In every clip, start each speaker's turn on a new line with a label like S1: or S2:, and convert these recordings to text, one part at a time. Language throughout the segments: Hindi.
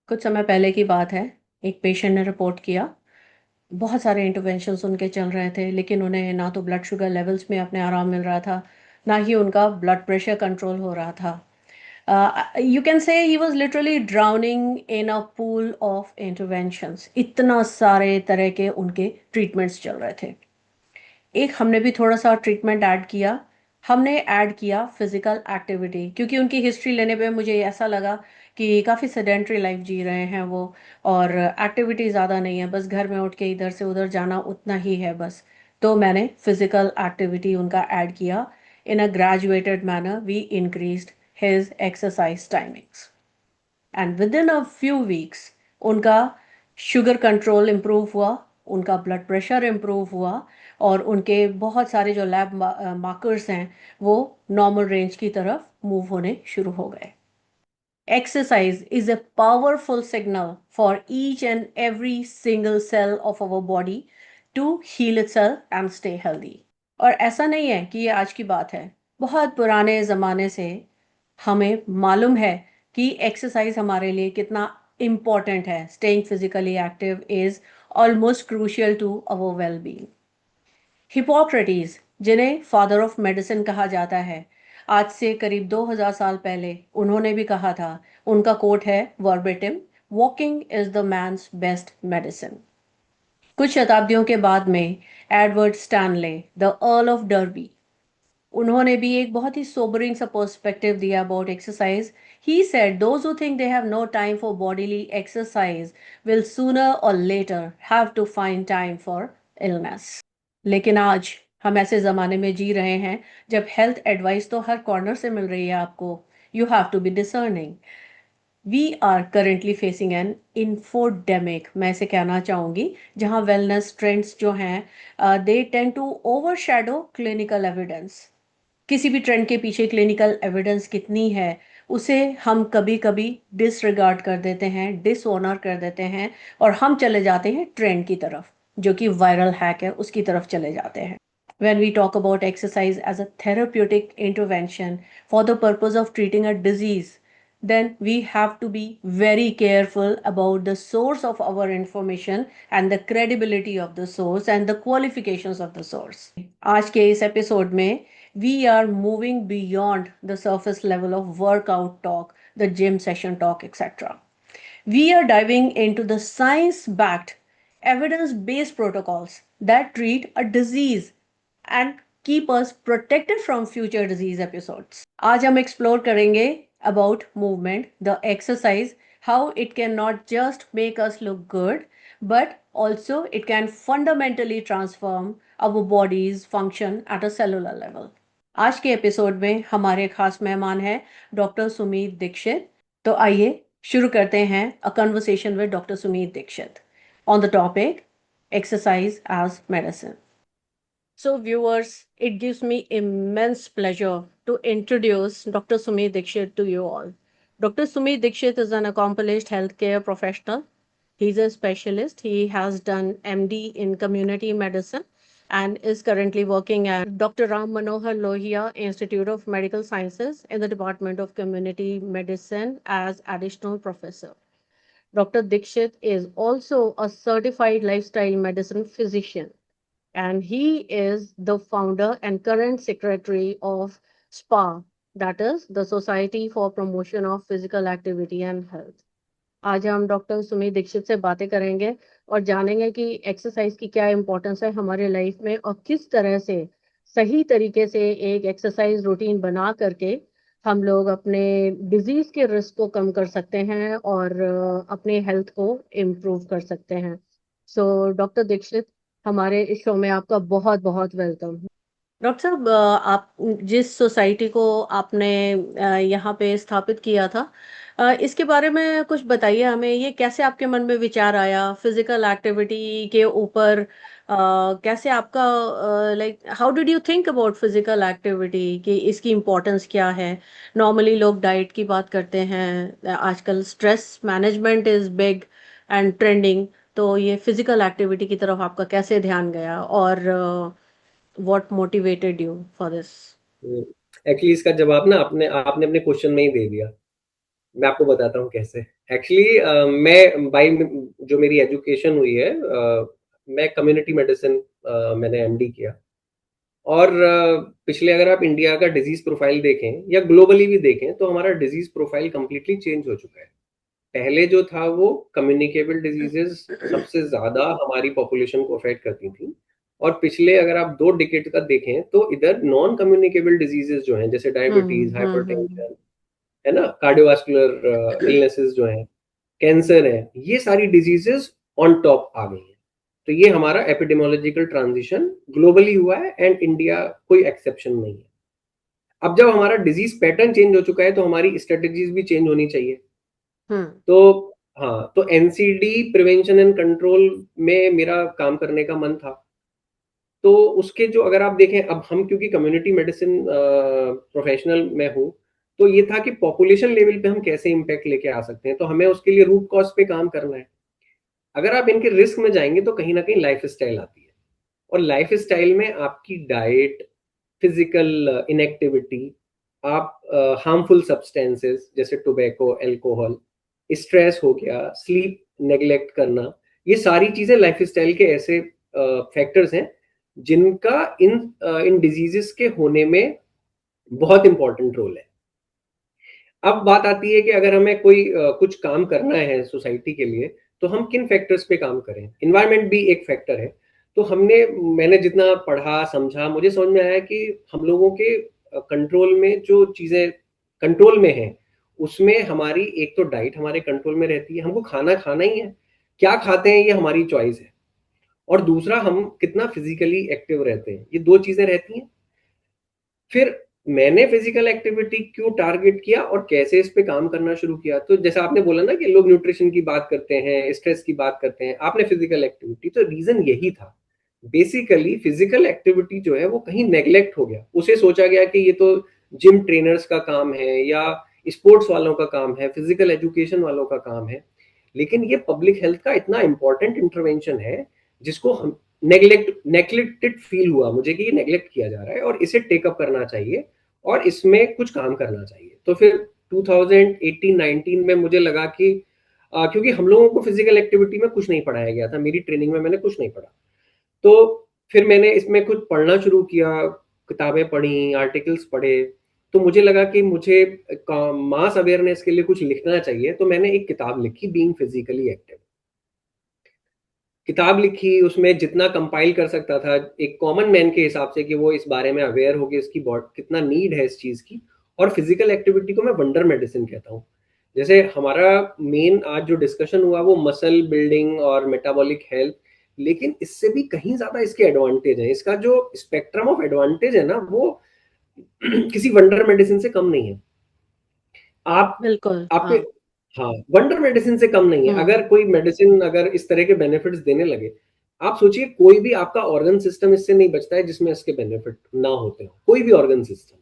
S1: कुछ समय पहले की बात है। एक पेशेंट ने रिपोर्ट किया। बहुत सारे इंटरवेंशंस उनके चल रहे थे, लेकिन उन्हें ना तो ब्लड शुगर लेवल्स में अपने आराम मिल रहा था, ना ही उनका ब्लड प्रेशर कंट्रोल हो रहा था। You can say he was literally drowning in a pool of interventions. इतना सारे तरह के उनके ट्रीटमेंट्स चल रहे थे। एक हमने भी थोड़ा सा ट्रीटमेंट ऐड किया। हमने ऐड किया फिजिकल एक्टिविटी, क्योंकि उनकी हिस्ट्री लेने पे मुझे ऐसा लगा कि काफ़ी सेडेंट्री लाइफ जी रहे हैं वो, और एक्टिविटी ज़्यादा नहीं है, बस घर में उठ के इधर से उधर जाना उतना ही है बस। तो मैंने फिजिकल एक्टिविटी उनका ऐड किया। In a graduated manner we increased his exercise timings, and with in a few weeks उनका शुगर कंट्रोल इम्प्रूव हुआ, उनका ब्लड प्रेशर इम्प्रूव हुआ, और उनके बहुत सारे जो लैब मार्कर्स हैं वो नॉर्मल रेंज की तरफ मूव होने शुरू हो गए। Exercise is a powerful signal for each and every single cell of our body to heal itself and stay healthy. और ऐसा नहीं है कि ये आज की बात है। बहुत पुराने ज़माने से हमें मालूम है कि एक्सरसाइज हमारे लिए कितना इम्पॉर्टेंट है। Staying physically active is almost crucial to our well being. Hippocrates, जिन्हें फादर ऑफ मेडिसिन कहा जाता है, आज से करीब 2000 साल पहले उन्होंने भी कहा था। उनका कोट है verbatim, walking is the man's best medicine. कुछ शताब्दियों के बाद में Edward Stanley, the Earl of Derby, उन्होंने भी एक बहुत ही सोबरिंग सा पर्सपेक्टिव दिया about exercise. He said those who think they have no time for bodily exercise will sooner or later have to find time for illness. लेकिन आज हम ऐसे ज़माने में जी रहे हैं जब हेल्थ एडवाइस तो हर कॉर्नर से मिल रही है आपको। You have to be discerning. We are currently facing an infodemic, मैं इसे कहना चाहूँगी, जहाँ वेलनेस ट्रेंड्स जो हैं they tend to overshadow clinical evidence. किसी भी ट्रेंड के पीछे क्लिनिकल एविडेंस कितनी है उसे हम कभी कभी डिसरिगार्ड कर देते हैं, डिसऑनर कर देते हैं, और हम चले जाते हैं ट्रेंड की तरफ, जो कि वायरल हैक है उसकी तरफ चले जाते हैं। When we talk about exercise as a therapeutic intervention for the purpose of treating a disease, then we have to be very careful about the source of our information and the credibility of the source and the qualifications of the source. आज के इस एपिसोड में we are moving beyond the surface level of workout talk, the gym session talk, etc. We are diving into the science backed, evidence based protocols that treat a disease and keep us protected from future disease episodes. आज हम explore करेंगे about movement, the exercise, how it can not just make us look good, but also it can fundamentally transform our body's function at a cellular level. आज के एपिसोड में हमारे खास मेहमान हैं डॉक्टर सुमीत दीक्षित। तो आइए शुरू करते हैं a conversation with doctor Sumeet Dixit on the topic exercise as medicine. So, viewers, it gives me immense pleasure to introduce Dr. Sumit Dikshit to you all. Dr. Sumit Dikshit is an accomplished healthcare professional. He's a specialist. He has done MD in community medicine and is currently working at Dr. Ram Manohar Lohia Institute of Medical Sciences in the Department of Community Medicine as additional professor. Dr. Dikshit is also a certified lifestyle medicine physician, and he is the founder and current secretary of SPA, that is the Society for Promotion of Physical Activity and Health. आज हम डॉक्टर सुमीत दीक्षित से बातें करेंगे और जानेंगे कि एक्सरसाइज की क्या इंपॉर्टेंस है हमारे लाइफ में, और किस तरह से सही तरीके से एक एक्सरसाइज रूटीन बना करके हम लोग अपने डिजीज के रिस्क को कम कर सकते हैं और अपने हेल्थ को इम्प्रूव कर सकते हैं। सो डॉक्टर दीक्षित, हमारे इस शो में आपका बहुत बहुत वेलकम। डॉक्टर साहब, आप जिस सोसाइटी को आपने यहाँ पे स्थापित किया था, इसके बारे में कुछ बताइए हमें। ये कैसे आपके मन में विचार आया फिजिकल एक्टिविटी के ऊपर? कैसे आपका, like how did you think about physical activity कि इसकी इम्पोर्टेंस क्या है? नॉर्मली लोग डाइट की बात करते हैं, आजकल stress management is big and trending, तो ये फिजिकल एक्टिविटी की तरफ आपका कैसे ध्यान गया, और what motivated you for this?
S2: Actually इसका जवाब ना आपने आपने अपने क्वेश्चन में ही दे दिया। मैं आपको बताता हूँ कैसे। एक्चुअली मैं बाई जो मेरी एजुकेशन हुई है, मैं कम्युनिटी मेडिसिन, मैंने एमडी किया। और पिछले अगर आप इंडिया का डिजीज प्रोफाइल देखें या ग्लोबली भी देखें तो हमारा डिजीज प्रोफाइल कंप्लीटली चेंज हो चुका है। पहले जो था वो कम्युनिकेबल डिजीजेस सबसे ज्यादा हमारी पॉपुलेशन को अफेक्ट करती थी। और पिछले अगर आप 2 डिकेड का देखें तो इधर नॉन कम्युनिकेबल डिजीजेस जो हैं, जैसे डायबिटीज,
S1: हम्म।
S2: हाइपरटेंशन, है ना, कार्डियोवास्कुलर इलनेसेस जो हैं, कैंसर है, ये सारी डिजीजेस ऑन टॉप आ गई हैं। तो ये हमारा एपिडेमोलॉजिकल ट्रांजिशन ग्लोबली हुआ है एंड इंडिया कोई एक्सेप्शन नहीं है। अब जब हमारा डिजीज पैटर्न चेंज हो चुका है तो हमारी स्ट्रेटजीज भी चेंज होनी चाहिए।
S1: हम्म।
S2: तो हाँ, तो एनसीडी प्रिवेंशन एंड कंट्रोल में मेरा काम करने का मन था। तो उसके जो अगर आप देखें, अब हम क्योंकि कम्युनिटी मेडिसिन प्रोफेशनल में हूँ, तो ये था कि पॉपुलेशन लेवल पे हम कैसे इम्पैक्ट लेके आ सकते हैं, तो हमें उसके लिए रूट कॉज पे काम करना है। अगर आप इनके रिस्क में जाएंगे तो कहीं ना कहीं लाइफ स्टाइल आती है। और लाइफ स्टाइल में आपकी डाइट, फिजिकल इनएक्टिविटी, आप हार्मफुल सब्सटेंसेस जैसे टोबैको, अल्कोहल, स्ट्रेस हो गया, स्लीप नेग्लेक्ट करना, ये सारी चीजें लाइफ स्टाइल के ऐसे फैक्टर्स हैं जिनका इन डिजीजेस के होने में बहुत इंपॉर्टेंट रोल है। अब बात आती है कि अगर हमें कोई कुछ काम करना है सोसाइटी के लिए, तो हम किन फैक्टर्स पे काम करें। इन्वायरमेंट भी एक फैक्टर है। तो मैंने जितना पढ़ा समझा, मुझे समझ में आया कि हम लोगों के कंट्रोल में जो चीजें कंट्रोल में हैं, उसमें हमारी एक तो डाइट हमारे कंट्रोल में रहती है, हमको खाना खाना ही है, क्या खाते हैं ये हमारी चॉइस है। और दूसरा, हम कितना फिजिकली एक्टिव रहते हैं, ये दो चीजें रहती हैं। फिर मैंने फिजिकल एक्टिविटी क्यों टारगेट किया और कैसे इस पे काम करना शुरू किया, तो जैसा आपने बोला ना कि लोग न्यूट्रिशन की बात करते हैं, स्ट्रेस की बात करते हैं, आपने फिजिकल एक्टिविटी, तो रीजन यही था। बेसिकली फिजिकल एक्टिविटी जो है वो कहीं नेग्लेक्ट हो गया, उसे सोचा गया कि ये तो जिम ट्रेनर्स का काम है या स्पोर्ट्स वालों का काम है, फिजिकल एजुकेशन वालों का काम है। लेकिन ये पब्लिक हेल्थ का इतना इंपॉर्टेंट इंटरवेंशन है जिसको हम नेग्लेक्टेड फील हुआ मुझे कि ये नेग्लेक्ट किया जा रहा है और इसे टेकअप करना चाहिए और इसमें कुछ काम करना चाहिए। तो फिर 2018-19 में मुझे लगा कि क्योंकि हम लोगों को फिजिकल एक्टिविटी में कुछ नहीं पढ़ाया गया था, मेरी ट्रेनिंग में मैंने कुछ नहीं पढ़ा। तो फिर मैंने इसमें कुछ पढ़ना शुरू किया, किताबें पढ़ी, आर्टिकल्स पढ़े। तो मुझे लगा कि मुझे मास अवेयरनेस के लिए कुछ लिखना चाहिए, तो मैंने एक किताब लिखी, बीइंग फिजिकली एक्टिव। किताब लिखी, उसमें जितना कंपाइल कर सकता था एक कॉमन मैन के हिसाब से कि वो इस बारे में अवेयर हो कि इसकी बॉडी कितना नीड है इस चीज़ की। और फिजिकल एक्टिविटी को मैं वंडर मेडिसिन कहता हूँ। जैसे हमारा मेन आज जो डिस्कशन हुआ वो मसल बिल्डिंग और मेटाबॉलिक हेल्थ, लेकिन इससे भी कहीं ज्यादा इसके एडवांटेज है। इसका जो स्पेक्ट्रम ऑफ एडवांटेज है ना, वो किसी वंडर मेडिसिन से कम नहीं है। आप
S1: बिल्कुल,
S2: आपके
S1: हाँ।
S2: हाँ, वंडर मेडिसिन से कम नहीं है।
S1: हम्म।
S2: अगर कोई मेडिसिन अगर इस तरह के बेनिफिट्स देने लगे, आप सोचिए कोई भी आपका ऑर्गन सिस्टम इससे नहीं बचता है जिसमें इसके बेनिफिट ना होते हो, कोई भी ऑर्गन सिस्टम।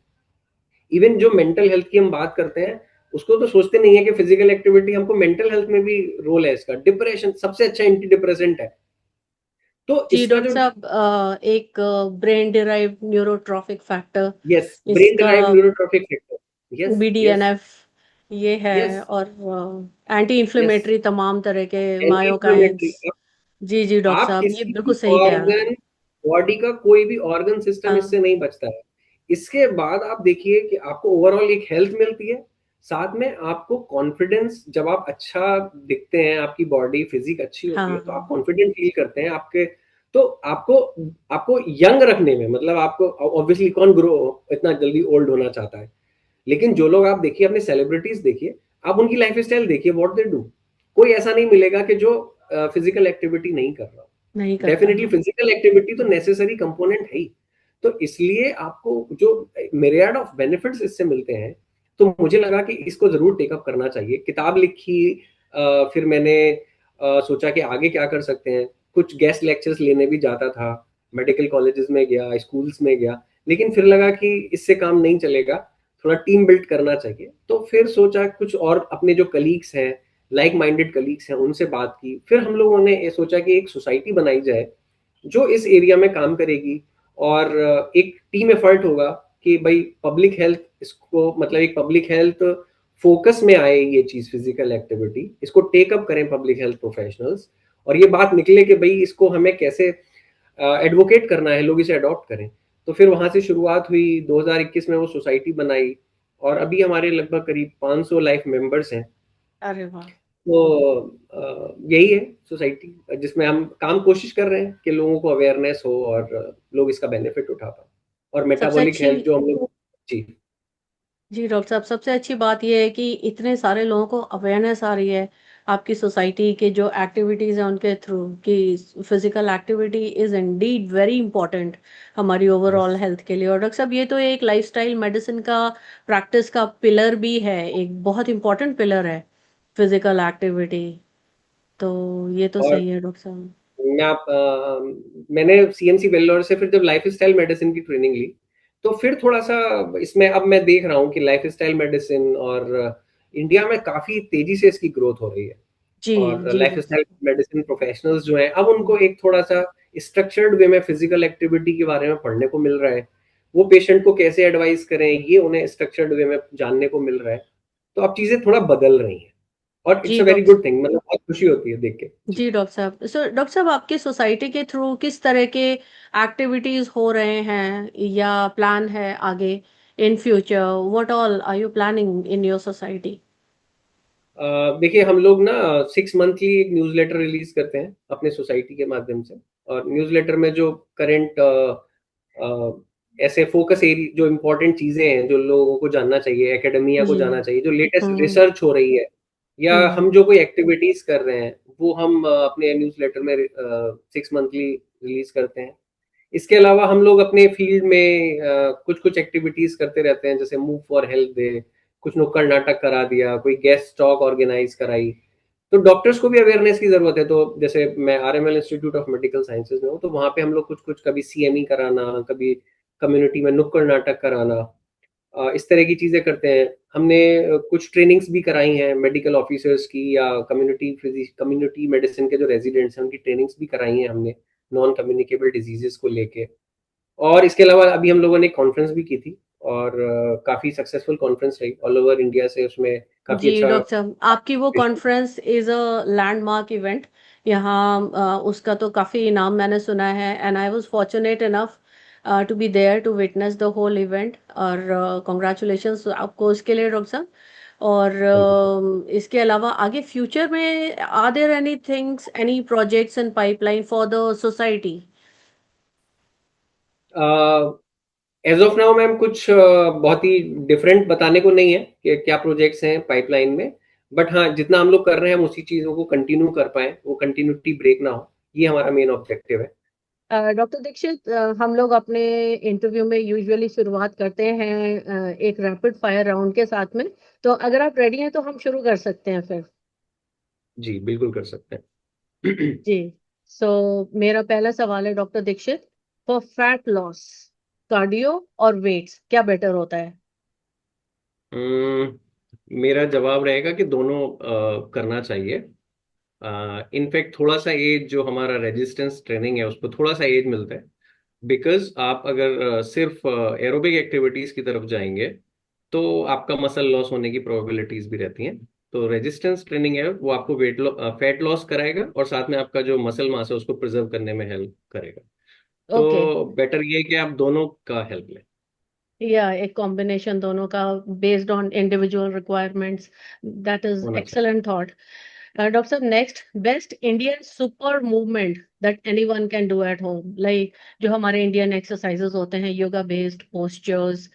S2: इवन जो मेंटल हेल्थ की हम बात करते हैं, उसको तो सोचते नहीं है कि फिजिकल एक्टिविटी हमको मेंटल हेल्थ में भी रोल है इसका। डिप्रेशन सबसे अच्छा एंटी डिप्रेसेंट है। तो
S1: जी
S2: इसका
S1: डॉक्टर
S2: जो
S1: साहब, एक brain derive neurotrophic factor,
S2: yes, brain
S1: इसका
S2: derive neurotrophic factor, yes yes
S1: BDNF ये
S2: यस,
S1: है, और एंटी
S2: यस,
S1: इंफ्लेमेटरी तमाम तरह के
S2: एंटी
S1: मायोकाइंस।
S2: इंफ्लेमेटरी।
S1: जी जी डॉक्टर
S2: आप
S1: साहब, ये
S2: किसी
S1: बिल्कुल
S2: भी
S1: सही कह रहे हैं।
S2: ऑर्गन, बॉडी का कोई भी ऑर्गन सिस्टम इससे
S1: हाँ।
S2: नहीं बचता है। इसके बाद आप देखिए कि आपको ओवरऑल एक हेल्थ मिलती है, साथ में आपको कॉन्फिडेंस, जब आप अच्छा दिखते हैं, आपकी बॉडी फिजिक अच्छी होती है तो आप
S1: हाँ।
S2: कॉन्फिडेंट फील करते हैं। आपके तो आपको आपको यंग रखने में, मतलब आपको ऑब्वियसली कौन ग्रो इतना जल्दी ओल्ड होना चाहता है। लेकिन जो लोग आप देखिए, अपने सेलिब्रिटीज देखिए, आप उनकी लाइफ स्टाइल देखिए, व्हाट दे डू, कोई ऐसा नहीं मिलेगा कि जो फिजिकल एक्टिविटी नहीं कर रहा।
S1: नहीं करता,
S2: डेफिनेटली
S1: हाँ।
S2: फिजिकल एक्टिविटी तो नेसेसरी कंपोनेंट है ही। तो इसलिए आपको जो मिरियाड ऑफ बेनिफिट्स इससे मिलते हैं, तो मुझे लगा कि इसको जरूर टेकअप करना चाहिए। किताब लिखी, फिर मैंने सोचा कि आगे क्या कर सकते हैं। कुछ गेस्ट लेक्चर्स लेने भी जाता था, मेडिकल कॉलेजेस में गया, स्कूल्स में गया, लेकिन फिर लगा कि इससे काम नहीं चलेगा, थोड़ा टीम बिल्ड करना चाहिए। तो फिर सोचा कुछ और अपने जो कलीग्स हैं, लाइक माइंडेड कलीग्स हैं, उनसे बात की। फिर हम लोगों ने ये सोचा कि एक सोसाइटी बनाई जाए जो इस एरिया में काम करेगी, और एक टीम एफर्ट होगा कि भाई पब्लिक हेल्थ इसको, मतलब एक पब्लिक हेल्थ फोकस में आए ये चीज फिजिकल एक्टिविटी, इसको टेक अप करें पब्लिक हेल्थ प्रोफेशनल्स, और ये बात निकले कि भाई इसको हमें कैसे एडवोकेट करना है, लोग इसे अडॉप्ट करें। तो फिर वहां से शुरुआत हुई, 2021 में वो सोसाइटी बनाई, और अभी हमारे लगभग करीब 500 लाइफ मेंबर्स हैं।
S1: अरे वाह!
S2: तो यही है सोसाइटी जिसमें हम काम कोशिश कर रहे हैं कि लोगों को अवेयरनेस हो और लोग इसका बेनिफिट उठा पाए, और
S1: सबसे
S2: मेटाबॉलिक
S1: अच्छी
S2: हेल्थ जो हम लोग। जी।
S1: जी डॉक्टर साहब, सबसे अच्छी बात ये है कि इतने सारे लोगों को अवेयरनेस आ रही है आपकी सोसाइटी के जो एक्टिविटीज़ हैं उनके थ्रू, कि physical activity is Indeed very important हमारी
S2: यस।
S1: ओवरऑल हेल्थ के लिए। और डॉक्टर साहब, ये तो एक लाइफस्टाइल मेडिसिन का प्रैक्टिस का पिलर भी है, एक बहुत इंपॉर्टेंट पिलर है फिजिकल एक्टिविटी। तो ये तो
S2: और
S1: सही है डॉक्टर साहब।
S2: मैंने सीएमसी वेल्लोर से फिर जब लाइफस्टाइल मेडिसिन की ट्रेनिंग ली, तो फिर थोड़ा-सा इसमें अब मैं देख रहा हूँ कि लाइफस्टाइल मेडिसिन और इंडिया में काफ़ी तेज़ी से इसकी ग्रोथ हो रही है।
S1: जी
S2: और
S1: जी डॉक्टर
S2: लाइफस्टाइल
S1: साहब।
S2: मेडिसिन प्रोफेशनल्स जो हैं, अब उनको एक थोड़ा-सा स्ट्रक्चर्ड वे में फिजिकल एक्टिविटी के बारे में पढ़ने को मिल रहा है। वो पेशेंट को कैसे एडवाइस करें, ये उन्हें स्ट्रक्चर्ड वे में जानने को मिल रहा है। तो अब चीज़ें थोड़ा बदल रही हैं, और इट्स
S1: जी
S2: a very
S1: doctor
S2: good thing, मतलब बहुत खुशी होती है देख के। जी।
S1: जी डॉक्टर साहब, सो डॉक्टर साहब, आपकी सोसाइटी के थ्रू किस तरह के एक्टिविटीज हो रहे हैं या प्लान है आगे in future? What all are you planning in your society?
S2: देखिए हम लोग ना 6 मंथली एक न्यूज़लेटर रिलीज करते हैं अपने सोसाइटी के माध्यम से, और न्यूज़लेटर में जो करंट ऐसे फोकस एरिया, जो इम्पोर्टेंट चीज़ें हैं जो लोगों को जानना चाहिए, एकेडेमिया को
S1: जी।
S2: जाना चाहिए, जो लेटेस्ट
S1: हम्म।
S2: रिसर्च हो रही है, या
S1: हम्म।
S2: हम जो कोई एक्टिविटीज़ कर रहे हैं, वो हम अपने न्यूज़लेटर में 6 मंथली रिलीज करते हैं। इसके अलावा हम लोग अपने फील्ड में कुछ-कुछ एक्टिविटीज़ करते रहते हैं, जैसे मूव फॉर हेल्थ डे, कुछ नुक्कड़ नाटक करा दिया, कोई गेस्ट टॉक ऑर्गेनाइज़ कराई। तो डॉक्टर्स को भी अवेयरनेस की ज़रूरत है, तो जैसे मैं RML institute of medical sciences में हूँ, तो वहाँ पे हम लोग कुछ-कुछ कभी सीएमई कराना, कभी कम्युनिटी में नुक्कड़ नाटक कराना, इस तरह की चीज़ें करते हैं। हमने कुछ ट्रेनिंग्स भी कराई हैं मेडिकल ऑफिसर्स की, या कम्युनिटी मेडिसिन के जो रेज़िडेंट्स हैं, उनकी ट्रेनिंग्स भी कराई हैं हमने, नॉन कम्युनिकेबल डिजीज़ेज़ को लेके। और इसके अलावा अभी हम लोगों ने एक कॉन्फ्रेंस भी की थी, और काफ़ी सक्सेसफुल कॉन्फ्रेंस रही ऑल ओवर इंडिया से, उसमें काफ़ी
S1: जी
S2: अच्छा।
S1: डॉक्टर साहब, आपकी वो conference is a landmark event यहाँ। उसका तो काफ़ी इनाम मैंने सुना है, and I was fortunate enough to be there to witness the whole event. और कॉन्ग्रेचुलेशंस आपको उसके लिए डॉक्टर साहब। और
S2: थैंक यू
S1: इसके अलावा आगे फ्यूचर में are there any things, any projects in pipeline for the society?
S2: Sir. As of now ma'am कुछ बहुत ही डिफरेंट बताने को नहीं है कि क्या प्रोजेक्ट्स हैं पाइपलाइन में, बट हाँ जितना हम लोग कर रहे हैं हम उसी चीज़ों को कंटिन्यू कर पाएँ, वो कंटिन्यूटी ब्रेक ना हो, ये हमारा मेन ऑब्जेक्टिव है।
S1: डॉक्टर दीक्षित, हम लोग अपने इंटरव्यू में यूजुअली शुरुआत करते हैं एक रैपिड फायर राउंड के साथ में। तो अगर आप रेडी हैं तो हम शुरू कर सकते हैं फिर।
S2: जी, बिल्कुल कर सकते हैं।
S1: जी। सो मेरा पहला सवाल है doctor Dixit, for fat loss, cardio और वेट्स क्या बेटर होता है?
S2: उम, मेरा जवाब रहेगा कि दोनों करना चाहिए। इनफैक्ट थोड़ा-सा एज जो हमारा रेजिस्टेंस ट्रेनिंग है, उसको थोड़ा-सा एज मिलता है। बिकॉज़ आप अगर सिर्फ़ एरोबिक एक्टिविटीज़ की तरफ जाएँगे, तो आपका मसल लॉस होने की प्रोबेबिलिटीज़ भी रहती हैं। तो रेजिस्टेंस ट्रेनिंग है, वो आपको फैट लॉस कराएगा, और साथ में आपका जो मसल मास है, उसको प्रिज़र्व करने में हेल्प करेगा।
S1: ओके।
S2: तो बेटर ये है कि आप दोनों का हेल्प लें।
S1: या एक कॉम्बिनेशन दोनों का, based on individual requirements. That is
S2: होना चाहिए।
S1: Excellent thought. डॉक्टर साहब, next best Indian super movement that anyone can do at home, like जो हमारे इंडियन एक्सरसाइजेस होते हैं, योगा बेस्ड पोस्चर्स,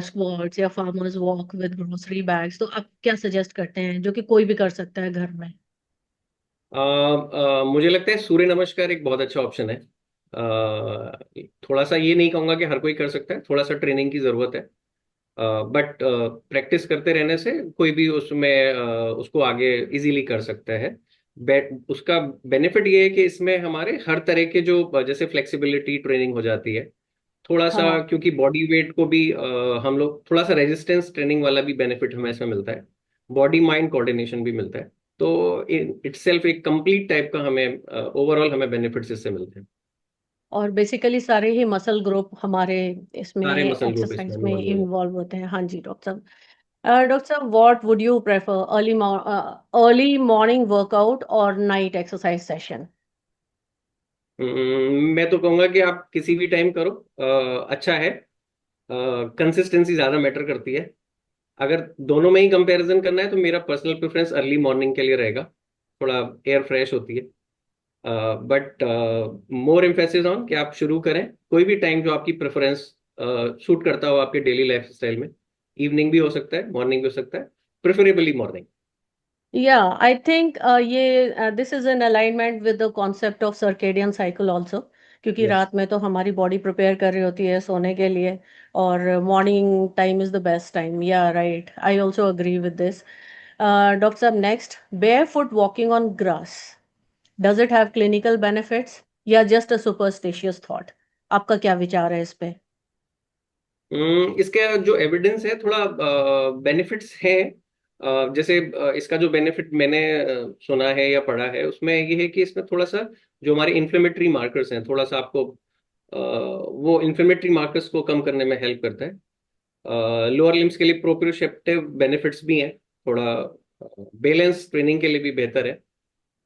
S1: स्क्वाट्स या farmers walk with grocery bags, तो आप क्या सजेस्ट करते हैं जो कि कोई भी कर सकता है घर में?
S2: मुझे लगता है सूर्य नमस्कार एक बहुत अच्छा ऑप्शन है। थोड़ा-सा ये नहीं कहूँगा कि हर कोई कर सकता है, थोड़ा-सा ट्रेनिंग की ज़रूरत है। बट प्रैक्टिस करते रहने से कोई भी उसमें उसको आगे इजीली कर सकता है। उसका बेनिफिट ये है कि इसमें हमारे हर तरह के जो जैसे फ्लेक्सिबिलिटी ट्रेनिंग हो जाती है, थोड़ा सा,
S1: हाँ।
S2: क्योंकि बॉडी वेट को भी हम लोग थोड़ा सा रेजिस्टेंस ट्रेनिंग वाला भी बेनिफिट हमें इसमें मिलता है, बॉडी माइंड कोऑर्डिनेशन भी मिलता है। तो इटसेल्फ एक कंप्लीट टाइप का हमें ओवरऑल हमें बेनिफिट्स इससे मिलते हैं।
S1: और बेसिकली सारे ही मसल ग्रुप हमारे इसमें
S2: सारे मसल ग्रुप इसमें
S1: एक्सरसाइज में
S2: इन्वॉल्व हो जाते
S1: इन्वॉल्व होते हैं। हाँ जी डॉक्टर साहब। डॉक्टर साहब, what would you prefer, early morning workout और नाइट एक्सरसाइज सेशन?
S2: मैं तो कहूंगा कि आप किसी भी टाइम करो, अच्छा है। कंसिस्टेंसी ज्यादा मैटर करती है। अगर दोनों में ही कंपैरिजन करना है तो मेरा पर्सनल प्रेफरेंस अर्ली मॉर्निंग के लिए रहेगा। थोड़ा एयर फ्रेश होती है। बट मोर एम्फेसिस ऑन कि आप शुरू करें कोई भी टाइम जो आपकी प्रेफरेंस सूट करता हो आपके डेली लाइफ स्टाइल में। इवनिंग भी हो सकता है, मॉर्निंग भी हो सकता है, प्रेफरेबली मॉर्निंग।
S1: या आई थिंक ये this is in alignment with the concept of circadian cycle also, क्योंकि
S2: यस।
S1: रात में तो हमारी बॉडी प्रिपेयर कर रही होती है सोने के लिए, और morning time is the best time. या right, I also agree with this. Doctor साहब, next, barefoot walking on grass, does it have clinical benefits या जस्ट अ सुपरस्टिशियस थॉट? आपका क्या विचार है इस पे?
S2: इसके जो एविडेंस है थोड़ा बेनिफिट्स हैं। जैसे इसका जो बेनिफिट मैंने सुना है या पढ़ा है उसमें ये है कि इसमें थोड़ा सा जो हमारे इन्फ्लेमेटरी मार्कर्स हैं थोड़ा सा आपको वो इन्फ्लेमेटरी मार्कर्स को कम करने में हेल्प करता है। लोअर लिम्स के लिए प्रोप्रियोसेप्टिव बेनिफिट्स भी हैं। थोड़ा बैलेंस ट्रेनिंग के लिए भी बेहतर है।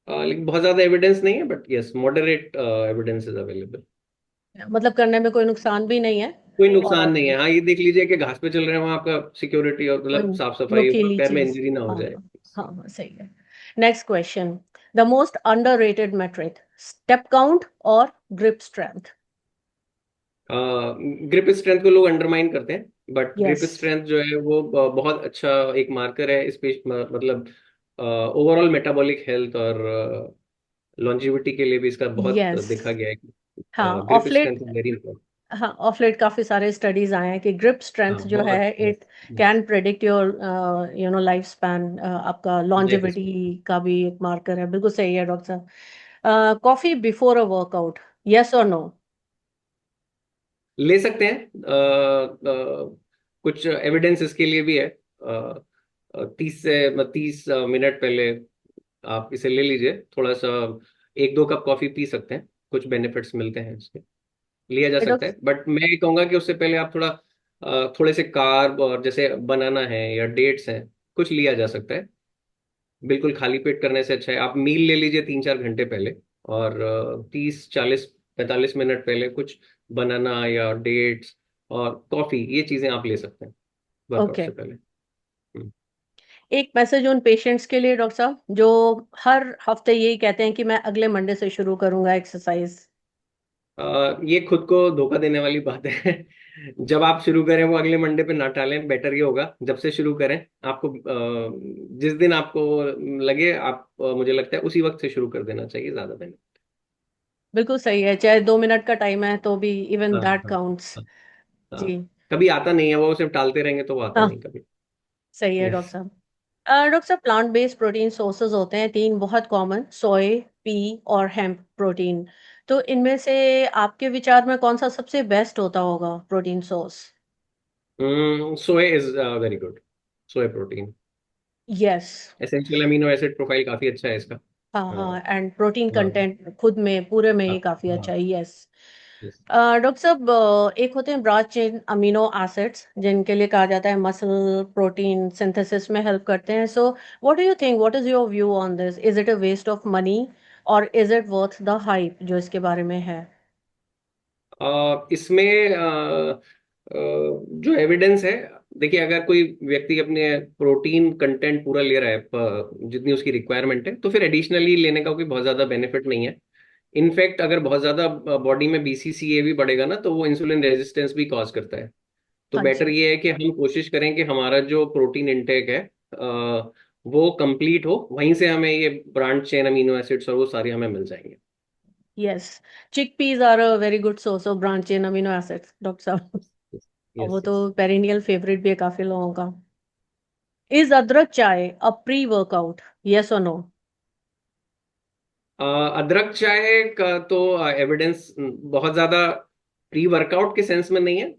S2: लेकिन बहुत ज्यादा एविडेंस नहीं है, but yes moderate evidence is available.
S1: मतलब करने में कोई नुकसान भी नहीं है,
S2: कोई नुकसान
S1: और
S2: नहीं है। हाँ, ये देख लीजिए कि घास पे चल रहे हैं वहाँ आपका सिक्योरिटी और
S1: कोई
S2: मतलब साफ सफाई हो,
S1: नुकीली
S2: पैर में
S1: चीज।
S2: इंजरी ना हो
S1: हाँ
S2: जाए।
S1: हाँ। हाँ हाँ, सही है। Next question, the most underrated metric, step count और ग्रिप स्ट्रेंथ?
S2: ग्रिप स्ट्रेंथ को लोग अंडरमाइन करते हैं, बट ग्रिप
S1: यस।
S2: स्ट्रेंथ जो है वो बहुत अच्छा एक मार्कर है मतलब ओवरऑल मेटाबॉलिक हेल्थ और लॉन्जिविटी के लिए भी इसका बहुत
S1: यस।
S2: देखा गया है कि
S1: हाँ,
S2: grip
S1: of
S2: strength
S1: late.
S2: Is very important.
S1: हाँ, ऑफ लेट काफी सारे स्टडीज आए हैं कि ग्रिप स्ट्रेंथ
S2: हाँ,
S1: जो है,
S2: बहुत। Yes.
S1: It can predict your life span, आपका
S2: दैट इज।
S1: लॉन्जेविटी का भी एक मार्कर है। बिल्कुल सही है डॉक्टर साहब। Coffee before a workout, yes और नो?
S2: ले सकते हैं। कुछ एविडेंस इसके लिए भी है। 30 मिनट पहले आप इसे ले लीजिए थोड़ा सा। 1-2 कप कॉफी पी सकते हैं, कुछ बेनिफिट्स मिलते हैं इसके। लिया जा सकता
S1: डॉक्टर।
S2: है, बट मैं ये कहूंगा कि उससे पहले आप थोड़ा थोड़े से कार्ब और जैसे बनाना है या डेट्स हैं कुछ लिया जा सकता है। बिल्कुल खाली पेट करने से अच्छा है आप मील ले लीजिए 3-4 घंटे पहले। और 30, 40, 45 मिनट पहले कुछ बनाना या डेट्स और कॉफी, ये चीजें आप ले सकते हैं वर्कआउट
S1: ओके।
S2: से पहले। हम्म।
S1: एक मैसेज उन पेशेंट्स के लिए डॉक्टर साहब जो हर हफ्ते यही कहते हैं कि मैं अगले मंडे से शुरू करूंगा एक्सरसाइज।
S2: ये खुद को धोखा देने वाली बात है। जब आप शुरू करें वो अगले मंडे पे ना टालें, बेटर ये होगा जब से शुरू करें। आपको जिस दिन आपको लगे आप मुझे लगता है उसी वक्त से शुरू कर देना चाहिए, ज्यादा बेहतर।
S1: बिल्कुल सही है, चाहे 2 मिनट का टाइम है तो भी इवन
S2: हाँ
S1: दैट
S2: हाँ
S1: काउंट्स।
S2: हाँ हाँ।
S1: जी।
S2: कभी आता नहीं है वो, सिर्फ टालते रहेंगे तो वो आता
S1: हाँ,
S2: नहीं कभी।
S1: सही है डॉक्टर
S2: यस।
S1: साहब। डॉक्टर साहब, प्लांट बेस्ड प्रोटीन सोर्सेज होते हैं तीन बहुत कॉमन, सोय, पी और हेम्प प्रोटीन। तो इनमें से आपके विचार में कौन सा सबसे बेस्ट होता होगा प्रोटीन सोर्स?
S2: सोए इज वेरी गुड। सोए protein
S1: yes.
S2: Essential amino acid profile काफी अच्छा है इसका।
S1: हाँ
S2: हाँ
S1: हाँ, एंड प्रोटीन
S2: हाँ
S1: कंटेंट खुद में पूरे में
S2: हाँ
S1: ही काफी
S2: हाँ।
S1: अच्छा है। यस।
S2: yes।
S1: डॉक्टर साहब, एक होते हैं ब्रांच चेन अमीनो एसिड्स जिनके लिए कहा जाता है मसल प्रोटीन सिंथेसिस में हेल्प करते हैं। So what do you think, what is your view on this, is it a waste of money or is it worth the hype जो इसके बारे में है?
S2: इसमें जो एविडेंस है, देखिए अगर कोई व्यक्ति अपने प्रोटीन कंटेंट पूरा ले रहा है जितनी उसकी रिक्वायरमेंट है तो फिर एडिशनली लेने का कोई बहुत ज़्यादा बेनिफिट नहीं है। इनफैक्ट अगर बहुत ज़्यादा बॉडी में बीसीसीए भी बढ़ेगा ना तो वो इंसुलिन रेजिस्टेंस भी कॉज करता है। तो
S1: हाँ
S2: बेटर
S1: जी।
S2: ये है कि हम कोशिश करें कि हमारा जो प्रोटीन इंटेक है वो कंप्लीट हो, वहीं से हमें ये ब्रांच चेन अमीनो एसिड्स और वो सारे हमें मिल जाएंगे।
S1: Yes, chickpeas are a very good source of branch chain amino acids doctor साहब। और वो
S2: यस
S1: तो
S2: यस।
S1: पेरिनियल फेवरेट भी है काफी लोगों का। इज अदरक चाय अ प्री वर्कआउट, यस और नो?
S2: अदरक चाय का तो एविडेंस बहुत ज्यादा प्री वर्कआउट के सेंस में नहीं है।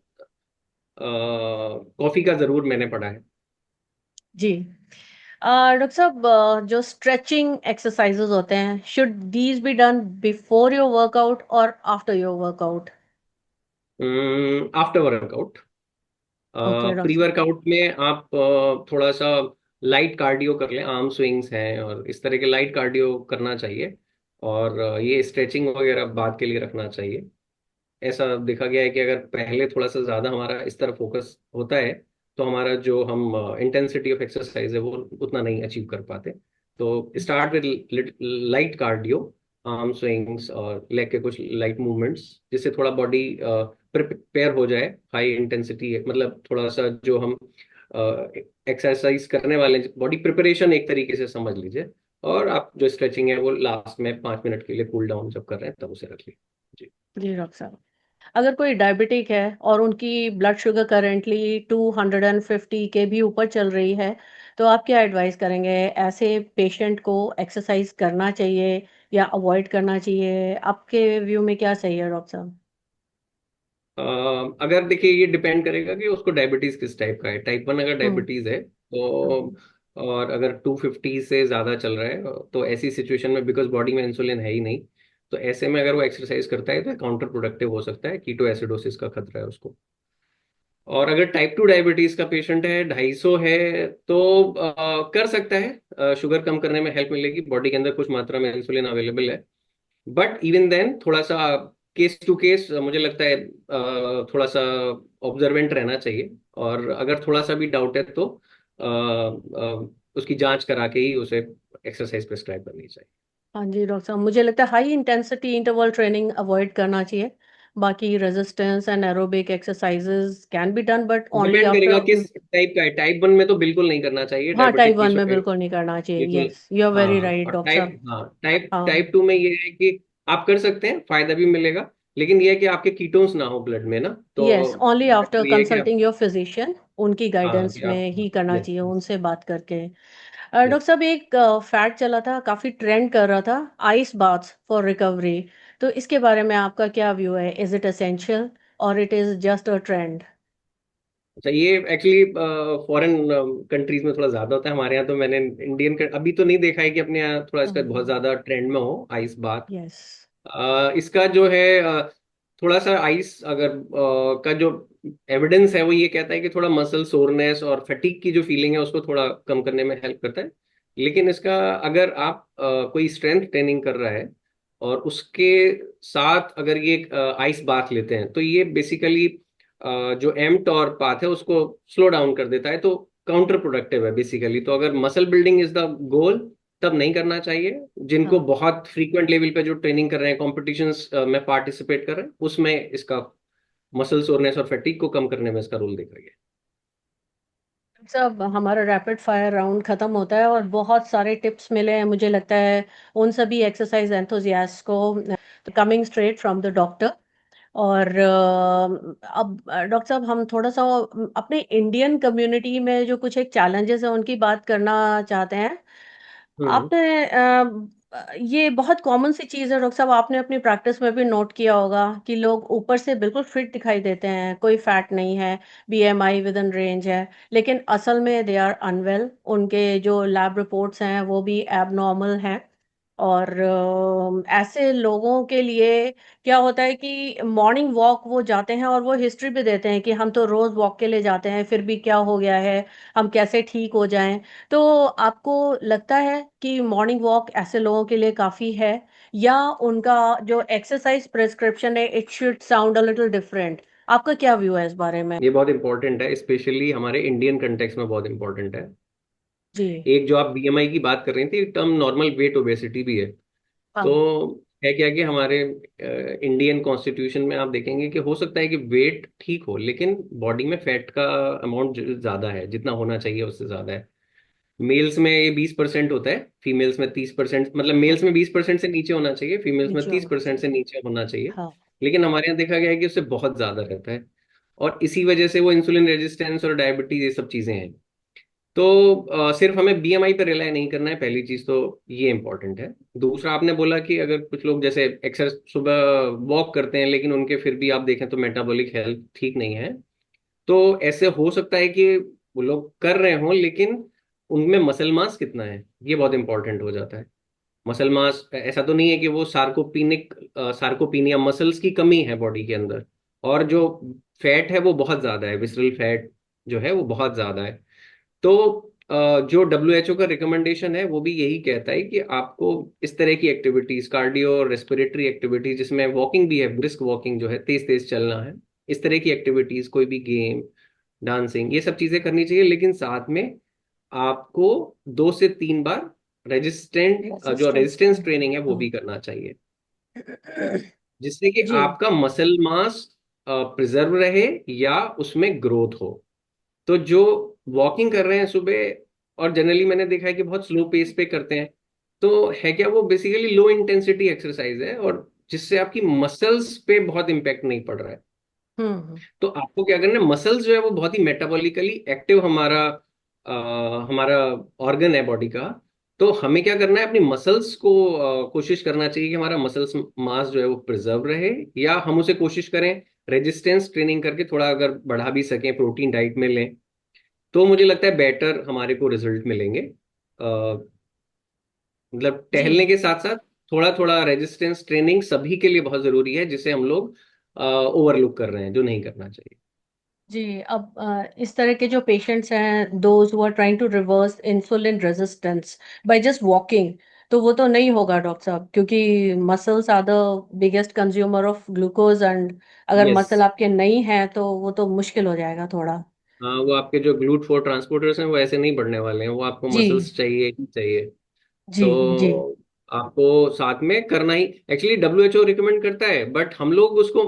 S2: कॉफी का जरूर मैंने पढ़ा है।
S1: जी। डॉक्टर साहब, जो स्ट्रेचिंग एक्सरसाइजेज होते हैं, should these be done before your workout or after your workout?
S2: After workout.
S1: Okay
S2: pre
S1: doctor.
S2: Workout में आप थोड़ा सा लाइट कार्डियो कर लें, आर्म स्विंग्स हैं और इस तरह के लाइट कार्डियो करना चाहिए। और ये स्ट्रेचिंग वगैरह बाद के लिए रखना चाहिए। ऐसा देखा गया है कि अगर पहले थोड़ा सा ज़्यादा हमारा इस तरफ फोकस होता है तो हमारा जो हम इंटेंसिटी ऑफ एक्सरसाइज है वो उतना नहीं अचीव कर पाते। तो start with light cardio, arm swings और लेग के कुछ लाइट मूवमेंट्स, जिससे थोड़ा बॉडी प्रिपेयर हो जाए हाई इंटेंसिटी, मतलब थोड़ा सा जो हम एक्सरसाइज करने वाले बॉडी प्रिपरेशन एक तरीके से समझ लीजिए। और आप जो स्ट्रेचिंग है वो लास्ट में 5 मिनट के लिए कूल डाउन जब कर रहे हैं तब उसे रख लीजिए। जी।
S1: जी डॉक्टर साहब, अगर कोई डायबिटिक है और उनकी ब्लड शुगर करेंटली 250 के भी ऊपर चल रही है, तो आप क्या एडवाइस करेंगे? ऐसे पेशेंट को एक्सरसाइज करना चाहिए या अवॉइड करना चाहिए? आपके व्यू में क्या सही है डॉक्टर साहब?
S2: अगर देखिए ये डिपेंड करेगा कि उसको डायबिटीज किस टाइप का है। टाइप 1 अगर
S1: हम्म।
S2: डायबिटीज है तो, और अगर 250 से ज़्यादा चल रहा है तो ऐसी सिचुएशन में, बिकॉज बॉडी में इंसुलिन है ही नहीं, तो ऐसे में अगर वो एक्सरसाइज करता है तो काउंटर प्रोडक्टिव हो सकता है, कीटो एसिडोसिस का खतरा है उसको। और अगर टाइप 2 डायबिटीज का पेशेंट है, 250 है, तो कर सकता है, शुगर कम करने में हेल्प मिलेगी, बॉडी के अंदर कुछ मात्रा में इंसुलिन अवेलेबल है। बट इवन देन थोड़ा सा केस टू केस मुझे लगता है थोड़ा सा ऑब्जर्वेंट रहना चाहिए। और अगर थोड़ा सा भी डाउट है तो उसकी जांच करा के ही उसे एक्सरसाइज प्रिस्क्राइब करनी चाहिए।
S1: हाँ जी डॉक्टर साहब, मुझे लगता है high intensity interval training avoid करना चाहिए। बाकी resistance and aerobic exercises can be done but only
S2: depend करेगा
S1: आफ्टर।
S2: किस टाइप का है। टाइप 1 में तो बिल्कुल नहीं करना चाहिए,
S1: हाँ, टाइप
S2: डायबिटिक की
S1: 1 में बिल्कुल नहीं करना चाहिए।
S2: बिल्कुल।
S1: यस, यू आर वेरी
S2: हाँ,
S1: राइट
S2: और
S1: डॉक्टर साहब।
S2: टाइप
S1: हाँ।
S2: 2 में ये है कि आप कर सकते हैं, फायदा भी मिलेगा, लेकिन ये है कि आपके कीटोन्स ना हो ब्लड में ना, तो
S1: यस, ओनली आफ्टर
S2: बेटर ये है कि आप,
S1: कंसल्टिंग योर फिजिशियन, उनकी
S2: हाँ
S1: गाइडेंस
S2: कि
S1: में
S2: आप,
S1: ही करना
S2: यस
S1: चाहिए,
S2: यस
S1: उनसे बात करके। Doctor
S2: yes.
S1: साहब, एक फैट चला था, काफी ट्रेंड कर रहा था, आइस बाथ फॉर रिकवरी। तो इसके बारे में आपका क्या व्यू है? इज इट एसेंशियल और it is just a trend?
S2: अच्छा, ये एक्चुअली फॉरेन कंट्रीज में थोड़ा ज्यादा होता है। हमारे यहाँ तो मैंने इंडियन अभी तो नहीं देखा है कि अपने यहाँ थोड़ा इसका बहुत ज्यादा ट्रेंड में हो आइस बाथ।
S1: यस।
S2: इसका जो है थोड़ा सा आइस अगर का जो एविडेंस है वो ये कहता है कि थोड़ा मसल सोरनेस और फटीग की जो फीलिंग है उसको थोड़ा कम करने में हेल्प करता है। लेकिन इसका अगर आप कोई स्ट्रेंथ ट्रेनिंग कर रहा है और उसके साथ अगर ये आइस बाथ लेते हैं तो ये बेसिकली जो एमटॉर पाथ है उसको स्लो डाउन कर देता है, तो काउंटर प्रोडक्टिव है बेसिकली। तो अगर muscle building is the goal तब नहीं करना चाहिए। जिनको
S1: हाँ।
S2: बहुत फ्रीक्वेंट लेवल पे जो ट्रेनिंग कर रहे हैं, कॉम्पिटिशन्स में पार्टिसिपेट कर रहे हैं, उसमें इसका मसल सोरनेस और फटीग को कम करने में इसका रोल देखा गया।
S1: सब हमारा रैपिड फायर राउंड खत्म होता है और बहुत सारे टिप्स मिले हैं, मुझे लगता है उन सभी एक्सरसाइज एंथुजियास्ट को, coming straight from the doctor. और अब डॉक्टर साहब, हम थोड़ा सा अपने इंडियन कम्युनिटी में जो कुछ एक चैलेंजेस है उनकी बात करना चाहते हैं।
S2: हम्म।
S1: आपने ये बहुत कॉमन सी चीज़ है डॉक्टर साहब, आपने अपनी प्रैक्टिस में भी नोट किया होगा कि लोग ऊपर से बिल्कुल फिट दिखाई देते हैं, कोई फैट नहीं है, बीएमआई विद इन रेंज है, लेकिन असल में दे आर अनवेल, उनके जो लैब रिपोर्ट्स हैं वो भी एबनॉर्मल हैं। और ऐसे लोगों के लिए क्या होता है कि मॉर्निंग वॉक वो जाते हैं और वो हिस्ट्री भी देते हैं कि हम तो रोज वॉक के लिए जाते हैं, फिर भी क्या हो गया है, हम कैसे ठीक हो जाएं। तो आपको लगता है कि मॉर्निंग वॉक ऐसे लोगों के लिए काफी है, या उनका जो एक्सरसाइज प्रिस्क्रिप्शन है it should sound a little different? आपका क्या व्यू है इस बारे में?
S2: ये बहुत इंपॉर्टेंट है, स्पेशली हमारे इंडियन कंटेक्स में बहुत इंपॉर्टेंट है।
S1: जी।
S2: एक जो आप बीएमआई की बात कर रही थी, एक टर्म नॉर्मल वेट ओबेसिटी भी है। तो
S1: हाँ।
S2: है क्या कि हमारे इंडियन कॉन्स्टिट्यूशन में आप देखेंगे कि हो सकता है कि वेट ठीक हो लेकिन बॉडी में फैट का अमाउंट ज्यादा है, जितना होना चाहिए उससे ज्यादा है। मेल्स में ये 20% होता है, फीमेल्स में 30%, मतलब
S1: हाँ,
S2: मेल्स में 20% से नीचे होना चाहिए, फीमेल्स में
S1: नीचे
S2: तीस
S1: होना
S2: परसेंट
S1: चाहिए।
S2: से नीचे होना चाहिए।
S1: हाँ।
S2: लेकिन हमारे यहाँ देखा गया है कि उससे बहुत ज्यादा रहता है, और इसी वजह से वो इंसुलिन रेजिस्टेंस और डायबिटीज ये सब चीजें हैं। तो सिर्फ हमें बीएमआई पर रिलाई नहीं करना है, पहली चीज तो ये इंपॉर्टेंट है। दूसरा, आपने बोला कि अगर कुछ लोग जैसे एक्सरसाइज सुबह वॉक करते हैं लेकिन उनके फिर भी आप देखें तो मेटाबॉलिक हेल्थ ठीक नहीं है, तो ऐसे हो सकता है कि वो लोग कर रहे हों लेकिन उनमें मसल मास कितना है ये बहुत इंपॉर्टेंट हो जाता है। मसल मास ऐसा तो नहीं है कि वो सार्कोपीनिया मसल्स की कमी है बॉडी के अंदर, और जो फैट है वो बहुत ज्यादा है, विसरल फैट जो है वो बहुत ज्यादा है। तो जो WHO का रिकमेंडेशन है वो भी यही कहता है कि आपको इस तरह की एक्टिविटीज, कार्डियो और रेस्पिरेटरी एक्टिविटीज, जिसमें वॉकिंग भी है, ब्रिस्क वॉकिंग जो है, तेज तेज चलना है, इस तरह की एक्टिविटीज, कोई भी गेम, डांसिंग, ये सब चीजें करनी चाहिए। लेकिन साथ में आपको 2 से 3 बार जो
S1: रेजिस्टेंस
S2: रेजिस्टेंस
S1: ट्रेनिंग।
S2: ट्रेनिंग है वो भी करना चाहिए,
S1: हम्म।
S2: जिससे कि
S1: जी।
S2: आपका मसल मास प्रिजर्व रहे या उसमें ग्रोथ हो। तो जो वॉकिंग कर रहे हैं सुबह, और जनरली मैंने देखा है कि बहुत स्लो पेस पे करते हैं, तो है क्या, वो बेसिकली लो इंटेंसिटी एक्सरसाइज है, और जिससे आपकी मसल्स पे बहुत इम्पैक्ट नहीं पड़ रहा है।
S1: हम्म।
S2: तो आपको क्या करना है, मसल्स जो है वो बहुत ही मेटाबॉलिकली एक्टिव हमारा हमारा ऑर्गन है बॉडी का। तो हमें क्या करना है, अपनी मसल्स को कोशिश करना चाहिए कि हमारा मसल्स मास जो है वो प्रिजर्व रहे, या हम उसे कोशिश करें रेजिस्टेंस ट्रेनिंग करके थोड़ा अगर बढ़ा भी सकें, प्रोटीन डाइट में लें, तो मुझे लगता है बेटर हमारे को रिजल्ट मिलेंगे। मतलब
S1: जी।
S2: टहलने के साथ साथ थोड़ा थोड़ा रेजिस्टेंस ट्रेनिंग सभी के लिए बहुत जरूरी है, जिसे हम लोग ओवरलुक कर रहे हैं, जो नहीं करना चाहिए।
S1: जी। अब इस तरह के जो पेशेंट्स हैं, those who are trying to reverse insulin resistance by just walking, तो वो तो नहीं होगा डॉक्टर साहब, क्योंकि muscles are the biggest consumer of glucose, and अगर
S2: यस।
S1: मसल आपके नहीं है तो वो तो मुश्किल हो जाएगा थोड़ा।
S2: हाँ, वो आपके जो ग्लूट फोर ट्रांसपोर्टर्स हैं वो ऐसे नहीं बढ़ने वाले हैं, वो आपको
S1: जी।
S2: मसल्स चाहिए ही चाहिए।
S1: जी। जी।
S2: तो आपको साथ में करना ही, एक्चुअली WHO रिकमेंड करता है, बट हम लोग उसको,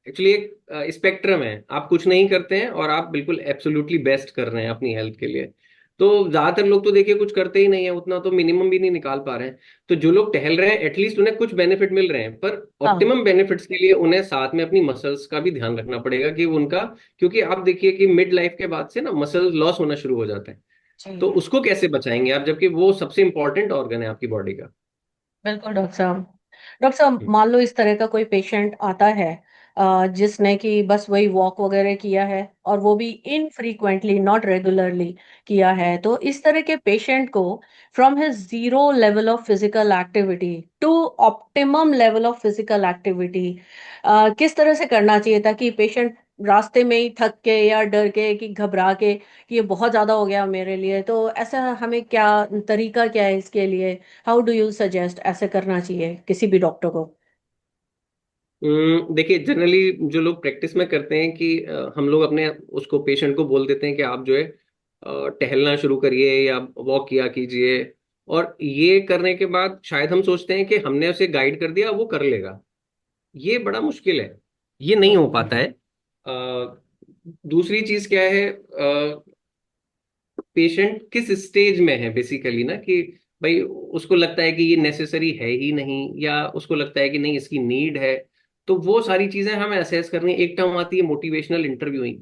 S2: एक्चुअली एक स्पेक्ट्रम है, आप कुछ नहीं करते हैं और आप बिल्कुल एब्सोल्युटली बेस्ट कर रहे हैं अपनी हेल्थ के लिए। तो ज्यादातर लोग तो देखिए कुछ करते ही नहीं है, उतना तो मिनिमम भी नहीं निकाल पा रहे हैं। तो जो लोग टहल रहे हैं एटलीस्ट उन्हें कुछ बेनिफिट मिल रहे हैं, पर
S1: हाँ।
S2: ऑप्टिमम बेनिफिट्स के लिए उन्हें साथ में अपनी मसल्स का भी ध्यान रखना पड़ेगा कि उनका, क्योंकि आप देखिए कि मिड लाइफ के बाद से ना मसल लॉस होना शुरू हो जाता है।
S1: जी।
S2: तो उसको कैसे बचाएंगे आप, जबकि वो सबसे इंपॉर्टेंट ऑर्गन है आपकी बॉडी का।
S1: बिल्कुल डॉक्टर साहब। डॉक्टर साहब, मान लो इस तरह का कोई पेशेंट आता है, जिसने कि बस वही वॉक वगैरह किया है, और वो भी इनफ्रीक्वेंटली, नॉट रेगुलरली किया है, तो इस तरह के पेशेंट को from his zero level of physical activity to optimum level of physical activity किस तरह से करना चाहिए, ताकि पेशेंट रास्ते में ही थक के या डर के कि घबरा के कि ये बहुत ज्यादा हो गया मेरे लिए, तो ऐसा हमें क्या तरीका क्या है इसके लिए? हाउ डू यू सजेस्ट ऐसे करना चाहिए किसी भी डॉक्टर को?
S2: देखिए जनरली जो लोग प्रैक्टिस में करते हैं कि हम लोग अपने उसको पेशेंट को बोल देते हैं कि आप जो है टहलना शुरू करिए या वॉक किया कीजिए, और ये करने के बाद शायद हम सोचते हैं कि हमने उसे गाइड कर दिया वो कर लेगा। ये बड़ा मुश्किल है, ये नहीं हो पाता है। दूसरी चीज क्या है, पेशेंट किस स्टेज में है बेसिकली ना, कि भाई उसको लगता है कि ये नेसेसरी है ही नहीं, या उसको लगता है कि नहीं इसकी नीड है। तो वो सारी चीजें हमें असेस करनी है। एक टर्म आती है मोटिवेशनल इंटरव्यूइंग,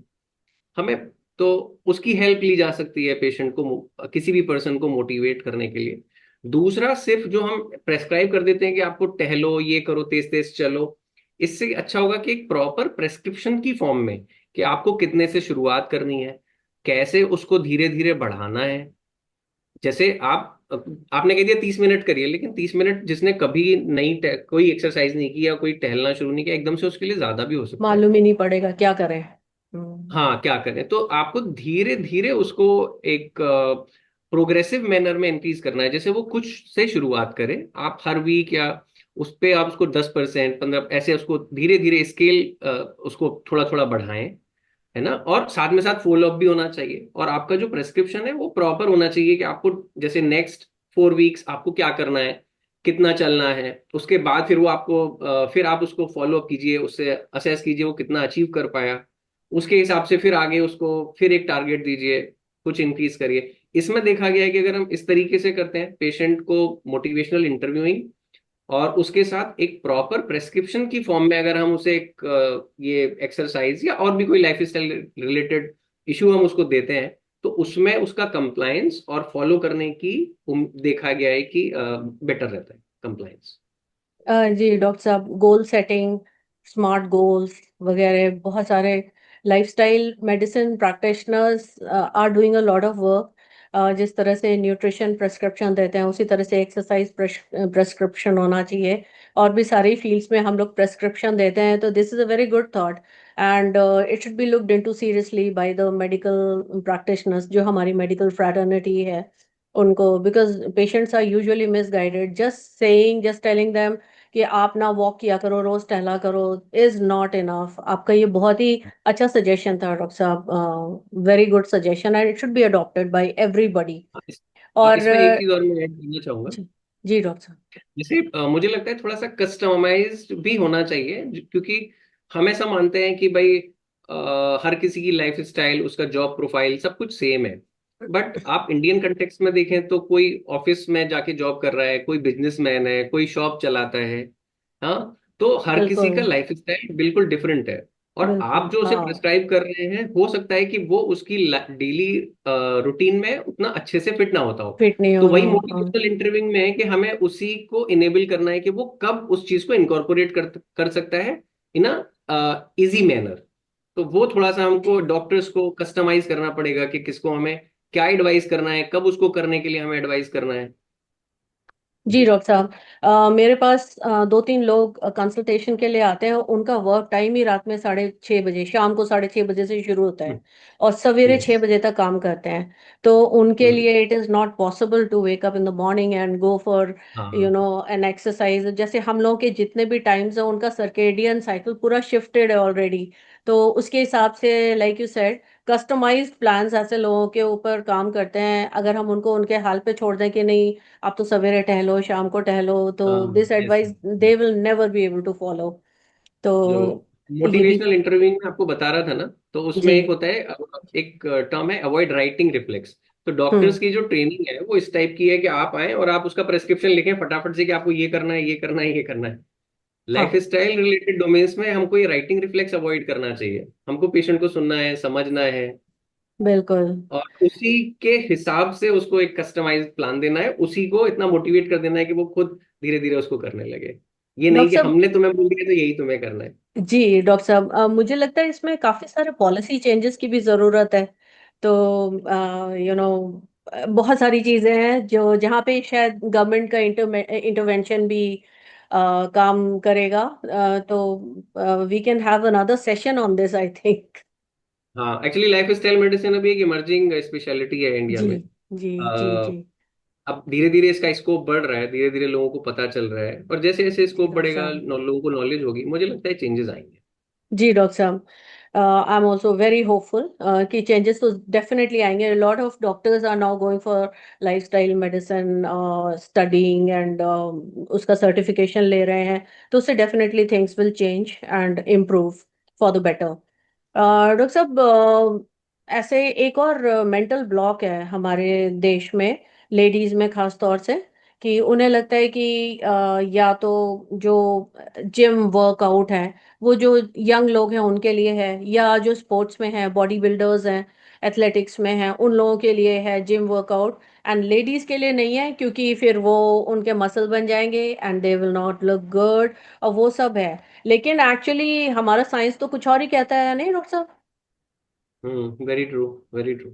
S2: हमें, तो उसकी हेल्प ली जा सकती है पेशेंट को किसी भी पर्सन को मोटिवेट करने के लिए। दूसरा, सिर्फ जो हम प्रेस्क्राइब कर देते हैं कि आपको टहलो, ये करो, तेज तेज चलो, इससे अच्छा होगा कि एक प्रॉपर प्रेस्क्रिप्शन की फॉर्म में, कि आपको कितने से शुरुआत करनी है, कैसे उसको धीरे धीरे बढ़ाना है। जैसे आपने कह दिया 30 मिनट करिए, लेकिन 30 मिनट जिसने कभी नहीं कोई एक्सरसाइज नहीं किया, कोई टहलना शुरू नहीं किया, एकदम से उसके लिए ज्यादा भी हो सकता है।
S1: मालूम ही नहीं पड़ेगा क्या करें। हम्म।
S2: हाँ, क्या करें, तो आपको धीरे धीरे उसको एक प्रोग्रेसिव मैनर में इंक्रीज करना है। जैसे वो कुछ से शुरुआत करे, आप हर वीक या उस पे आप उसको 10%, 15 ऐसे उसको धीरे धीरे स्केल उसको थोड़ा थोड़ा बढ़ाएं, है ना। और साथ में साथ फॉलो अप भी होना चाहिए, और आपका जो प्रेस्क्रिप्शन है वो प्रॉपर होना चाहिए कि आपको जैसे नेक्स्ट 4 वीक्स आपको क्या करना है, कितना चलना है, उसके बाद फिर वो आपको फिर आप उसको फॉलो अप कीजिए, उससे असेस कीजिए वो कितना अचीव कर पाया। उसके हिसाब से फिर आगे उसको फिर एक टारगेट दीजिए, कुछ इंक्रीज करिए। इसमें देखा गया है कि अगर हम इस तरीके से करते हैं पेशेंट को मोटिवेशनल इंटरव्यूइंग, और उसके साथ एक प्रॉपर प्रेस्क्रिप्शन की फॉर्म में अगर हम उसे एक ये एक्सरसाइज या और भी कोई लाइफ स्टाइल रिलेटेड इशू हम उसको देते हैं, तो उसमें उसका कंप्लायंस और फॉलो करने की देखा गया है कि बेटर रहता है कंप्लायंस।
S1: जी डॉक्टर साहब, गोल सेटिंग, स्मार्ट गोल्स वगैरह, बहुत सारे lifestyle medicine practitioners are doing a lot of work जिस तरह से न्यूट्रिशन प्रेस्क्रिप्शन देते हैं उसी तरह से एक्सरसाइज प्रेस्क्रिप्शन होना चाहिए। और भी सारी फील्ड्स में हम लोग प्रेस्क्रिप्शन देते हैं, तो this is a very good thought. And it should be looked into seriously by the medical practitioners, जो हमारी मेडिकल फ्रैटर्निटी है उनको, because patients are usually misguided. Just telling them कि आप ना वॉक किया करो, रोज टहला करो, इज नॉट इनफ। आपका ये बहुत ही अच्छा सजेशन था डॉक्टर साहब, very good suggestion, and it should be adopted by everybody. और
S2: इसमें एक चीज और मैं ऐड करना चाहूंगा।
S1: जी जी डॉक्टर साहब।
S2: जैसे मुझे लगता है थोड़ा सा कस्टमाइज्ड भी होना चाहिए, क्योंकि हम ऐसा मानते हैं कि भाई हर किसी की लाइफ स्टाइल, उसका जॉब प्रोफाइल सब कुछ सेम है। बट आप इंडियन कंटेक्स्ट में देखें तो कोई ऑफिस में जाके जॉब कर रहा है, कोई बिजनेसमैन है, कोई शॉप चलाता है। हाँ, तो हर किसी
S1: बिल्कुल
S2: का लाइफ स्टाइल बिल्कुल डिफरेंट है। और आप
S1: बिल्कुल
S2: जो उसे
S1: हाँ।
S2: प्रिस्क्राइब कर रहे हैं, हो सकता है कि वो उसकी डेली रूटीन में उतना अच्छे से फिट ना होता हो।
S1: फिट नहीं
S2: तो
S1: होना
S2: वही
S1: हो, हाँ।
S2: मोटिवेशनल इंटरव्यूइंग में है कि हमें उसी को इनेबल करना है कि वो कब उस चीज को इनकॉर्पोरेट कर सकता है इन अ इजी मैनर। तो वो थोड़ा सा हमको डॉक्टर्स को कस्टमाइज करना पड़ेगा कि किसको हमें क्या एडवाइस करना है, कब उसको करने के लिए हमें एडवाइस करना है।
S1: जी
S2: जी।
S1: डॉक्टर साहब, मेरे पास दो तीन लोग कंसल्टेशन के लिए आते हैं। उनका वर्क टाइम ही रात में 6:30 बजे, शाम को 6:30 बजे से शुरू होता है और सवेरे
S2: यस।
S1: 6 बजे तक काम करते हैं। तो उनके
S2: हम्म।
S1: लिए it is not possible to wake up in the morning and go for
S2: हाँ।
S1: An exercise. जैसे हम लोग के जितने भी टाइम्स हैं उनका सर्केडियन साइकिल पूरा शिफ्टेड है ऑलरेडी। तो उसके हिसाब से like you said, customised plans ऐसे लोगों के ऊपर काम करते हैं। अगर हम उनको उनके हाल पे छोड़ दें कि नहीं आप तो सवेरे टहलो, शाम को टहलो, तो
S2: हाँ।
S1: This
S2: yes.
S1: Advice they will never be able to follow. तो
S2: जो
S1: ये भी।
S2: मोटिवेशनल इंटरव्यू में आपको बता रहा था ना, तो उसमें
S1: जी।
S2: एक होता है, एक टर्म है अवॉइड राइटिंग रिफ्लेक्स। तो
S1: हम्म।
S2: डॉक्टर्स की जो ट्रेनिंग है वो इस टाइप की है कि आप आए और आप उसका प्रेस्क्रिप्शन लिखें फटाफट से कि आपको ये करना है, ये करना है, ये करना है। लाइफ
S1: हाँ
S2: स्टाइल रिलेटेड डोमेन्स में हमको ये राइटिंग रिफ्लेक्स अवॉइड करना चाहिए। हमको पेशेंट को सुनना है, समझना है,
S1: बिल्कुल।
S2: और उसी के हिसाब से उसको एक कस्टमाइज्ड प्लान देना है, उसी को इतना मोटिवेट कर देना है कि वो खुद धीरे धीरे उसको करने लगे। ये नहीं
S1: डॉक्टर
S2: कि
S1: साहब।
S2: हमने तुम्हें बोल दिया तो यही तुम्हें करना है।
S1: जी डॉक्टर साहब, मुझे लगता है इसमें काफी सारे पॉलिसी चेंजेस की भी जरूरत है। तो बहुत सारी चीजें हैं जो जहाँ पे शायद गवर्नमेंट का इंटरवेंशन भी काम करेगा। तो we can have another session on this I think.
S2: हाँ, एक्चुअली लाइफ स्टाइल मेडिसिन अभी एक इमर्जिंग स्पेशलिटी है इंडिया
S1: जी
S2: में।
S1: जी जी
S2: अ,
S1: जी।
S2: अब धीरे धीरे इसका स्कोप बढ़ रहा है, धीरे धीरे लोगों को पता चल रहा है, और जैसे जैसे
S1: जी
S2: स्कोप
S1: डॉक्टर
S2: बढ़ेगा,
S1: साहब।
S2: लोगों को नॉलेज होगी, मुझे लगता है चेंजेस आएंगे।
S1: जी डॉक्टर साहब, I am also very hopeful कि चेंजेस तो डेफिनेटली आएंगे। Lot of doctors are now going for lifestyle medicine studying and उसका सर्टिफिकेशन ले रहे हैं। तो उससे definitely things will change and improve for the better. Doctor साहब, ऐसे एक और मेंटल ब्लॉक है हमारे देश में, लेडीज में खास तौर से, कि उन्हें लगता है कि या तो जो जिम वर्कआउट है वो जो यंग लोग हैं उनके लिए है, या जो स्पोर्ट्स में है, बॉडी बिल्डर्स हैं, एथलेटिक्स में हैं, उन लोगों के लिए है जिम वर्कआउट, एंड लेडीज के लिए नहीं है क्योंकि फिर वो उनके मसल बन जाएंगे and they will not look good, और वो सब है। लेकिन एक्चुअली हमारा साइंस तो कुछ और ही कहता है, नहीं डॉक्टर साहब?
S2: Very true, very true.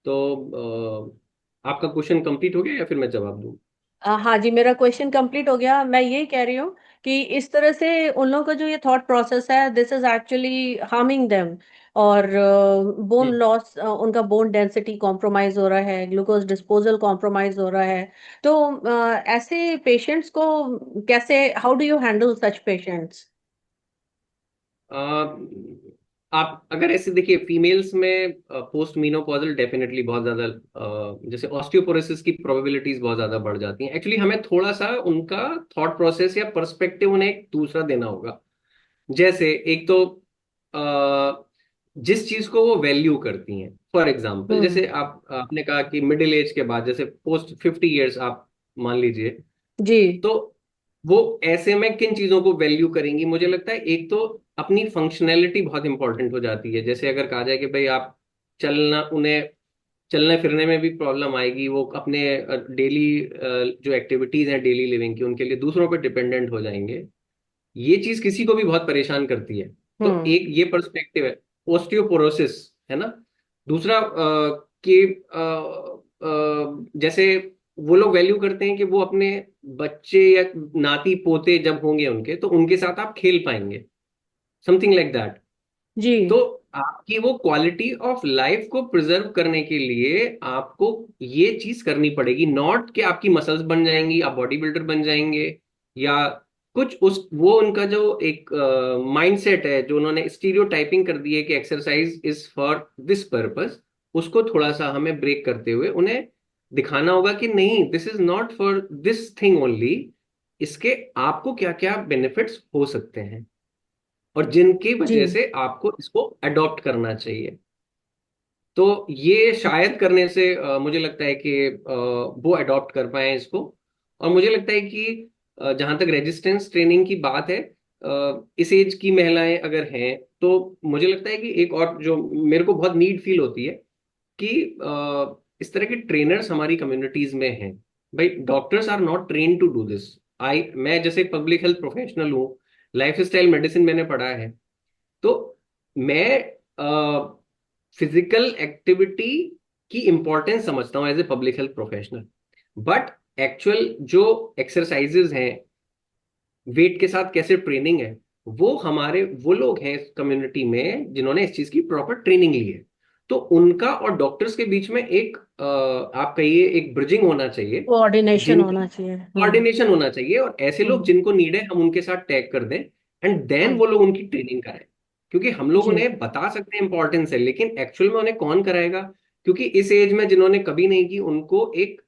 S2: तो आपका क्वेश्चन कंप्लीट हो गया या फिर मैं जवाब दूं?
S1: हाँ जी, मेरा क्वेश्चन कंप्लीट हो गया। मैं यही कह रही हूँ कि इस तरह से उन लोगों का जो ये थॉट प्रोसेस है, this is actually harming them. और बोन
S2: हम्म।
S1: लॉस, उनका बोन डेंसिटी कॉम्प्रोमाइज हो रहा है, ग्लूकोज डिस्पोजल कॉम्प्रोमाइज हो रहा है। तो ऐसे पेशेंट्स को कैसे, how do you handle such patients?
S2: आप अगर ऐसे देखिए, फीमेल्स में पोस्ट मीनोपॉजल डेफिनेटली बहुत ज्यादा जैसे ऑस्टियोपोरोसिस की प्रोबेबिलिटीज बहुत ज्यादा बढ़ जाती हैं। एक्चुअली हमें थोड़ा सा उनका थॉट प्रोसेस या पर्सपेक्टिव उन्हें एक दूसरा देना होगा। जैसे एक तो जिस चीज को वो वैल्यू करती हैं, फॉर एग्जाम्पल
S1: हम्म।
S2: जैसे आपने कहा कि मिडिल एज के बाद, जैसे पोस्ट 50 ईयर्स आप मान लीजिए,
S1: जी
S2: तो वो ऐसे में किन चीजों को वैल्यू करेंगी? मुझे लगता है एक तो अपनी फंक्शनैलिटी बहुत इंपॉर्टेंट हो जाती है। जैसे अगर कहा जाए कि भाई आप चलना, उन्हें चलने फिरने में भी प्रॉब्लम आएगी, वो अपने डेली जो एक्टिविटीज हैं डेली लिविंग की, उनके लिए दूसरों पर डिपेंडेंट हो जाएंगे। ये चीज किसी को भी बहुत परेशान करती है। तो
S1: हम्म।
S2: एक ये पर्सपेक्टिव है, ओस्टियोपोरोसिस है ना। दूसरा कि जैसे वो लोग वैल्यू करते हैं कि वो अपने बच्चे या नाती पोते जब होंगे उनके, तो उनके साथ आप खेल पाएंगे, समथिंग लाइक दैट।
S1: जी
S2: तो आपकी वो क्वालिटी ऑफ लाइफ को प्रिजर्व करने के लिए आपको ये चीज करनी पड़ेगी, नॉट कि आपकी मसल्स बन जाएंगी, आप बॉडी बिल्डर बन जाएंगे, या कुछ उस वो उनका जो एक माइंडसेट है जो उन्होंने स्टीरियोटाइपिंग कर दी है कि exercise is for this purpose, उसको थोड़ा सा हमें ब्रेक करते हुए उन्हें दिखाना होगा कि नहीं, this is not for this thing only, इसके आपको क्या क्या बेनिफिट्स हो सकते हैं और जिनकी
S1: जी।
S2: वजह से आपको इसको अडॉप्ट करना चाहिए। तो ये शायद करने से मुझे लगता है कि वो अडॉप्ट कर पाए इसको। और मुझे लगता है कि जहां तक रेजिस्टेंस ट्रेनिंग की बात है, इस एज की महिलाएं अगर हैं, तो मुझे लगता है कि एक और जो मेरे को बहुत नीड फील होती है कि इस तरह के ट्रेनर्स हमारी कम्युनिटीज में हैं। भाई doctors are not train to do this. I मैं जैसे पब्लिक हेल्थ प्रोफेशनल हूँ, लाइफ स्टाइल मेडिसिन मैंने पढ़ा है, तो मैं फिजिकल एक्टिविटी की इंपॉर्टेंस समझता हूँ as a public health professional. But actual जो एक्सरसाइजेज हैं, वेट के साथ कैसे ट्रेनिंग है, वो हमारे वो लोग हैं कम्युनिटी में जिन्होंने इस चीज की प्रॉपर ट्रेनिंग ली है। तो उनका और डॉक्टर्स के बीच में एक आप कहिए एक ब्रिजिंग होना चाहिए,
S1: कोऑर्डिनेशन
S2: जिनकी
S1: होना चाहिए।
S2: कोऑर्डिनेशन होना चाहिए, और ऐसे लोग
S1: हम्म।
S2: जिनको नीड है हम उनके साथ टैग कर दें, एंड देन
S1: हाँ
S2: वो लोग उनकी ट्रेनिंग कराएं। क्योंकि हम लोग
S1: जी।
S2: उन्हें बता सकते हैं इंपॉर्टेंस है, लेकिन एक्चुअल में उन्हें कौन कराएगा? क्योंकि इस एज में जिन्होंने कभी नहीं की उनको एक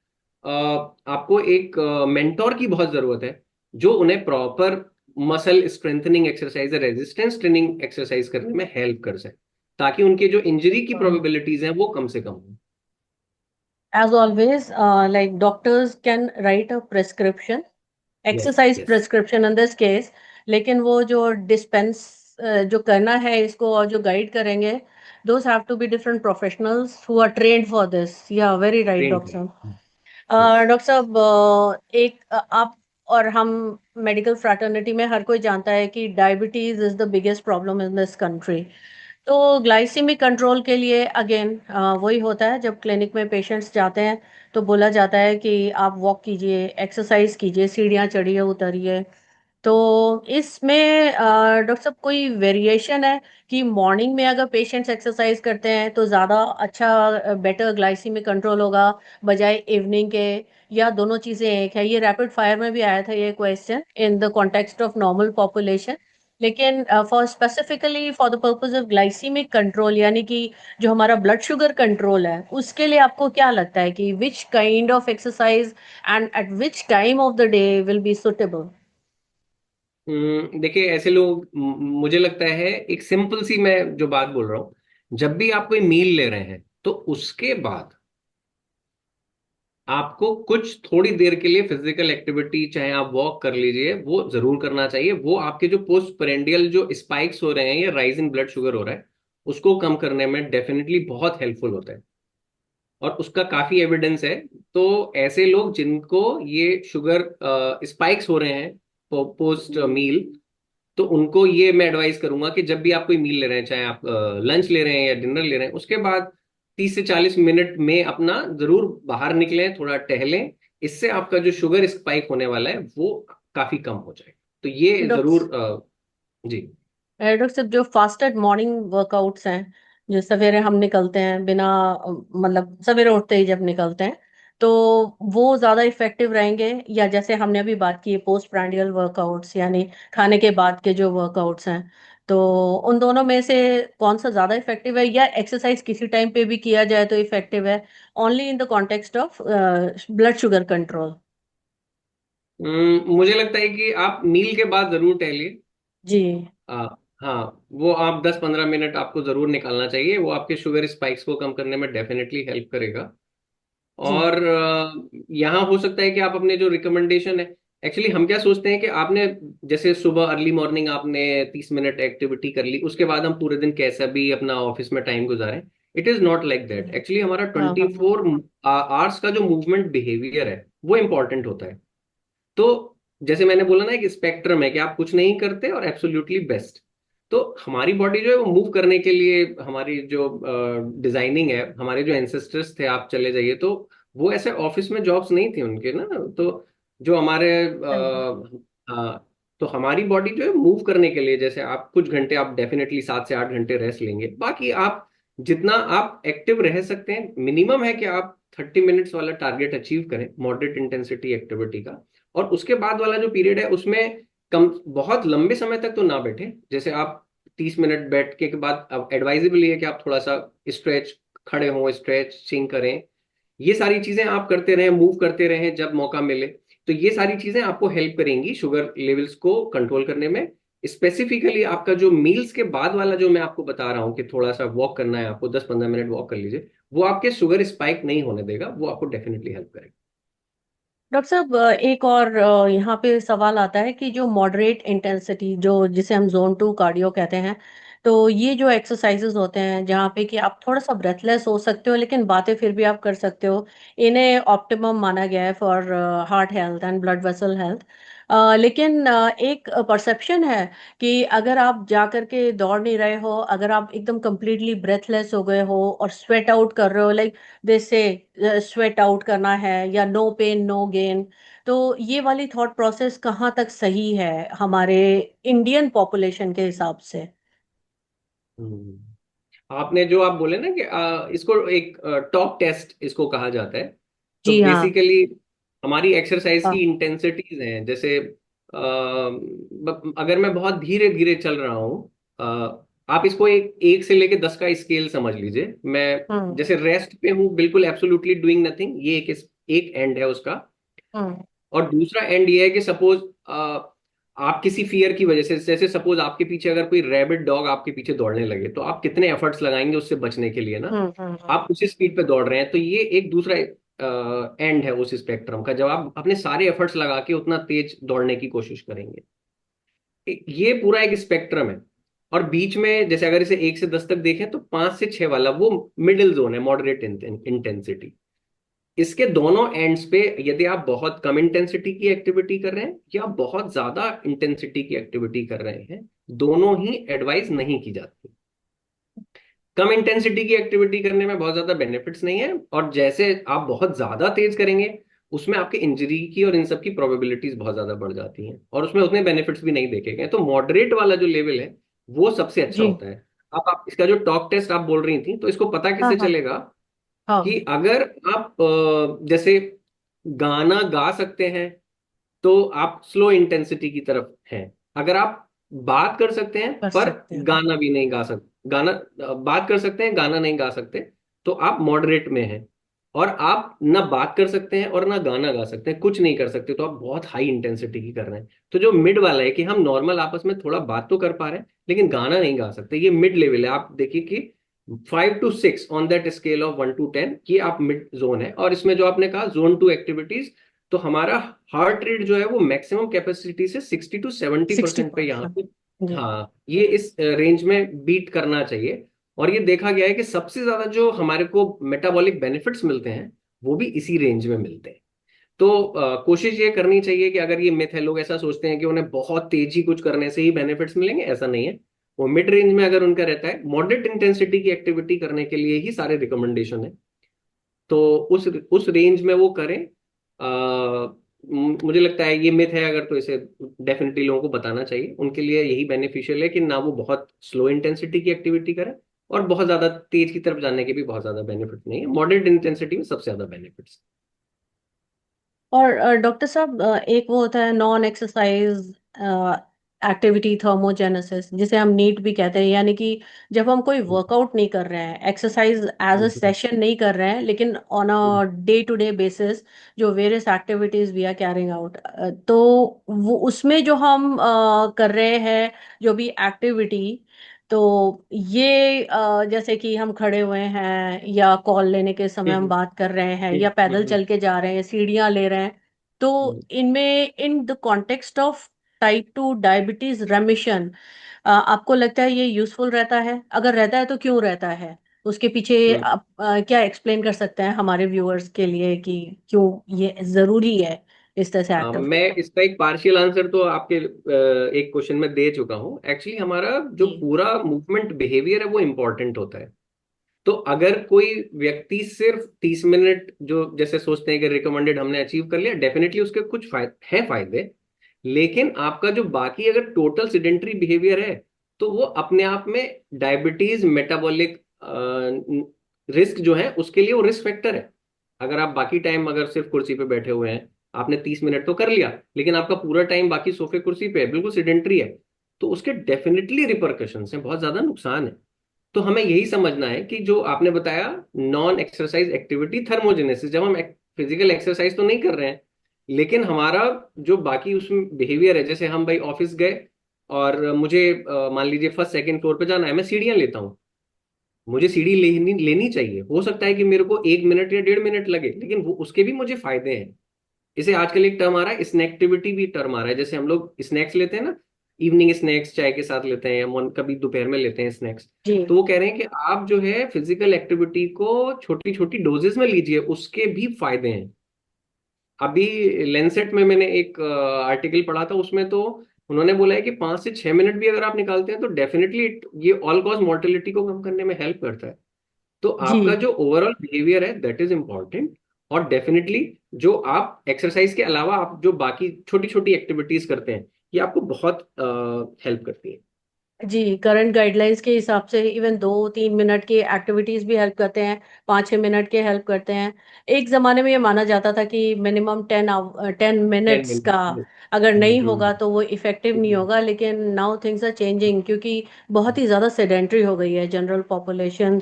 S2: आपको एक मेंटोर की बहुत जरूरत है, जो उन्हें proper muscle strengthening exercise, resistance training exercise करने में हेल्प कर सके, ताकि उनके जो इंजरी की प्रोबेबिलिटीज हैं वो कम से कम हो।
S1: As always, like doctors can write a prescription,
S2: yes
S1: exercise
S2: yes.
S1: prescription in this case, लेकिन वो जो डिस्पेंस जो करना है इसको और जो गाइड करेंगे, those have to be different professionals who are trained for this. Yeah, very right,
S2: train
S1: doctor साहब।
S2: यस।
S1: डॉक्टर साहब, एक आप और हम मेडिकल फ्रैटर्निटी में हर कोई जानता है कि diabetes is the biggest problem in this country. तो ग्लाइसीमिक कंट्रोल के लिए अगेन वही होता है, जब क्लिनिक में पेशेंट्स जाते हैं तो बोला जाता है कि आप वॉक कीजिए, एक्सरसाइज कीजिए, सीढ़ियाँ चढ़िए उतरिए। तो इसमें डॉक्टर साहब कोई वेरिएशन है कि मॉर्निंग में अगर पेशेंट्स एक्सरसाइज करते हैं तो ज़्यादा अच्छा, बेटर ग्लाइसीमिक कंट्रोल होगा बजाय इवनिंग के, या दोनों चीज़ें एक है? ये रैपिड फायर में भी आया था ये question in the context of normal population. लेकिन for specifically for the purpose of glycaemic control, यानी कि जो हमारा ब्लड शुगर कंट्रोल है, उसके लिए आपको क्या लगता है कि which kind of exercise and eight which time of the day will be suitable?
S2: देखिए ऐसे लोग मुझे लगता है एक सिंपल सी मैं जो बात बोल रहा हूँ, जब भी आप कोई मील ले रहे हैं तो उसके बाद आपको कुछ थोड़ी देर के लिए फिजिकल एक्टिविटी, चाहे आप वॉक कर लीजिए, वो जरूर करना चाहिए। वो आपके जो पोस्ट पेरेंडियल जो स्पाइक्स हो रहे हैं या राइज इन ब्लड शुगर हो रहा है, उसको कम करने में डेफिनेटली बहुत हेल्पफुल होता है, और उसका काफी एविडेंस है। तो ऐसे लोग जिनको ये शुगर स्पाइक्स हो रहे हैं पोस्ट मील, तो उनको ये मैं एडवाइस करूंगा कि जब भी आप कोई मील ले रहे हैं, चाहे आप लंच ले रहे हैं या डिनर ले रहे हैं, उसके बाद 30 से 40 मिनट में अपना जरूर बाहर निकलें, थोड़ा टहलें। इससे आपका जो शुगर स्पाइक होने वाला है वो काफी कम हो जाएगा। तो ये
S1: डॉक्टर
S2: जरूर जी।
S1: डॉक्टर साहब, जो फास्टेड मॉर्निंग वर्कआउट्स हैं, जो सवेरे हम निकलते हैं बिना मतलब सवेरे उठते ही जब निकलते हैं, तो वो ज़्यादा इफेक्टिव रहेंगे, या जैसे हमने अभी बात की पोस्ट प्रांडियल वर्कआउट्स, यानी खाने के बाद के जो वर्कआउट्स हैं, तो उन दोनों में से कौन सा ज़्यादा इफेक्टिव है, या एक्सरसाइज किसी टाइम पे भी किया जाए तो इफेक्टिव है, only in the context of blood sugar control?
S2: मुझे लगता है कि आप मील के बाद जरूर टहलिए।
S1: जी
S2: आ, हाँ, वो आप 10-15 मिनट आपको जरूर निकालना चाहिए, वो आपके शुगर स्पाइक्स को कम करने में डेफिनेटली हेल्प करेगा।
S1: जी।
S2: और यहाँ हो सकता है कि आप अपने जो रिकमेंडेशन है, एक्चुअली हम क्या सोचते हैं कि आपने जैसे सुबह अर्ली मॉर्निंग आपने 30 मिनट एक्टिविटी कर ली, उसके बाद हम पूरे दिन कैसा भी अपना ऑफिस में टाइम गुजारें। It is not like that. Actually हमारा
S1: हाँ
S2: ट्वेंटी
S1: हाँ हाँ।
S2: फोर आवर्स का जो मूवमेंट बिहेवियर है वो इंपॉर्टेंट होता है। तो जैसे मैंने बोला ना, एक स्पेक्ट्रम है कि आप कुछ नहीं करते और एब्सोल्युटली बेस्ट। तो हमारी बॉडी जो है वो मूव करने के लिए, हमारी जो डिजाइनिंग है, हमारे जो एंसेस्टर्स थे, आप चले जाइए तो वो ऐसे ऑफिस में जॉब्स नहीं थी उनके ना। तो जो हमारे
S1: हाँ जी।
S2: तो हमारी बॉडी जो है मूव करने के लिए, जैसे आप कुछ घंटे आप डेफिनेटली 7 से 8 घंटे रेस्ट लेंगे, बाकी आप जितना आप एक्टिव रह सकते हैं, मिनिमम है कि आप 30 मिनट्स वाला टारगेट अचीव करें मॉडरेट इंटेंसिटी एक्टिविटी का। और उसके बाद वाला जो पीरियड है उसमें कम, बहुत लंबे समय तक तो ना बैठे। जैसे आप 30 मिनट बैठ के बाद अब एडवाइजेबल ये है कि आप थोड़ा सा स्ट्रेच, खड़े हों, स्ट्रेचिंग करें। ये सारी चीजें आप करते रहें, मूव करते रहें जब मौका मिले। तो ये सारी चीजें आपको हेल्प करेंगी शुगर लेवल्स को कंट्रोल करने में। स्पेसिफिकली आपका जो मील्स के बाद वाला जो मैं आपको बता रहा हूँ कि थोड़ा सा वॉक करना है आपको, 10-15 मिनट वॉक कर लीजिए, वो आपके शुगर स्पाइक नहीं होने देगा, वो आपको डेफिनेटली हेल्प करेगा।
S1: डॉक्टर साहब, एक और यहाँ पे सवाल आता है कि जो मॉडरेट इंटेंसिटी, जो जिसे हम जोन 2 कार्डियो कहते हैं, तो ये जो एक्सरसाइजेज होते हैं जहाँ पे कि आप थोड़ा सा ब्रेथलेस हो सकते हो लेकिन बातें फिर भी आप कर सकते हो, इन्हें ऑप्टिमम माना गया है for heart health and blood vessel health. लेकिन एक परसेप्शन है कि अगर आप जा करके दौड़ नहीं रहे हो, अगर आप एकदम कंप्लीटली ब्रेथलेस हो गए हो और स्वेट आउट कर रहे हो, लाइक दे से स्वेट आउट करना है या नो पेन नो गेन, तो ये वाली थॉट प्रोसेस कहाँ तक सही है हमारे इंडियन पॉपुलेशन के हिसाब से?
S2: आपने जो आप बोले ना कि इसको एक टॉक टेस्ट इसको कहा जाता है। तो
S1: जी हाँ।
S2: बेसिकली हमारी एक्सरसाइज की
S1: हाँ।
S2: इंटेंसिटीज हैं, जैसे अगर मैं बहुत धीरे धीरे चल रहा हूँ, आप इसको एक से लेके 10 का स्केल समझ लीजिए। मैं
S1: हम्म।
S2: जैसे रेस्ट पे हूँ, बिल्कुल एब्सोल्युटली डूइंग नथिंग, ये एक एंड है उसका।
S1: हम्म।
S2: और दूसरा एंड ये है कि सपोज आप किसी फियर की वजह से, जैसे सपोज आपके पीछे अगर कोई रैबिट डॉग आपके पीछे दौड़ने लगे, तो आप कितने एफर्ट्स लगाएंगे उससे बचने के लिए ना।
S1: हम्म।
S2: आप उसी स्पीड पे दौड़ रहे हैं, तो ये एक दूसरा एंड है उस स्पेक्ट्रम का, जब आप अपने सारे एफर्ट्स लगा के उतना तेज दौड़ने की कोशिश करेंगे। ये पूरा एक स्पेक्ट्रम है। और बीच में जैसे अगर इसे 1 से 10 तक देखें, तो 5 से 6 वाला वो मिडिल जोन है, मॉडरेट इंटेंसिटी। इसके दोनों एंड्स पे यदि आप बहुत कम इंटेंसिटी की एक्टिविटी कर रहे हैं या बहुत ज्यादा इंटेंसिटी की एक्टिविटी कर रहे हैं, दोनों ही एडवाइस नहीं की जाती। कम इंटेंसिटी की एक्टिविटी करने में बहुत ज्यादा बेनिफिट्स नहीं है, और जैसे आप बहुत ज्यादा तेज करेंगे, उसमें आपके इंजरी की और इन सब की प्रोबेबिलिटीज बहुत ज्यादा बढ़ जाती हैं, और उसमें उतने बेनिफिट्स भी नहीं देखे गए। तो मॉडरेट वाला जो लेवल है वो सबसे अच्छा
S1: जी।
S2: होता है। अब आप इसका जो टॉक टेस्ट आप बोल रही थी, तो इसको पता
S1: हाँ
S2: कैसे
S1: हाँ।
S2: चलेगा कि
S1: हाँ।
S2: अगर आप जैसे गाना गा सकते हैं, तो आप स्लो इंटेंसिटी की तरफ हैं। अगर आप बात कर सकते हैं
S1: कर
S2: पर
S1: सकते हैं।
S2: गाना भी नहीं गा सकते, बात कर सकते हैं गाना नहीं गा सकते, तो आप मॉडरेट में हैं। और आप ना बात कर सकते हैं और ना गाना गा सकते हैं, कुछ नहीं कर सकते, तो आप बहुत हाई इंटेंसिटी की कर रहे हैं। तो जो मिड वाला है कि हम नॉर्मल आपस में थोड़ा बात तो कर पा रहे हैं लेकिन गाना नहीं गा सकते, ये मिड लेवल है। आप देखिए कि 5 to 6 on that scale of 1 to 10, ये आप मिड जोन है। और इसमें जो आपने कहा जोन 2 एक्टिविटीज, तो हमारा हार्ट रेट जो है वो मैक्सिमम कैपेसिटी से 60 to 70%
S1: 60
S2: पे यहाँ
S1: परसेंट
S2: पे,
S1: जी।
S2: हाँ, ये इस रेंज में बीट करना चाहिए। और ये देखा गया है कि सबसे ज्यादा जो हमारे को मेटाबॉलिक बेनिफिट्स मिलते हैं, वो भी इसी रेंज में मिलते हैं। तो कोशिश ये करनी चाहिए कि अगर ये मिथ है, लोग ऐसा सोचते हैं कि उन्हें बहुत तेजी कुछ करने से ही बेनिफिट्स मिलेंगे, ऐसा नहीं है। वो मिड रेंज में अगर उनका रहता है, मॉडरेट इंटेंसिटी की एक्टिविटी करने के लिए ही सारे रिकमेंडेशन है। तो उस रेंज में वो करें। मुझे लगता है ये मिथ है अगर, तो इसे डेफिनेटली लोगों को बताना चाहिए। उनके लिए यही बेनिफिशियल है कि ना वो बहुत स्लो इंटेंसिटी की एक्टिविटी करें, और बहुत ज्यादा तेज की तरफ जाने के भी बहुत ज्यादा बेनिफिट नहीं है। मॉडरेट इंटेंसिटी में सबसे ज्यादा बेनिफिट्स।
S1: और डॉक्टर साहब, एक वो होता है नॉन एक्सरसाइज एक्टिविटी थर्मोजेनेसिस, जिसे हम नीट भी कहते हैं, यानी कि जब हम कोई वर्कआउट नहीं कर रहे हैं, एक्सरसाइज एज अ सेशन नहीं कर रहे हैं, लेकिन on a day to day basis जो various activities we are carrying out, तो वो उसमें जो हम कर रहे हैं, जो भी एक्टिविटी, तो ये जैसे कि हम खड़े हुए हैं या कॉल लेने के समय हम बात कर रहे हैं या पैदल चल के जा रहे हैं, सीढ़ियां ले रहे हैं, तो इनमें इन the context of type 2 diabetes रेमिशन, आपको लगता है ये यूजफुल रहता है? अगर रहता है तो क्यों रहता है? उसके पीछे आप क्या एक्सप्लेन कर सकते हैं हमारे व्यूअर्स के लिए कि क्यों ये जरूरी है इस तरह से एक्टिव
S2: मैं
S1: रहना?
S2: इसका एक पार्शियल आंसर तो आपके एक क्वेश्चन में दे चुका हूँ। एक्चुअली हमारा जो
S1: जी।
S2: पूरा मूवमेंट बिहेवियर है वो इम्पोर्टेंट होता है। तो अगर कोई व्यक्ति सिर्फ 30 मिनट जो जैसे सोचते हैं कि रिकमेंडेड हमने अचीव कर लिया, डेफिनेटली उसके कुछ फायदे, लेकिन आपका जो बाकी अगर टोटल सिडेंट्री बिहेवियर है, तो वो अपने आप में डायबिटीज, मेटाबॉलिक रिस्क जो है उसके लिए वो रिस्क फैक्टर है। अगर आप बाकी टाइम अगर सिर्फ कुर्सी पे बैठे हुए हैं, आपने 30 मिनट तो कर लिया, लेकिन आपका पूरा टाइम बाकी सोफे कुर्सी पे है, बिल्कुल सिडेंट्री है, तो उसके डेफिनेटली रिपरकशंस हैं, बहुत ज्यादा नुकसान है। तो हमें यही समझना है कि जो आपने बताया, नॉन एक्सरसाइज एक्टिविटी थर्मोजेनेसिस, जब हम फिजिकल एक्सरसाइज तो नहीं कर रहे हैं, लेकिन हमारा जो बाकी उसमें बिहेवियर है, जैसे हम भाई ऑफिस गए और मुझे मान लीजिए फर्स्ट सेकंड फ्लोर पे जाना है, मैं सीढ़ियां लेता हूँ, मुझे सीढ़ी लेनी लेनी चाहिए, हो सकता है कि मेरे को 1 मिनट या 1.5 मिनट लगे, लेकिन वो उसके भी मुझे फायदे हैं। इसे आजकल एक टर्म आ रहा है, स्नैक्टिविटी भी टर्म आ रहा है, जैसे हम लोग स्नैक्स लेते हैं ना, इवनिंग स्नैक्स चाय के साथ लेते हैं या कभी दोपहर में लेते हैं स्नैक्स।
S1: जी
S2: तो वो कह रहे हैं कि आप जो है फिजिकल एक्टिविटी को छोटी छोटी डोजेस में लीजिए, उसके भी फायदे हैं। अभी लेंसेट में मैंने एक आर्टिकल पढ़ा था, उसमें तो उन्होंने बोला है कि 5 से 6 मिनट भी अगर आप निकालते हैं तो डेफिनेटली ये ऑल कॉज मोर्टेलिटी को कम करने में हेल्प करता है। तो आपका
S1: जी
S2: जो ओवरऑल बिहेवियर है दैट इज इम्पॉर्टेंट। और डेफिनेटली जो आप एक्सरसाइज के अलावा आप जो बाकी छोटी छोटी एक्टिविटीज करते हैं, ये आपको बहुत हेल्प करती है।
S1: जी, करंट गाइडलाइंस के हिसाब से इवन 2-3 मिनट की एक्टिविटीज भी हेल्प करते हैं, 5-6 मिनट के हेल्प करते हैं। एक जमाने में ये माना जाता था कि मिनिमम 10 मिनट्स
S2: 10 मिनट।
S1: का अगर नहीं होगा
S2: हम्म।
S1: तो वो इफेक्टिव नहीं
S2: हम्म।
S1: होगा, लेकिन नाउ थिंग्स आर चेंजिंग क्योंकि बहुत ही ज़्यादा सेडेंट्री हो गई है जनरल पॉपुलेशन।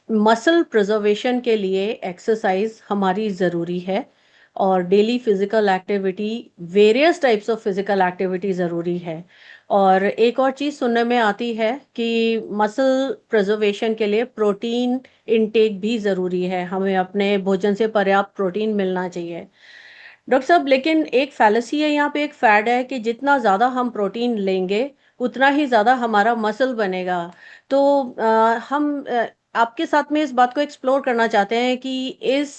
S1: मसल प्रिजर्वेशन के लिए एक्सरसाइज हमारी ज़रूरी है और daily physical activity, various types of physical activity ज़रूरी है। और एक और चीज़ सुनने में आती है कि मसल प्रिजर्वेशन के लिए प्रोटीन इनटेक भी ज़रूरी है, हमें अपने भोजन से पर्याप्त प्रोटीन मिलना चाहिए। डॉक्टर साहब, लेकिन एक फैलेसी है यहाँ पे, एक फैड है कि जितना ज़्यादा हम प्रोटीन लेंगे उतना ही ज़्यादा हमारा मसल बनेगा। तो आपके साथ में इस बात को एक्सप्लोर करना चाहते हैं कि इस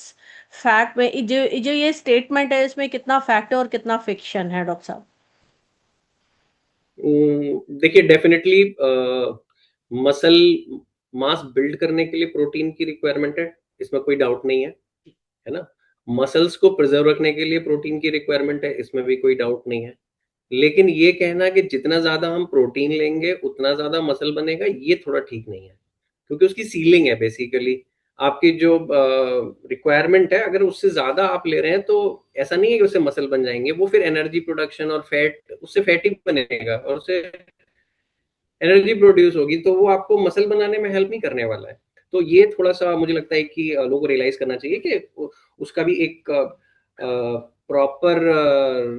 S1: फैक्ट में जो ये स्टेटमेंट है इसमें कितना फैक्ट है और कितना फिक्शन है डॉक्टर साहब।
S2: देखिए डेफिनेटली मसल मास बिल्ड करने के लिए प्रोटीन की रिक्वायरमेंट है, इसमें कोई डाउट नहीं है ना। मसल्स को प्रिजर्व रखने के लिए प्रोटीन की रिक्वायरमेंट है, इसमें भी कोई डाउट नहीं है। लेकिन ये कहना कि जितना ज्यादा हम प्रोटीन लेंगे उतना ज्यादा मसल बनेगा, ये थोड़ा ठीक नहीं है, क्योंकि उसकी सीलिंग है बेसिकली। आपकी जो रिक्वायरमेंट है, अगर उससे ज्यादा आप ले रहे हैं तो ऐसा नहीं है कि उससे मसल बन जाएंगे, वो फिर एनर्जी प्रोडक्शन और फैट, उससे फैट ही बनेगा और उससे एनर्जी प्रोड्यूस होगी, तो वो आपको मसल बनाने में हेल्प नहीं करने वाला है। तो ये थोड़ा सा मुझे लगता है कि लोगों को रियलाइज करना चाहिए कि उसका भी एक प्रॉपर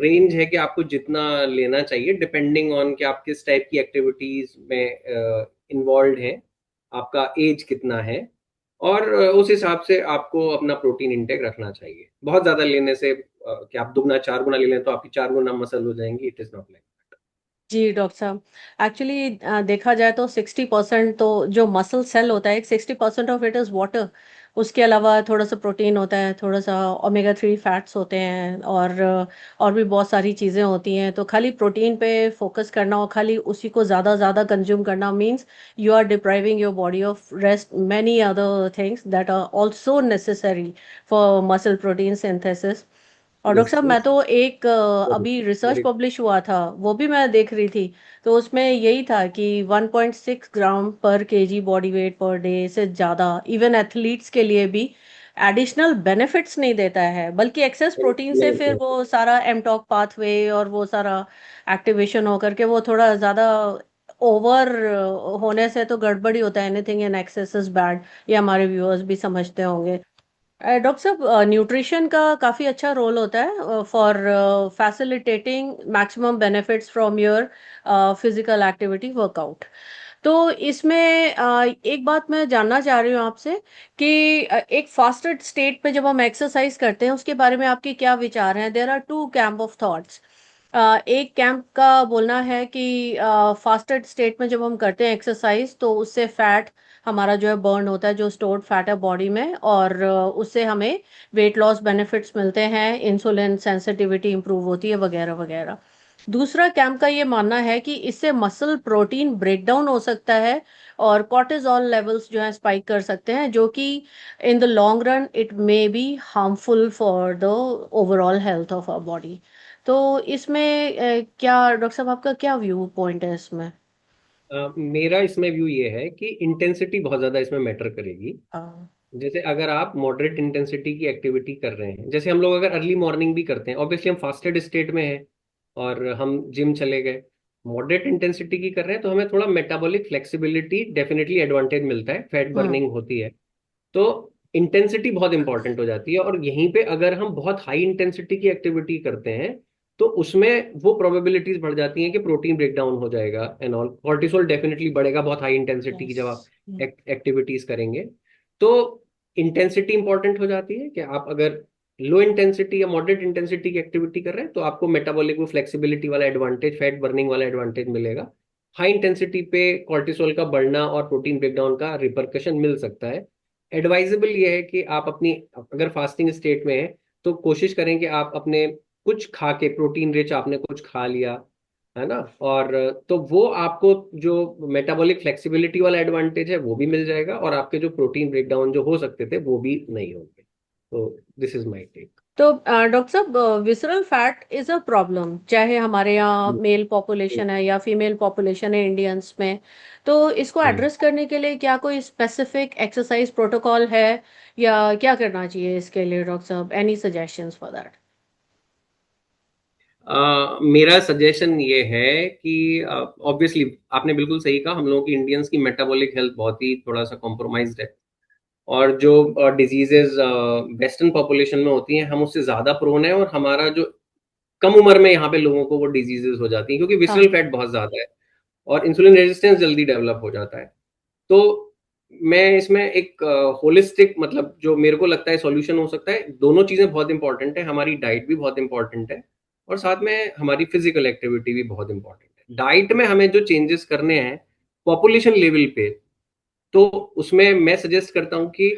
S2: रेंज है कि आपको जितना लेना चाहिए, डिपेंडिंग ऑन कि आप किस टाइप की एक्टिविटीज में इन्वॉल्व हैं, आपका एज कितना है, और उस हिसाब से आपको अपना प्रोटीन इंटेक रखना चाहिए। बहुत ज्यादा लेने से कि आप दुगना 4 गुना ले लें तो आपकी 4 गुना मसल हो जाएंगी, इट इज नॉट लाइक।
S1: जी डॉक्टर साहब, एक्चुअली देखा जाए तो 60% तो जो मसल सेल होता है, 60% ऑफ इट इज़ वाटर। उसके अलावा थोड़ा सा प्रोटीन होता है, थोड़ा सा ओमेगा 3 फैट्स होते हैं, और भी बहुत सारी चीज़ें होती हैं। तो खाली प्रोटीन पे फोकस करना और खाली उसी को ज़्यादा ज़्यादा कंज्यूम करना means you are depriving your body of rest many other things that are also necessary for muscle protein synthesis. और डॉक्टर
S2: यस
S1: साहब, मैं
S2: यस।
S1: तो एक अभी रिसर्च
S2: वेरी।
S1: पब्लिश हुआ था, वो भी मैं देख रही थी। तो उसमें यही था कि 1.6 ग्राम पर KG body weight per day से ज़्यादा इवन एथलीट्स के लिए भी एडिशनल बेनिफिट्स नहीं देता है, बल्कि एक्सेस प्रोटीन से फिर
S2: नहीं।
S1: वो सारा एमटॉक पाथवे और वो सारा एक्टिवेशन होकर के वो थोड़ा ज़्यादा ओवर होने से तो गड़बड़ी होता है। Anything in excess is bad, ये हमारे व्यूअर्स भी समझते होंगे। डॉक्टर साहब, न्यूट्रिशन का काफ़ी अच्छा रोल होता है for facilitating maximum benefits from your physical activity workout. तो इसमें एक बात मैं जानना चाह रही हूँ आपसे कि एक फास्टेड स्टेट पे जब हम एक्सरसाइज करते हैं उसके बारे में आपके क्या विचार हैं। There are two camp of thoughts. एक कैंप का बोलना है कि फास्टेड स्टेट में जब हम करते हैं एक्सरसाइज तो उससे फैट हमारा जो है बर्न होता है, जो स्टोर्ड फैट है बॉडी में, और उससे हमें वेट लॉस बेनिफिट्स मिलते हैं, इंसुलिन सेंसिटिविटी इंप्रूव होती है वगैरह वगैरह। दूसरा कैंप का ये मानना है कि इससे मसल प्रोटीन ब्रेकडाउन हो सकता है और कॉर्टिसोल लेवल्स जो है स्पाइक कर सकते हैं, जो कि in the long run it may be harmful for the overall health of our body. तो इसमें क्या डॉक्टर साहब आपका क्या व्यू पॉइंट है इसमें?
S2: मेरा इसमें व्यू ये है कि इंटेंसिटी बहुत ज़्यादा इसमें मैटर करेगी।
S1: हाँ।
S2: जैसे अगर आप मॉडरेट इंटेंसिटी की एक्टिविटी कर रहे हैं, जैसे हम लोग अगर अर्ली मॉर्निंग भी करते हैं, ऑब्वियसली हम फास्टेड स्टेट में हैं और हम जिम चले गए, मॉडरेट इंटेंसिटी की कर रहे हैं, तो हमें थोड़ा मेटाबॉलिक फ्लेक्सिबिलिटी डेफिनेटली एडवांटेज मिलता है, फैट
S1: हम्म।
S2: बर्निंग होती है। तो इंटेंसिटी बहुत इंपॉर्टेंट हो जाती है, और यहीं पे अगर हम बहुत हाई इंटेंसिटी की एक्टिविटी करते हैं तो उसमें वो प्रोबेबिलिटीज बढ़ जाती हैं कि प्रोटीन ब्रेक डाउन हो जाएगा एंड ऑल, कॉर्टिसोल डेफिनेटली बढ़ेगा बहुत हाई इंटेंसिटी की
S1: यस।
S2: जब आप एक्टिविटीज करेंगे। तो इंटेंसिटी इंपॉर्टेंट हो जाती है कि आप अगर लो इंटेंसिटी या मॉडरेट इंटेंसिटी की एक्टिविटी कर रहे हैं तो आपको मेटाबॉलिक वो फ्लेक्सिबिलिटी वाला एडवांटेज, फैट बर्निंग वाला एडवांटेज मिलेगा। हाई इंटेंसिटी पे कॉर्टिसोल का बढ़ना और प्रोटीन ब्रेकडाउन का रिपरकशन मिल सकता है। एडवाइजेबल ये है कि आप अपनी, अगर फास्टिंग स्टेट में है तो कोशिश करें कि आप अपने कुछ खा के, प्रोटीन रिच आपने कुछ खा लिया है ना, और तो वो आपको जो मेटाबॉलिक फ्लेक्सिबिलिटी वाला एडवांटेज है वो भी मिल जाएगा, और आपके जो प्रोटीन ब्रेकडाउन जो हो सकते थे वो भी नहीं होंगे। तो दिस इज माय टेक।
S1: तो डॉक्टर साहब, visceral fat is a problem, चाहे हमारे यहाँ मेल पॉपुलेशन है या फीमेल पॉपुलेशन है इंडियंस में। तो इसको एड्रेस करने के लिए क्या कोई स्पेसिफिक एक्सरसाइज प्रोटोकॉल है, या क्या करना चाहिए इसके लिए डॉक्टर साहब? Any suggestions for that?
S2: मेरा सजेशन ये है कि ऑब्वियसली आपने बिल्कुल सही कहा, हम लोगों की इंडियंस की मेटाबॉलिक हेल्थ बहुत ही थोड़ा सा कॉम्प्रोमाइज्ड है, और जो डिजीजेज वेस्टर्न पॉपुलेशन में होती हैं हम उससे ज़्यादा प्रोन है, और हमारा जो कम उम्र में यहाँ पे लोगों को वो डिजीजेज हो जाती हैं क्योंकि विसरल
S1: हाँ।
S2: फैट बहुत ज़्यादा है और इंसुलिन रेजिस्टेंस जल्दी डेवलप हो जाता है। तो मैं इसमें एक होलिस्टिक, मतलब जो मेरे को लगता है सॉल्यूशन हो सकता है, दोनों चीज़ें बहुत इंपॉर्टेंट है, हमारी डाइट भी बहुत इंपॉर्टेंट है और साथ में हमारी फिजिकल एक्टिविटी भी बहुत इंपॉर्टेंट है। डाइट में हमें जो चेंजेस करने हैं पॉपुलेशन लेवल पे, तो उसमें मैं सजेस्ट करता हूँ कि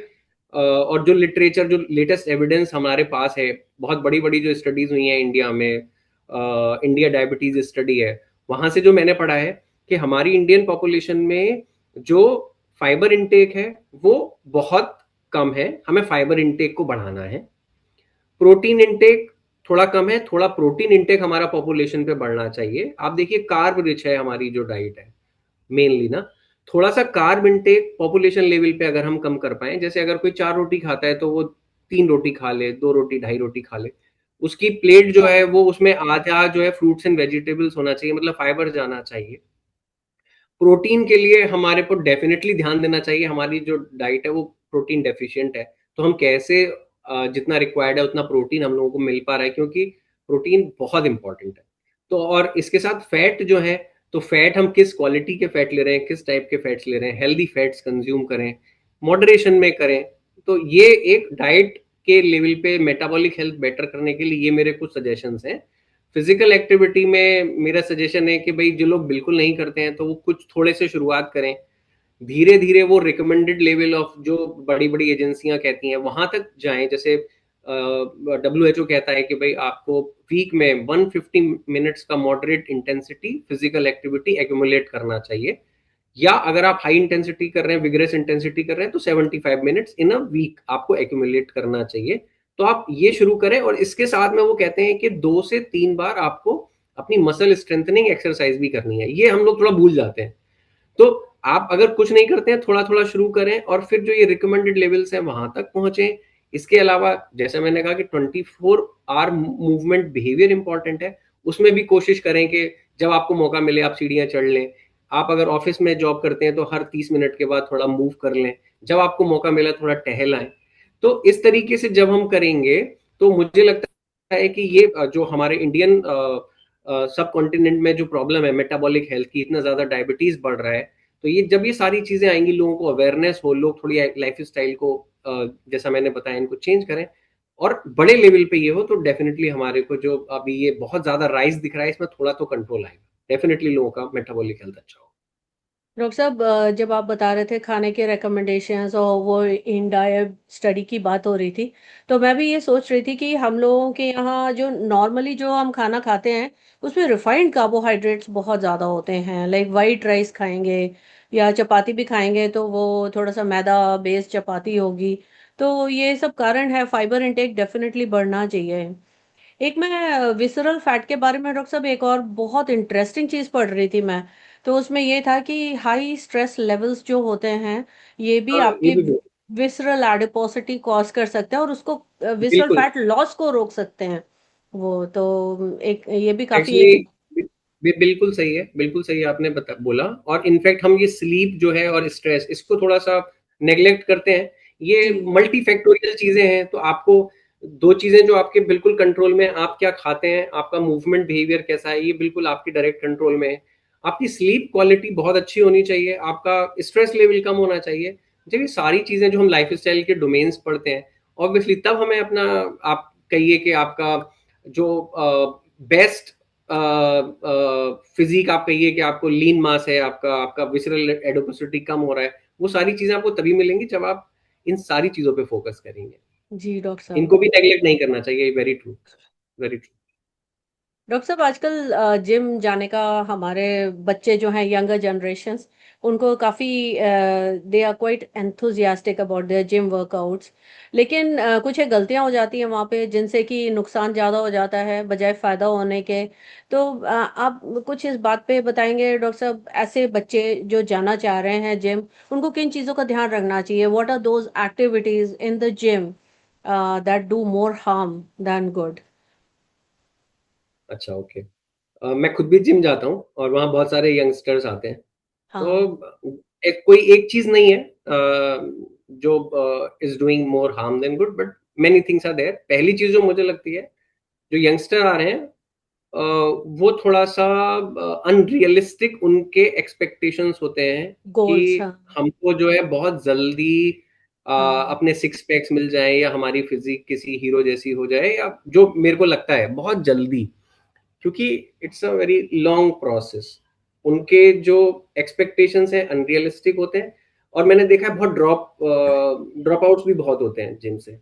S2: और जो लिटरेचर, जो लेटेस्ट एविडेंस हमारे पास है, बहुत बड़ी बड़ी जो स्टडीज हुई हैं इंडिया में, इंडिया डायबिटीज स्टडी है, वहां से जो मैंने पढ़ा है कि हमारी इंडियन पॉपुलेशन में जो फाइबर इंटेक है वो बहुत कम है, हमें फाइबर इंटेक को बढ़ाना है। प्रोटीन इंटेक थोड़ा कम है, थोड़ा प्रोटीन इंटेक हमारा पॉपुलेशन पे बढ़ना चाहिए। आप देखिए कार्ब रिच है हमारी जो डाइट है मेनली ना, थोड़ा सा कार्ब इंटेक पॉपुलेशन लेवल पे अगर हम कम कर पाए, जैसे अगर कोई 4 रोटी खाता है तो वो 3 रोटी खा ले, 2 रोटी 2.5 रोटी खा ले, उसकी प्लेट जो है वो उसमें आधा जो है फ्रूट्स एंड वेजिटेबल्स होना चाहिए, मतलब फाइबर जाना चाहिए। प्रोटीन के लिए हमारे को डेफिनेटली ध्यान देना चाहिए, हमारी जो डाइट है वो प्रोटीन डेफिशिएंट है, तो हम कैसे जितना रिक्वायर्ड है उतना प्रोटीन हम लोगों को मिल पा रहा है, क्योंकि प्रोटीन बहुत इंपॉर्टेंट है। तो और इसके साथ फैट जो है, तो फैट हम किस क्वालिटी के फैट ले रहे हैं, किस टाइप के फैट्स ले रहे हैं, हेल्दी फैट्स कंज्यूम करें, मॉडरेशन में करें। तो ये एक डाइट के लेवल पे मेटाबॉलिक हेल्थ बेटर करने के लिए ये मेरे कुछ सजेशंस हैं। फिजिकल एक्टिविटी में मेरा सजेशन है कि भाई जो लोग बिल्कुल नहीं करते हैं तो वो कुछ थोड़े से शुरुआत करें, धीरे धीरे वो रिकमेंडेड लेवल ऑफ जो बड़ी बड़ी एजेंसियां कहती हैं वहां तक जाएं। जैसे WHO कहता है कि भाई आपको वीक में 150 मिनट्स का moderate intensity physical activity accumulate करना चाहिए, या अगर आप हाई इंटेंसिटी कर रहे हैं, विग्रेस इंटेंसिटी कर रहे हैं, तो 75 मिनट्स इन अ वीक आपको एक्यूमुलेट करना चाहिए। तो आप ये शुरू करें, और इसके साथ में वो कहते हैं कि 2 से 3 बार आपको अपनी मसल स्ट्रेंथनिंग एक्सरसाइज भी करनी है, ये हम लोग थोड़ा भूल जाते हैं। तो आप अगर कुछ नहीं करते हैं, थोड़ा थोड़ा शुरू करें और फिर जो ये रिकमेंडेड लेवल्स हैं वहां तक पहुंचे। इसके अलावा जैसे मैंने कहा कि 24 आवर मूवमेंट बिहेवियर इंपॉर्टेंट है, उसमें भी कोशिश करें कि जब आपको मौका मिले आप सीढ़ियां चढ़ लें। आप अगर ऑफिस में जॉब करते हैं तो हर 30 मिनट के बाद थोड़ा मूव कर लें, जब आपको मौका मिला थोड़ा टहल आए। तो इस तरीके से जब हम करेंगे तो मुझे लगता है कि ये जो हमारे इंडियन सब कॉन्टिनेंट में जो प्रॉब्लम है मेटाबॉलिक हेल्थ की, इतना ज्यादा डायबिटीज बढ़ रहा है, तो ये जब ये सारी चीजें आएंगी, लोगों को अवेयरनेस हो, लोग थोड़ी लाइफ स्टाइल को जैसा मैंने बताया इनको चेंज करें और बड़े लेवल पे ये हो, तो डेफिनेटली हमारे को जो अभी ये बहुत ज्यादा राइज दिख रहा है इसमें थोड़ा तो कंट्रोल आएगा, डेफिनेटली लोगों का मेटाबॉलिक हेल्थ अच्छा हो।
S1: डॉक्टर साहब, जब आप बता रहे थे खाने के रिकमेंडेशंस और वो इंडिया स्टडी की बात हो रही थी, तो मैं भी ये सोच रही थी कि हम लोगों के यहाँ जो नॉर्मली जो हम खाना खाते हैं, उसमें रिफाइंड कार्बोहाइड्रेट्स बहुत ज़्यादा होते हैं। लाइक वाइट राइस खाएंगे या चपाती भी खाएंगे तो वो थोड़ा सा मैदा बेस्ड चपाती होगी। तो ये सब कारण है, फाइबर इंटेक डेफिनेटली बढ़ना चाहिए। एक मैं विसरल फैट के बारे में डॉक्टर साहब एक और बहुत इंटरेस्टिंग चीज़ पढ़ रही थी मैं। तो उसमें ये था कि हाई स्ट्रेस लेवल्स जो होते हैं, ये भी
S2: हाँ, ये
S1: आपके
S2: भी
S1: विसरल एडिपोसिटी कॉज कर सकते हैं और उसको विसरल
S2: बिल्कुल।
S1: फैट लॉस को रोक सकते हैं। वो तो एक ये भी काफ़ी
S2: एक्चुअली
S1: एक।
S2: बिल्कुल सही है, बिल्कुल सही आपने बोला। और इनफैक्ट हम ये स्लीप जो है और स्ट्रेस, इसको थोड़ा सा नेग्लेक्ट करते हैं। ये
S1: जी।
S2: मल्टी फैक्टोरियल चीजें हैं। तो आपको दो चीजें जो आपके बिल्कुल कंट्रोल में हैं, आप क्या खाते हैं, आपका मूवमेंट बिहेवियर कैसा है, ये बिल्कुल आपकी डायरेक्ट कंट्रोल में है। आपकी स्लीप क्वालिटी बहुत अच्छी होनी चाहिए, आपका स्ट्रेस लेवल कम होना चाहिए। जब ये सारी चीजें जो हम लाइफ स्टाइल के डोमेन्स पढ़ते हैं, ऑब्वियसली तब हमें अपना, आप कहिए कि आपका जो बेस्ट फिजिक, आप कहिए कि आपको लीन मास है, आपका आपका विसरल एडोसिटी कम हो रहा है, वो सारी चीजें आपको तभी मिलेंगी जब आप इन सारी चीजों पे फोकस करेंगे।
S1: जी डॉक्टर साहब।
S2: इनको भी नेग्लेक्ट नहीं करना चाहिए। Very true, very true.
S1: Doctor साहब, आजकल जिम जाने का हमारे बच्चे जो हैं, यंगर जनरेशन्स, उनको काफ़ी they are quite enthusiastic about their gym workouts. लेकिन कुछ एक गलतियां हो जाती हैं वहाँ पे जिनसे कि नुकसान ज़्यादा हो जाता है बजाय फ़ायदा होने के। तो आप कुछ इस बात पे बताएंगे डॉक्टर साहब, ऐसे बच्चे जो जाना चाह रहे हैं जिम, उनको किन चीज़ों का ध्यान रखना चाहिए? What are those activities in the gym that do more harm than good?
S2: अच्छा, ओके। मैं खुद भी जिम जाता हूँ और वहाँ बहुत सारे यंगस्टर्स आते हैं।
S1: हाँ।
S2: तो कोई एक चीज नहीं है जो is doing more harm than good, but many things are there. पहली चीज जो मुझे लगती है, जो यंगस्टर आ रहे हैं, वो थोड़ा-सा अनरियलिस्टिक उनके एक्सपेक्टेशंस होते हैं कि
S1: गोल्स। हाँ।
S2: हमको जो है बहुत जल्दी
S1: हाँ।
S2: अपने सिक्स पैक्स मिल जाएँ या हमारी फिज़िक किसी हीरो जैसी हो जाए, या जो मेरे को लगता है बहुत जल्दी, क्योंकि it's a very long process. उनके जो एक्सपेक्टेशंस हैं अनरियलिस्टिक होते हैं। और मैंने देखा है बहुत ड्रॉप आउट्स भी बहुत होते हैं जिम से।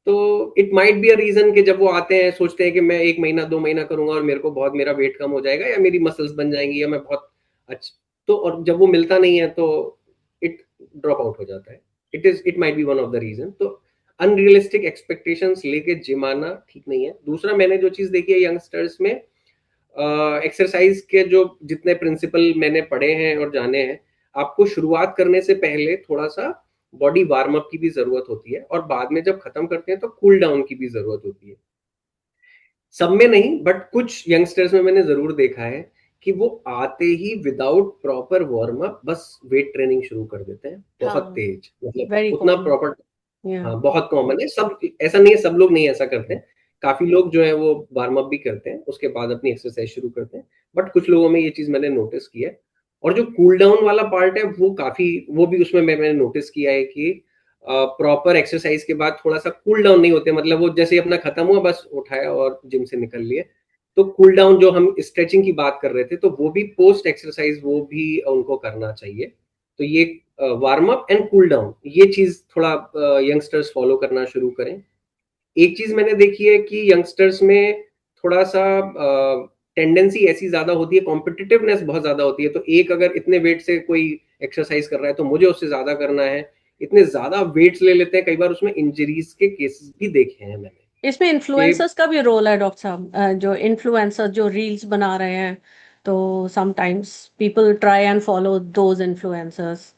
S2: तो it might be a reason कि जब वो आते हैं सोचते हैं कि मैं 1 महीना 2 महीना करूँगा और मेरे को बहुत, मेरा वेट कम हो जाएगा या मेरी मसल्स बन जाएँगी या मैं बहुत अच्छ तो और जब वो मिलता नहीं है तो इट ड्रॉप आउट हो जाता है। It might be one of the reason. तो अनरियलिस्टिक एक्सपेक्टेशंस लेके जिम आना ठीक नहीं है। दूसरा, मैंने जो चीज़ देखी है यंगस्टर्स में, एक्सरसाइज के जो जितने प्रिंसिपल मैंने पढ़े हैं और जाने हैं, आपको शुरुआत करने से पहले थोड़ा-सा बॉडी वार्म अप की भी ज़रूरत होती है और बाद में जब खत्म करते हैं तो कूल डाउन की भी ज़रूरत होती है। सब में नहीं, बट कुछ यंगस्टर्स में मैंने ज़रूर देखा है कि वो आते ही विदाउट प्रॉपर वार्म अप बस वेट ट्रेनिंग शुरू कर देते हैं, बहुत
S1: हाँ।
S2: तेज, मतलब
S1: वेरी
S2: उतना
S1: कॉमन।
S2: प्रॉपर।
S1: या।
S2: हाँ, बहुत कॉमन है। सब ऐसा नहीं है, सब लोग नहीं ऐसा करते हैं। काफ़ी लोग जो है वो वार्म अप भी करते हैं, उसके बाद अपनी एक्सरसाइज शुरू करते हैं। बट कुछ लोगों में ये चीज़ मैंने नोटिस की है। और जो कूल डाउन वाला पार्ट है वो काफ़ी, वो भी उसमें मैंने नोटिस किया है कि प्रॉपर एक्सरसाइज के बाद थोड़ा-सा कूल डाउन नहीं होते, मतलब वो जैसे ही अपना खत्म हुआ बस उठाया और जिम से निकल लिए। तो कूल डाउन जो हम स्ट्रेचिंग की बात कर रहे थे, तो वो भी पोस्ट एक्सरसाइज वो भी उनको करना चाहिए। तो ये warm up and cool down, ये चीज़ थोड़ा यंगस्टर्स फॉलो करना शुरू करें। एक चीज़ मैंने देखी है कि यंगस्टर्स में थोड़ा-सा टेंडेंसी ऐसी ज़्यादा होती है, कॉम्पिटिटिवनेस बहुत ज़्यादा होती है। तो एक अगर इतने वेट से कोई एक्सरसाइज कर रहा है, तो मुझे उससे ज़्यादा करना है। इतने ज़्यादा वेट्स ले लेते हैं, कई बार उसमें इंजरीज़ के केसेस भी देखे हैं मैंने,
S1: इसमें
S2: कि
S1: इन्फ्लुएंसर्स का भी रोल है डॉक्टर साहब। जो इन्फ्लुएंसर जो रील्स बना रहे हैं, तो sometimes people try and follow those influencers.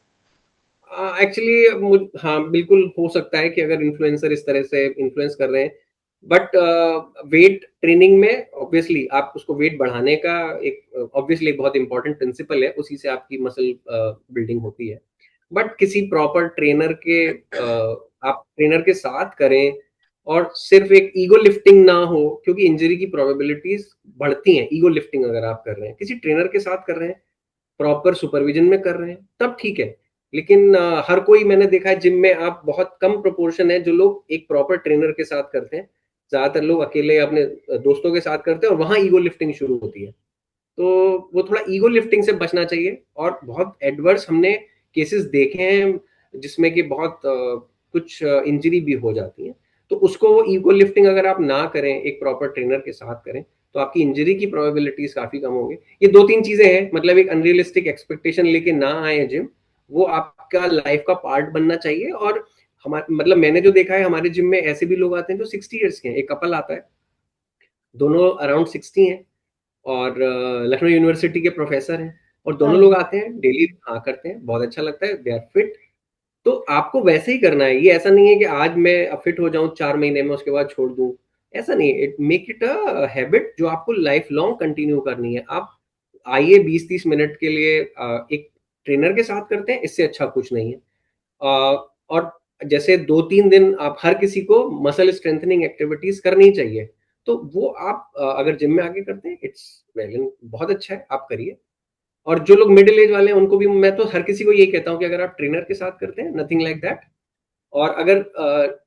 S2: Actually हाँ, बिल्कुल हो सकता है कि अगर इन्फ्लुएंसर इस तरह से इन्फ्लुएंस कर रहे हैं, बट वेट ट्रेनिंग में ऑब्वियसली आप उसको वेट बढ़ाने का एक ऑब्वियसली एक बहुत इंपॉर्टेंट प्रिंसिपल है, उसी से आपकी मसल बिल्डिंग होती है। बट किसी प्रॉपर ट्रेनर के आप ट्रेनर के साथ करें, और सिर्फ एक ईगो लिफ्टिंग ना हो, क्योंकि इंजरी की प्रोबेबिलिटीज बढ़ती हैं ईगो लिफ्टिंग अगर आप कर रहे हैं, किसी ट्रेनर के साथ कर रहे हैं, प्रॉपर सुपरविजन में कर रहे हैं, तब ठीक है। लेकिन हर कोई, मैंने देखा है जिम में आप बहुत कम प्रोपोर्शन है जो लोग एक प्रॉपर ट्रेनर के साथ करते हैं। ज़्यादातर लोग अकेले अपने दोस्तों के साथ करते हैं और वहाँ ईगो लिफ्टिंग शुरू होती है। तो वो थोड़ा ईगो लिफ्टिंग से बचना चाहिए। और बहुत एडवर्स हमने केसेस देखे हैं जिसमें कि बहुत कुछ इंजरी भी हो जाती है। तो उसको वो ईगो लिफ्टिंग अगर आप ना करें, एक प्रॉपर ट्रेनर के साथ करें, तो आपकी इंजरी की प्रोबेबिलिटीज काफी कम होंगी। ये 2-3 चीजें हैं, मतलब एक अनरियलिस्टिक एक्सपेक्टेशन लेके ना आए जिम, वो आपका लाइफ का पार्ट बनना चाहिए। और हमारे मतलब मैंने जो देखा है हमारे जिम में ऐसे भी लोग आते हैं जो 60 ईयर्स के हैं। एक कपल आता है, दोनों अराउंड 60 हैं, और लखनऊ यूनिवर्सिटी के प्रोफेसर हैं, और दोनों लोग
S1: हाँ,
S2: आते हैं डेली, हाँ करते हैं, बहुत अच्छा लगता है, दे आर फिट। तो आपको वैसे ही करना है। ये ऐसा नहीं है कि आज मैं फिट हो जाऊं 4 महीने में, उसके बाद छोड़ दूं। ऐसा नहीं है, it make it a habit जो आपको लाइफ लॉन्ग कंटिन्यू करनी है। आप आइए 20-30 मिनट के लिए एक ट्रेनर के साथ करते हैं, इससे अच्छा कुछ नहीं है। और जैसे 2-3 दिन आप हर किसी को मसल स्ट्रेंथनिंग एक्टिविटीज करनी चाहिए। तो वो आप अगर जिम में आके करते हैं, इट्स वेल, बहुत अच्छा है, आप करिए। और जो लोग मिडिल एज वाले हैं उनको भी मैं तो हर किसी को यही कहता हूँ कि अगर आप ट्रेनर के साथ करते हैं, नथिंग लाइक दैट। और अगर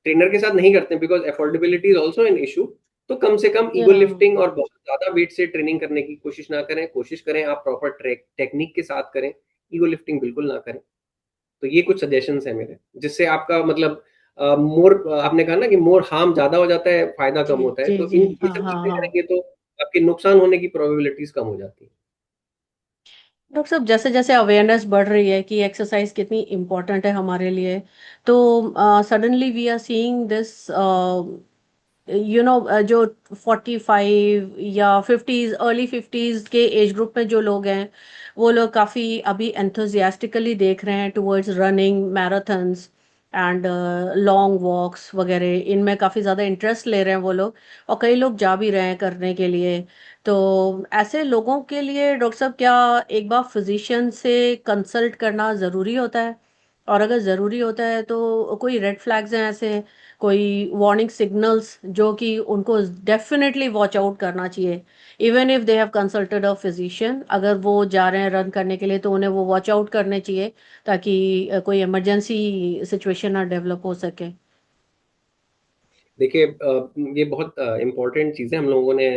S2: ट्रेनर के साथ नहीं करते हैं, because affordability is also an issue, तो कम से कम ईगो
S1: या
S2: लिफ्टिंग और बहुत ज्यादा वेट से ट्रेनिंग करने की कोशिश ना करें। कोशिश करें आप प्रॉपर टेक्निक के साथ करें, ईगो लिफ्टिंग बिल्कुल ना करें। तो ये कुछ सजेशंस हैं मेरे, जिससे आपका मतलब मोर, आपने कहा ना कि मोर हार्म ज्यादा हो जाता है, फायदा
S1: जी,
S2: कम होता है,
S1: जी,
S2: तो
S1: जी।
S2: इन ये
S1: हाँ,
S2: सब
S1: हाँ,
S2: चीजें
S1: हाँ।
S2: करेंगे तो आपके नुकसान होने की प्रोबेबिलिटीज कम हो जाती है।
S1: डॉक्टर साहब, जैसे जैसे अवेयरनेस बढ़ रही है कि एक्सरसाइज कितनी इम्पोर्टेंट है हमारे लिए, तो suddenly we are seeing this, जो 45 या 50s, अर्ली 50s के एज ग्रुप में जो लोग हैं, वो लोग काफ़ी अभी एंथुजियास्टिकली देख रहे हैं towards running marathons and long walks वगैरह, इनमें काफ़ी ज़्यादा इंटरेस्ट ले रहे हैं वो लोग, और कई लोग जा भी रहे हैं करने के लिए। तो ऐसे लोगों के लिए डॉक्टर साहब, क्या एक बार फिजिशियन से कंसल्ट करना ज़रूरी होता है? और अगर ज़रूरी होता है तो कोई रेड फ्लैग्स हैं ऐसे, कोई वार्निंग सिग्नल्स जो कि उनको डेफिनेटली वॉच आउट करना चाहिए, even if they have consulted a physician? अगर वो जा रहे हैं रन करने के लिए तो उन्हें वो वॉच आउट करने चाहिए, ताकि कोई इमरजेंसी सिचुएशन ना डेवलप हो सके।
S2: देखिए ये बहुत इम्पोर्टेंट चीज़ है। हम लोगों ने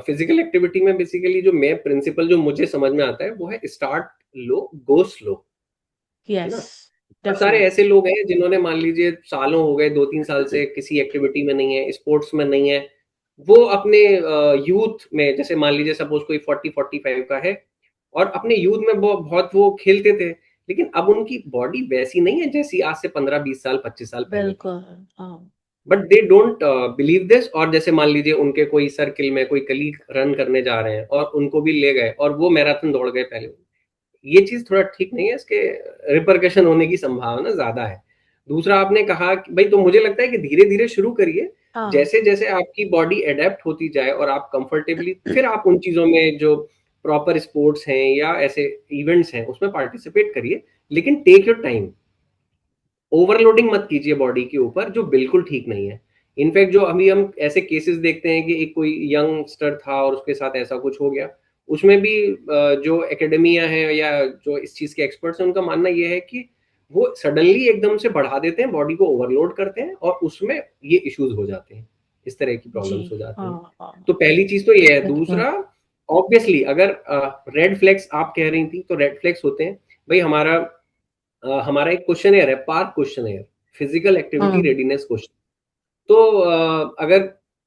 S2: फिजिकल एक्टिविटी में बेसिकली जो मैं प्रिंसिपल जो मुझे समझ में आता है वो है स्टार्ट लो, गो स्लो। है
S1: यस,
S2: ना? बहुत सारे
S1: डेफिनेट।
S2: ऐसे लोग हैं जिन्होंने मान लीजिए सालों हो गए, 2-3 साल से किसी एक्टिविटी में नहीं है, स्पोर्ट्स में नहीं है। वो अपने यूथ में, जैसे मान लीजिए सपोज कोई 40-45 का है, और अपने यूथ में बहुत वो खेलते थे, लेकिन अब उनकी बॉडी वैसी नहीं है जैसी आज से 15-20 साल, 25 साल पहले थी।
S1: बिल्कुल। हाँ।
S2: But they don't believe this. और जैसे मान लीजिए उनके कोई सर्किल में कोई कलीग रन करने जा रहे हैं और उनको भी ले गए और वो मैराथन दौड़ गए पहले, ये चीज थोड़ा ठीक नहीं है। इसके रिपरकशन होने की संभावना ज्यादा है। दूसरा, आपने कहा कि भाई, तो मुझे लगता है कि धीरे धीरे शुरू करिए।
S1: हाँ।
S2: जैसे जैसे आपकी बॉडी एडेप्ट होती जाए और आप कंफर्टेबली, फिर आप उन चीजों में जो प्रॉपर स्पोर्ट्स हैं या ऐसे इवेंट्स हैं उसमें पार्टिसिपेट करिए। लेकिन टेक योर टाइम, ओवरलोडिंग मत कीजिए बॉडी के ऊपर, जो बिल्कुल ठीक नहीं है। इनफैक्ट जो अभी हम ऐसे केसेस देखते हैं कि एक कोई यंगस्टर था और उसके साथ ऐसा कुछ हो गया, उसमें भी जो एकेडमिया है या जो इस चीज के एक्सपर्ट्स हैं, उनका मानना ये है कि वो सडनली एकदम से बढ़ा देते हैं, बॉडी को ओवरलोड करते हैं, और उसमें ये इश्यूज हो जाते हैं, इस तरह की
S1: जी।
S2: प्रॉब्लम्स हो जाती हैं।
S1: हाँ, हाँ।
S2: तो पहली चीज तो ये है।
S1: बिल्कुल।
S2: दूसरा, ऑब्वियसली अगर रेड फ्लैग्स आप कह रही थी, तो रेड फ्लैग्स होते हैं भाई। हमारा एक क्वेश्चन है, पार्क क्वेश्चन है, physical activity
S1: hmm.
S2: Readiness question. तो अगर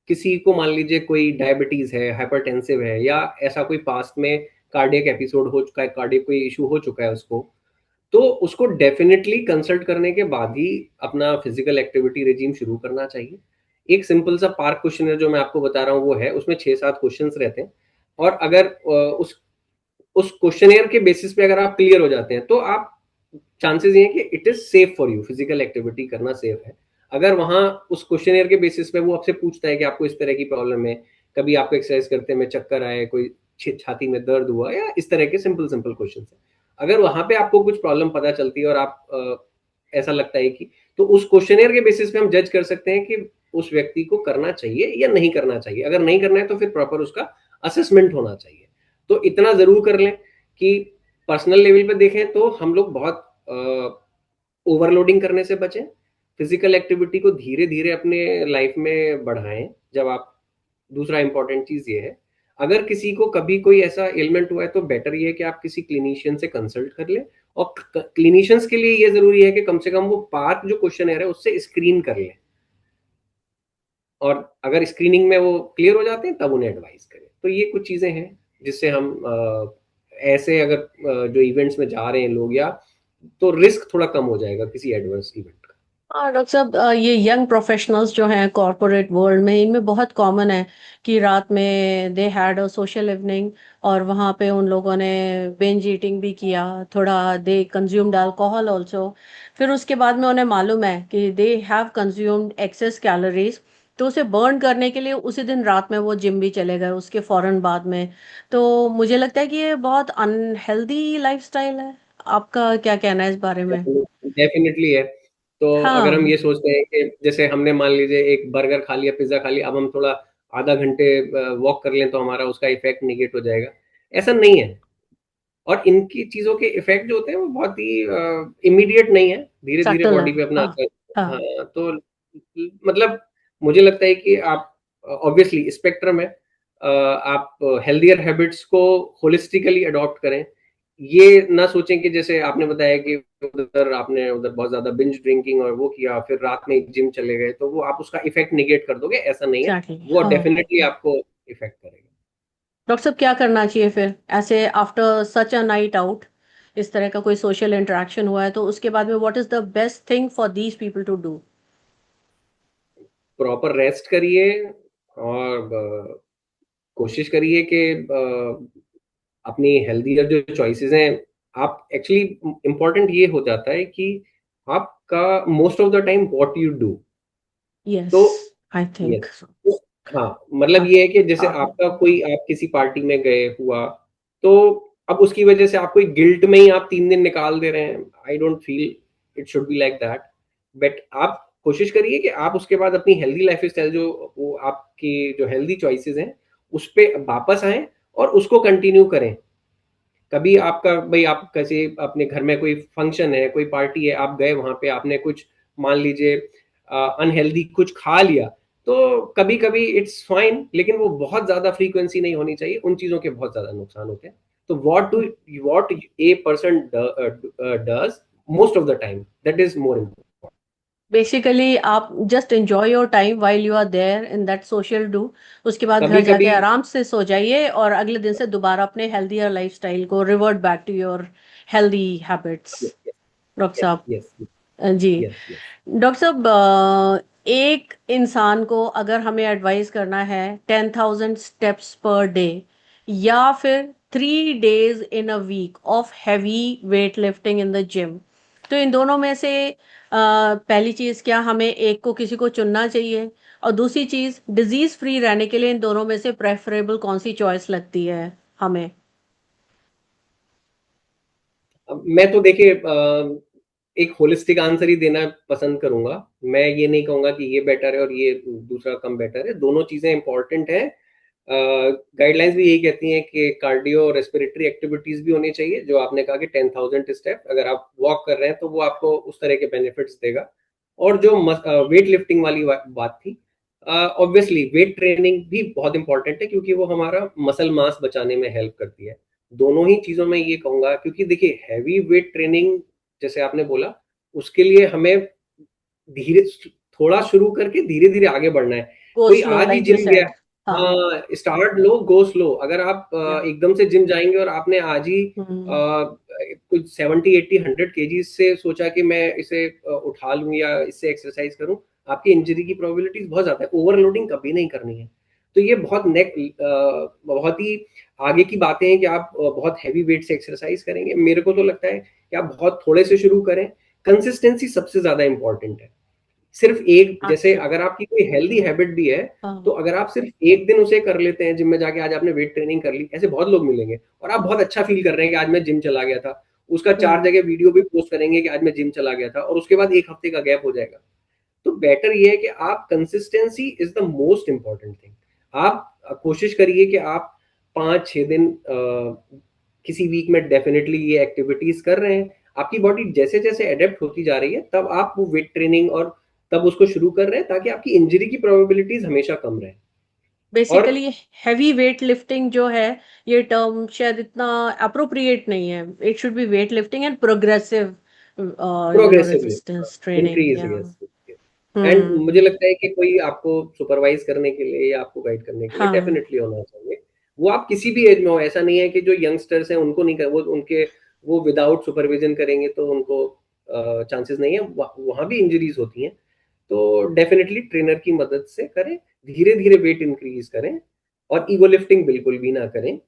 S2: किसी को मान लीजिए कोई डायबिटीज है, हाइपरटेंसिव है, या ऐसा कोई पास्ट में कार्डियक एपिसोड हो चुका है, कार्डियक कोई इशू हो चुका है उसको, तो उसको डेफिनेटली कंसल्ट करने के बाद ही अपना फिजिकल एक्टिविटी रेजिम शुरू करना चाहिए। एक सिंपल सा पार्क क्वेश्चन जो मैं आपको बता रहा हूँ वो है, उसमें 6-7 क्वेश्चंस रहते हैं। और अगर उस क्वेश्चनेयर के बेसिस पे अगर आप क्लियर हो जाते हैं, तो आप, चांसेस ये हैं कि it is safe for you, physical activity करना सेफ है। अगर वहां उस क्वेश्चनेयर के बेसिस पे वो आपसे पूछता है कि आपको इस तरह की प्रॉब्लम है, कभी आपको एक्सरसाइज करते में चक्कर आए, कोई छाती में दर्द हुआ, या इस तरह के सिंपल सिंपल क्वेश्चन है, अगर वहां पे आपको कुछ प्रॉब्लम पता चलती है और आप ऐसा लगता है कि, तो उस क्वेश्चनेयर के बेसिस पे हम जज कर सकते हैं कि उस व्यक्ति को करना चाहिए या नहीं करना चाहिए। अगर नहीं करना है तो फिर प्रॉपर उसका असेसमेंट होना चाहिए। तो इतना जरूर कर लें कि पर्सनल लेवल पे देखें तो हम लोग बहुत ओवरलोडिंग करने से बचें, फिजिकल एक्टिविटी को धीरे धीरे अपने लाइफ में बढ़ाएं। जब आप, दूसरा इंपॉर्टेंट चीज ये है, अगर किसी को कभी कोई ऐसा एलिमेंट हुआ है तो बेटर ये है कि आप किसी क्लिनिशियन से कंसल्ट कर लें, और क्लिनिशियंस के लिए ये जरूरी है कि कम से कम वो पार्ट जो क्वेश्चन है उससे स्क्रीन कर लें, और अगर स्क्रीनिंग में वो क्लियर हो जाते हैं तब उन्हें एडवाइस करें। तो ये कुछ चीज़ें हैं जिससे हम ऐसे अगर जो इवेंट्स में जा रहे हैं लोग, या तो रिस्क थोड़ा कम हो जाएगा किसी एडवर्स इवेंट का।
S1: हाँ डॉक्टर साहब, ये यंग प्रोफेशनल्स जो हैं कॉरपोरेट वर्ल्ड में, इनमें बहुत कॉमन है कि रात में they had a social evening और वहाँ पे उन लोगों ने बिंज ईटिंग भी किया, थोड़ा दे कंज्यूम्ड अल्कोहल ऑल्सो। फिर उसके बाद में उन्हें मालूम है कि they have consumed excess calories, तो उसे बर्न करने के लिए उसी दिन रात में वो जिम भी चले गए उसके फौरन बाद में। तो मुझे लगता है कि ये बहुत अनहेल्दी लाइफस्टाइल है। आपका क्या कहना है इस बारे में?
S2: डेफिनेटली है। तो अगर हम
S1: हाँ।
S2: ये सोचते हैं कि जैसे हमने मान लीजिए एक बर्गर खा लिया, पिज्जा खा लिया, अब हम थोड़ा आधा घंटे वॉक कर लें तो हमारा उसका इफेक्ट निगेट हो जाएगा, ऐसा नहीं है। और इनकी चीजों के इफेक्ट जो होते हैं वो बहुत ही इमीडिएट नहीं है, धीरे धीरे
S1: सटल है।
S2: बॉडी पे अपना
S1: हाँ।
S2: असर।
S1: हाँ।
S2: हाँ, तो मतलब मुझे लगता है कि आप ऑब्वियसली स्पेक्ट्रम है, आप हेल्दियर हैबिट्स को होलिस्टिकली अडॉप्ट करें। ये ना सोचें कि जैसे आपने बताया कि उधर बहुत ज्यादा बिंज ड्रिंकिंग और वो किया, फिर रात में जिम चले गए, तो वो आप उसका इफेक्ट निगेट कर दोगे, ऐसा नहीं है।
S1: एग्जैक्टली,
S2: वो
S1: हाँ।
S2: डेफिनेटली आपको इफेक्ट करेगा।
S1: डॉक्टर साहब, क्या करना चाहिए फिर ऐसे after such a night out, इस तरह का कोई सोशल इंटरेक्शन हुआ है तो उसके बाद में what is the best thing for these people to do?
S2: Proper rest करिए, और कोशिश करिए कि अपनी हेल्दियर जो चॉइसेस हैं, आप एक्चुअली इम्पोर्टेंट ये हो जाता है कि आपका most of the time what you do.
S1: Yes,
S2: तो
S1: आई
S2: यस,
S1: थिंक।
S2: तो हाँ, मतलब ये है कि जैसे
S1: हाँ।
S2: आपका कोई, आप किसी पार्टी में गए हुआ, तो अब उसकी वजह से आप कोई गिल्ट में ही आप 3 दिन निकाल दे रहे हैं, I don't feel it should be like that. But आप कोशिश करिए कि आप उसके बाद अपनी हेल्दी लाइफ स्टाइल, जो वो आपकी जो हेल्दी चॉइसेस हैं उस पे वापस आए और उसको कंटिन्यू करें। कभी आपका भाई, आप कैसे अपने घर में कोई फंक्शन है, कोई पार्टी है, आप गए वहां पे, आपने कुछ मान लीजिए अनहेल्दी कुछ खा लिया, तो कभी कभी इट्स फाइन, लेकिन वो बहुत ज्यादा फ्रीक्वेंसी नहीं होनी चाहिए, उन चीजों के बहुत ज्यादा नुकसान होते हैं। तो what a person does most of the time, that is more important.
S1: Basically आप just enjoy your time while you are there in that social do, उसके बाद घर
S2: कभी
S1: जाके
S2: कभी
S1: आराम से सो जाइए और अगले दिन से दोबारा अपने हेल्दियर लाइफस्टाइल को revert back to your healthy habits. Doctor
S2: yes
S1: साहब।
S2: यस
S1: जी।
S2: Yes yes.
S1: डॉक्टर साहब, एक इंसान को अगर हमें एडवाइस करना है 10,000 स्टेप्स पर डे, या फिर 3 days in a week of heavy weight lifting in the gym, तो इन दोनों में से पहली चीज, क्या हमें एक को किसी को चुनना चाहिए? और दूसरी चीज, डिजीज फ्री रहने के लिए इन दोनों में से प्रेफरेबल कौन सी चॉइस लगती है हमें?
S2: अब मैं तो देखिए एक होलिस्टिक आंसर ही देना पसंद करूंगा। मैं ये नहीं कहूंगा कि ये बेटर है और ये दूसरा कम बेटर है, दोनों चीजें इंपॉर्टेंट हैं। गाइडलाइंस भी यही कहती हैं कि कार्डियो और रेस्पिरेटरी एक्टिविटीज भी होनी चाहिए। जो आपने कहा कि 10,000 स्टेप अगर आप वॉक कर रहे हैं तो वो आपको उस तरह के बेनिफिट्स देगा। और जो वेट लिफ्टिंग वाली बात थी, ऑब्वियसली वेट ट्रेनिंग भी बहुत इंपॉर्टेंट है, क्योंकि वो हमारा मसल मास बचाने में हेल्प करती है। दोनों ही चीजों में ये कहूंगा, क्योंकि देखिए हैवी वेट ट्रेनिंग जैसे आपने बोला, उसके लिए हमें धीरे थोड़ा शुरू करके धीरे धीरे आगे बढ़ना है।
S1: गो
S2: कोई
S1: स्लो
S2: आज ही
S1: लाइक यू
S2: जिम गया,
S1: सेड। हाँ।
S2: हाँ, स्टार्ट लो गो स्लो। अगर आप
S1: या।
S2: एकदम से जिम जाएंगे और आपने आज ही
S1: हम्म।
S2: कुछ 70 80 100 केजी से सोचा कि मैं इसे उठा लूं या इससे एक्सरसाइज करूं, आपकी इंजरी की प्रोबेबिलिटीज बहुत ज्यादा है। ओवरलोडिंग कभी नहीं करनी है। तो ये बहुत ही आगे की बातें हैं कि आप बहुत हैवी वेट से एक्सरसाइज करेंगे। मेरे को तो लगता है कि आप बहुत थोड़े से शुरू करें। कंसिस्टेंसी सबसे ज्यादा इंपॉर्टेंट है। सिर्फ एक, जैसे
S1: अच्छा।
S2: अगर आपकी कोई हेल्दी हैबिट भी है, तो
S1: हाँ।
S2: अगर आप सिर्फ एक दिन उसे कर लेते हैं, जिम में जाके आज आपने वेट ट्रेनिंग कर ली, ऐसे बहुत लोग मिलेंगे और आप बहुत अच्छा फील कर रहे हैं कि आज मैं जिम चला गया था, उसका
S1: हम्म।
S2: 4 जगह वीडियो भी पोस्ट करेंगे कि आज मैं जिम चला गया था, और उसके बाद एक हफ्ते का गैप हो जाएगा। तो बेटर ये है कि आप, consistency is the most important thing. आप कोशिश करिए कि आप 5 6 दिन किसी वीक में डेफिनेटली ये एक्टिविटीज कर रहे हैं। आपकी बॉडी जैसे जैसे अडेप्ट होती जा रही है, तब आप वो वेट ट्रेनिंग और तब उसको शुरू कर रहे हैं, ताकि आपकी इंजरी की प्रोबेबिलिटीज हमेशा कम रहे। और
S1: बेसिकली हैवी वेट लिफ्टिंग जो है, ये टर्म शायद इतना अप्रोप्रिएट नहीं है. It should B weight lifting and progressive
S2: progressively
S1: resistance training.
S2: Increase,
S1: या.
S2: यस। एंड मुझे
S1: हम्म.
S2: लगता है कि कोई आपको सुपरवाइज करने के लिए या आपको गाइड करने के लिए
S1: हाँ.
S2: डेफिनेटली होना चाहिए। वो आप किसी भी एज में हो, ऐसा नहीं है कि जो यंगस्टर्स हैं उनको नहीं कर, वो उनके वो विदाउट सुपरविजन करेंगे तो उनको चांसेस नहीं है, वहाँ भी इंजरीज होती हैं। तो डेफिनेटली ट्रेनर की मदद से करें, धीरे धीरे वेट इंक्रीज करें, और ईगो लिफ्टिंग बिल्कुल भी ना करें।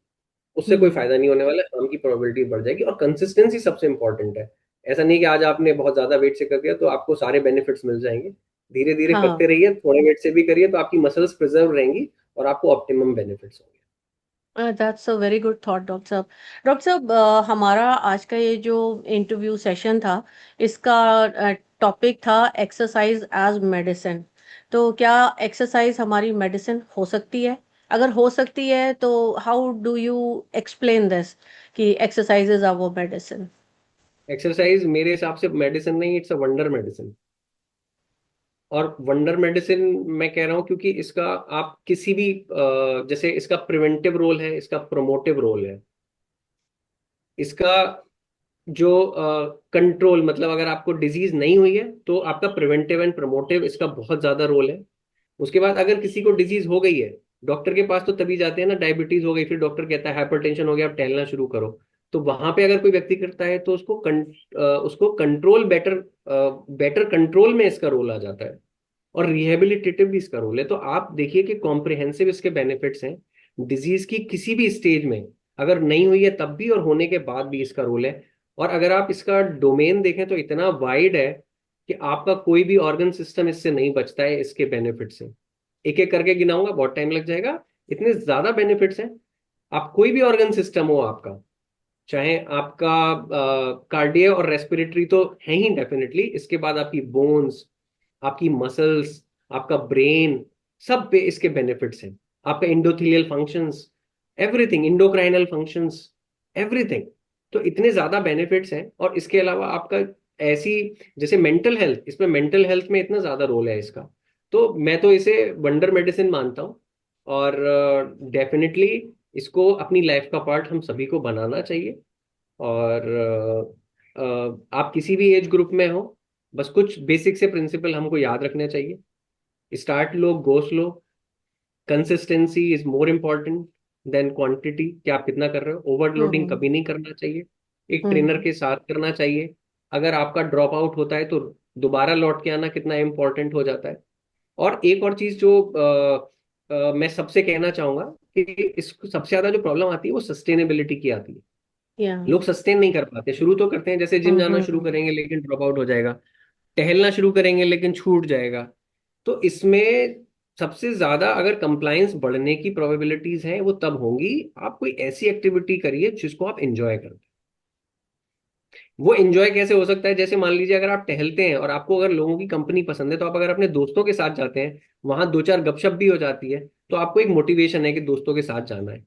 S2: उससे कोई
S1: हम्म.
S2: फायदा नहीं होने वाला है, काम की प्रोबेबिलिटी बढ़ जाएगी। और कंसिस्टेंसी सबसे इंपॉर्टेंट है। ऐसा नहीं कि आज आपने बहुत ज्यादा वेट से कर दिया तो आपको सारे बेनिफिट्स मिल जाएंगे। धीरे धीरे करते
S1: हाँ.
S2: रहिए, थोड़े वेट से भी करिए, तो आपकी मसल्स प्रिजर्व रहेंगी और आपको ऑप्टिमम बेनिफिट्स होंगे।
S1: That's a very good thought doctor साहब. डॉक्टर साहब, हमारा आज का ये जो इंटरव्यू सेशन था, इसका टॉपिक था एक्सरसाइज एज मेडिसिन. तो क्या एक्सरसाइज हमारी मेडिसिन हो सकती है? अगर हो सकती है तो how do you explain this कि exercise is our medicine?
S2: Exercise मेरे हिसाब से मेडिसिन नहीं, इट्स अ वंडर मेडिसिन। और वंडर मेडिसिन मैं कह रहा हूँ क्योंकि इसका आप किसी भी जैसे इसका प्रिवेंटिव रोल है, इसका प्रोमोटिव रोल है, इसका जो कंट्रोल, मतलब अगर आपको डिजीज नहीं हुई है तो आपका प्रिवेंटिव एंड प्रमोटिव इसका बहुत ज्यादा रोल है। उसके बाद अगर किसी को डिजीज हो गई है, डॉक्टर के पास तो तभी जाते हैं ना, डायबिटीज हो गई, फिर डॉक्टर कहता है हाइपरटेंशन हो गया, आप टहलना शुरू करो। तो वहां पे अगर कोई व्यक्ति करता है तो उसको कंट्रोल बेटर, बेटर कंट्रोल में इसका रोल आ जाता है। और रिहेबिलिटेटिव भी इसका रोल है। तो आप देखिए कि कॉम्प्रिहेंसिव इसके बेनिफिट्स हैं। डिजीज की किसी भी स्टेज में अगर नहीं हुई है तब भी और होने के बाद भी इसका रोल है। और अगर आप इसका डोमेन देखें तो इतना वाइड है कि आपका कोई भी ऑर्गन सिस्टम इससे नहीं बचता है इसके बेनिफिट से। एक एक करके गिनाऊंगा, बहुत टाइम लग जाएगा, इतने ज्यादा बेनिफिट्स हैं। आप कोई भी ऑर्गन सिस्टम हो आपका, चाहे आपका कार्डियो और रेस्पिरेटरी तो है ही डेफिनेटली, इसके बाद आपकी बोन्स, आपकी मसल्स, आपका ब्रेन, सब पे इसके बेनिफिट्स हैं। आपका endothelial functions, everything, endocrinal functions, everything. तो इतने ज्यादा बेनिफिट्स हैं। और इसके अलावा आपका ऐसी, जैसे मेंटल हेल्थ, इसमें मेंटल हेल्थ में इतना ज्यादा रोल है इसका। तो मैं तो इसे वंडर मेडिसिन मानता हूँ। और डेफिनेटली इसको अपनी लाइफ का पार्ट हम सभी को बनाना चाहिए। और आप किसी भी एज ग्रुप में हो, बस कुछ बेसिक से प्रिंसिपल हमको याद रखने चाहिए। Start low, go slow, consistency is more important then quantity, कि आप कितना कर रहे हो। ओवरलोडिंग
S1: हम्म.
S2: कभी नहीं करना चाहिए, एक ट्रेनर
S1: हम्म.
S2: के साथ करना चाहिए। अगर आपका ड्रॉप आउट होता है तो दोबारा लौट के आना कितना इम्पोर्टेंट हो जाता है। और एक और चीज जो मैं सबसे कहना चाहूंगा कि इसको सबसे ज्यादा जो प्रॉब्लम आती है वो सस्टेनेबिलिटी की आती है।
S1: या.
S2: लोग सस्टेन नहीं कर पाते, शुरू तो करते हैं, जैसे जिम जाना शुरू
S1: हम्म.
S2: करेंगे लेकिन ड्रॉप आउट हो जाएगा, टहलना शुरू करेंगे लेकिन छूट जाएगा। तो इसमें सबसे ज्यादा अगर कंप्लायंस बढ़ने की प्रोबेबिलिटीज हैं वो तब होंगी आप कोई ऐसी एक्टिविटी करिए जिसको आप एंजॉय करते हैं। वो एंजॉय कैसे हो सकता है? जैसे मान लीजिए अगर आप टहलते हैं और आपको अगर लोगों की कंपनी पसंद है, तो आप अगर अपने दोस्तों के साथ जाते हैं, वहां दो चार गपशप भी हो जाती है, तो आपको एक मोटिवेशन है कि दोस्तों के साथ जाना है,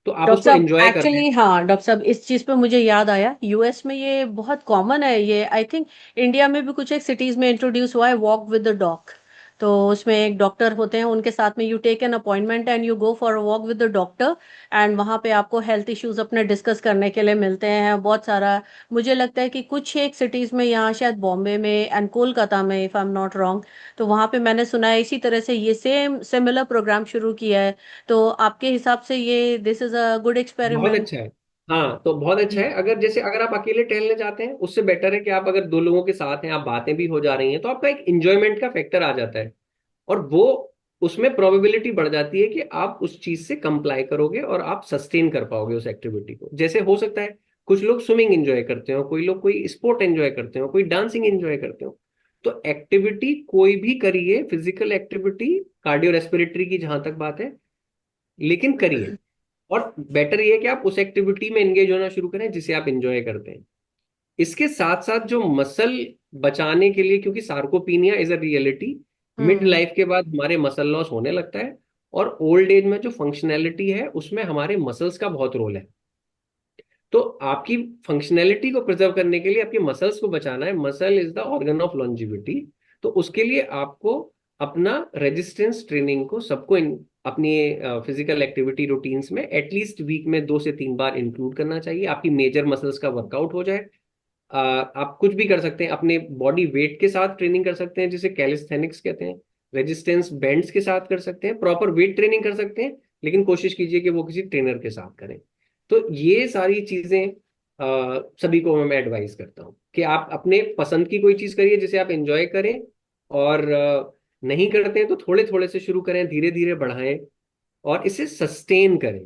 S2: तो आप
S1: डॉक्टर
S2: उसको
S1: साहब,
S2: एंजॉय कर रहे
S1: एक्चुअली हाँ डॉक्टर साहब, इस चीज़ पे मुझे याद आया, यूएस में ये बहुत कॉमन है. ये आई थिंक इंडिया में भी कुछ एक सिटीज़ में इंट्रोड्यूस हुआ है, वॉक विद द डॉग. तो उसमें एक डॉक्टर होते हैं, उनके साथ में you take an appointment and you go for a walk with the doctor. एंड वहाँ पे आपको हेल्थ इश्यूज अपने डिस्कस करने के लिए मिलते हैं बहुत सारा. मुझे लगता है कि कुछ एक सिटीज़ में, यहाँ शायद बॉम्बे में एंड कोलकाता में, if I am not wrong, तो वहाँ पे मैंने सुना है इसी तरह से ये सेम सिमिलर प्रोग्राम शुरू किया है. तो आपके हिसाब से ये दिस इज अ गुड
S2: बहुत
S1: एक्सपेरिमेंट?
S2: अच्छा है। हाँ, तो बहुत अच्छा
S1: जी.
S2: है। अगर जैसे अगर आप अकेले टहलने जाते हैं उससे बेटर है कि आप अगर दो लोगों के साथ हैं, आप बातें भी हो जा रही हैं, तो आपका एक इंजॉयमेंट का फैक्टर आ जाता है। और वो उसमें प्रोबेबिलिटी बढ़ जाती है कि आप उस चीज से कंप्लाई करोगे और आप सस्टेन कर पाओगे उस एक्टिविटी को। जैसे हो सकता है कुछ लोग स्विमिंग एंजॉय करते हो, कोई लोग कोई स्पोर्ट एंजॉय करते हो, कोई डांसिंग एंजॉय करते हो। तो एक्टिविटी कोई भी करिए, फिजिकल एक्टिविटी, कार्डियो रेस्पिरेटरी की जहां तक बात है, लेकिन करिए। और बेटर ये है कि आप उस एक्टिविटी में एंगेज होना शुरू करें जिसे आप एंजॉय करते हैं। इसके साथ साथ जो मसल बचाने के लिए, क्योंकि sarcopenia is a reality, mid
S1: hmm.
S2: Life के बाद हमारे मसल लॉस होने लगता है। और ओल्ड एज में जो फंक्शनैलिटी है उसमें हमारे मसल्स का बहुत रोल है। तो आपकी फंक्शनैलिटी को प्रिजर्व करने के लिए आपके मसल्स को बचाना है। Muscle is the organ of longevity. तो उसके लिए आपको अपना रेजिस्टेंस ट्रेनिंग को सबको अपनी फिजिकल एक्टिविटी रूटीन्स में एटलीस्ट वीक में 2 से 3 बार इंक्लूड करना चाहिए। आपकी मेजर मसल्स का वर्कआउट हो जाए। आप कुछ भी कर सकते हैं, अपने बॉडी वेट के साथ ट्रेनिंग कर सकते हैं जिसे कैलिस्थेनिक्स कहते हैं, रेजिस्टेंस बैंड्स के साथ कर सकते हैं, प्रॉपर वेट ट्रेनिंग कर सकते हैं, लेकिन कोशिश कीजिए कि वो किसी ट्रेनर के साथ करें। तो ये सारी चीजें सभी को मैं एडवाइस करता हूँ कि आप अपने पसंद की कोई चीज करिए जिसे आप एंजॉय करें, और नहीं करते हैं तो थोड़े थोड़े से शुरू करें, धीरे धीरे बढ़ाएं और इसे सस्टेन करें।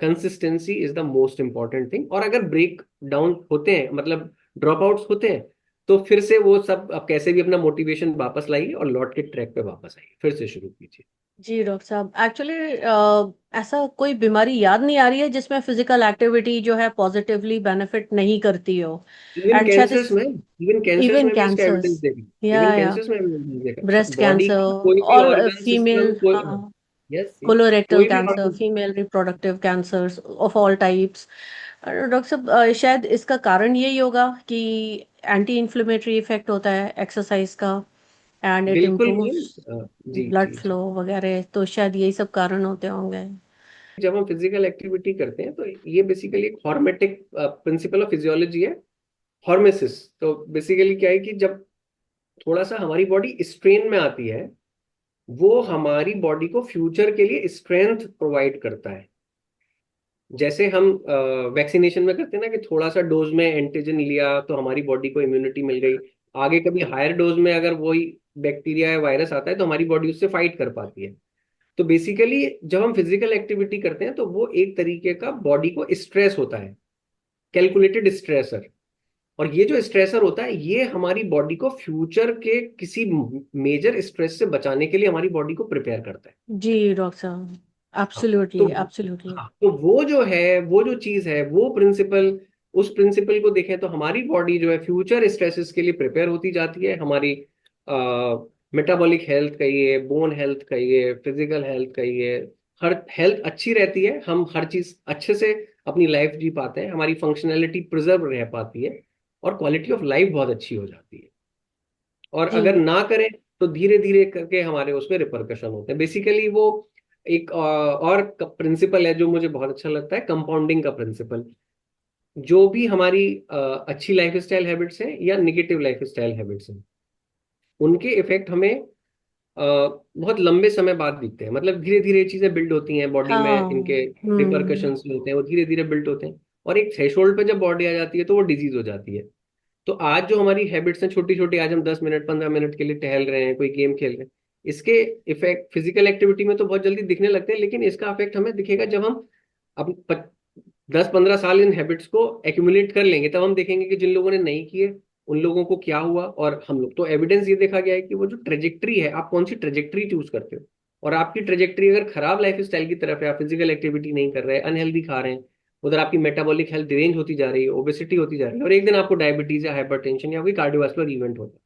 S2: Consistency is the most important thing. और अगर ब्रेक डाउन होते हैं, मतलब ड्रॉप आउट्स होते हैं, तो फिर से वो सब आप कैसे भी अपना मोटिवेशन वापस लाइए और लौट के ट्रैक पे वापस आइए, फिर से शुरू कीजिए।
S1: जी डॉक्टर साहब, एक्चुअली ऐसा कोई बीमारी याद नहीं आ रही है जिसमें फिजिकल एक्टिविटी जो है पॉजिटिवली बेनिफिट नहीं करती हो।
S2: इवन
S1: एंड शायद
S2: कैंसर्स
S1: इस
S2: में इवन कैंसर्स
S1: इवन
S2: में भी इसका
S1: कैंसर्स,
S2: एविडेंस देखा। इवन
S1: या
S2: कैंसर्स में एविडेंस देखा,
S1: ब्रेस्ट
S2: बॉडी
S1: कैंसर
S2: का कोई भी
S1: और
S2: ऑर्गन सिस्टम
S1: फीमेल,
S2: कोई,
S1: हाँ,
S2: यस यस,
S1: कोलोरेक्टल
S2: कोई भी
S1: cancer,
S2: organ.
S1: Female reproductive cancers of all types. Doctor साहब, शायद इसका कारण यही होगा कि एंटी इन्फ्लेमेटरी इफेक्ट होता है एक्सरसाइज का, एंड इट
S2: बिल्कुल
S1: इम्प्रूव्स
S2: मैम। जी
S1: ब्लड
S2: जी
S1: फ्लो
S2: जी।
S1: वगैरह, तो शायद यही सब कारण होते होंगे।
S2: जब हम फिजिकल एक्टिविटी करते हैं तो ये बेसिकली एक हॉर्मेटिक प्रिंसिपल ऑफ फिजियोलॉजी है, हॉर्मेसिस। तो बेसिकली क्या है कि जब थोड़ा सा हमारी बॉडी स्ट्रेन में आती है, वो हमारी बॉडी को फ्यूचर के लिए स्ट्रेंथ प्रोवाइड करता है। जैसे हम वैक्सीनेशन में करते हैं ना कि थोड़ा सा डोज में एंटीजन लिया तो हमारी बॉडी को इम्यूनिटी मिल गई, आगे कभी हायर डोज में अगर वही बैक्टीरिया या वायरस आता है तो हमारी बॉडी उससे फाइट कर पाती है। तो बेसिकली जब हम फिजिकल एक्टिविटी करते हैं तो वो एक तरीके का बॉडी को स्ट्रेस होता है, कैलकुलेटेड स्ट्रेसर। और ये जो स्ट्रेसर होता है ये हमारी बॉडी को फ्यूचर के किसी मेजर स्ट्रेस से बचाने के लिए हमारी बॉडी को प्रिपेयर करता है।
S1: जी डॉक्टर साहब,
S2: हाँ, तो
S1: एब्सोल्युटली एब्सोल्युटली।
S2: हाँ, तो वो जो है, वो जो चीज है, वो प्रिंसिपल, उस प्रिंसिपल को देखें तो हमारी बॉडी जो है फ्यूचर स्ट्रेसेस के लिए प्रिपेयर होती जाती है। हमारी मेटाबॉलिक हेल्थ कहिए, बोन हेल्थ कहिए, फिजिकल हेल्थ कहिए, हर हेल्थ अच्छी रहती है, हम हर चीज अच्छे से अपनी लाइफ जी पाते हैं, हमारी फंक्शनैलिटी प्रिजर्व रह पाती है, और क्वालिटी ऑफ लाइफ बहुत अच्छी हो जाती है। और अगर
S1: जी,
S2: ना करें तो धीरे धीरे करके हमारे उसमें रिपरकशन होते हैं। बेसिकली वो एक और प्रिंसिपल है जो मुझे बहुत अच्छा लगता है, कंपाउंडिंग का प्रिंसिपल। जो भी हमारी अच्छी लाइफ स्टाइल हैबिट्स हैं या निगेटिव लाइफ स्टाइल हैबिट्स हैं, उनके इफेक्ट हमें बहुत लंबे समय बाद दिखते हैं। मतलब धीरे धीरे चीजें बिल्ड होती हैं बॉडी में,
S1: हाँ,
S2: इनके
S1: हम्म,
S2: रिपरकशंस होते हैं, वो धीरे धीरे बिल्ड होते हैं, और एक थ्रेशोल्ड पे जब बॉडी आ जाती है तो वो डिजीज हो जाती है। तो आज जो हमारी हैबिट्स हैं छोटी छोटी, आज हम 10 मिनट 15 मिनट के लिए टहल रहे हैं, कोई गेम खेल रहे हैं, इसके इफेक्ट फिजिकल एक्टिविटी में तो बहुत जल्दी दिखने लगते हैं, लेकिन इसका इफेक्ट हमें दिखेगा जब हम अब 10-15 साल इन हैबिट्स को एक्यूमुलेट कर लेंगे, तब हम देखेंगे कि जिन लोगों ने नहीं किए उन लोगों को क्या हुआ। और हम लोग तो एविडेंस ये देखा गया है कि वो जो ट्रेजेक्ट्री है, आप कौन सी ट्रेजेक्ट्री चूज करते हो, और आपकी ट्रेजेक्ट्री अगर खराब लाइफ स्टाइल की तरफ है, आप फिजिकल एक्टिविटी नहीं कर रहे हैं, अनहेल्दी खा रहे हैं, उधर आपकी मेटाबॉलिक हेल्थ डिरेंज होती जा रही है, ओबेसिटी होती जा रही है, और एक दिन आपको डायबिटीज या हाइपरटेंशन या कोई कार्डियोवास्कुलर इवेंट होता है।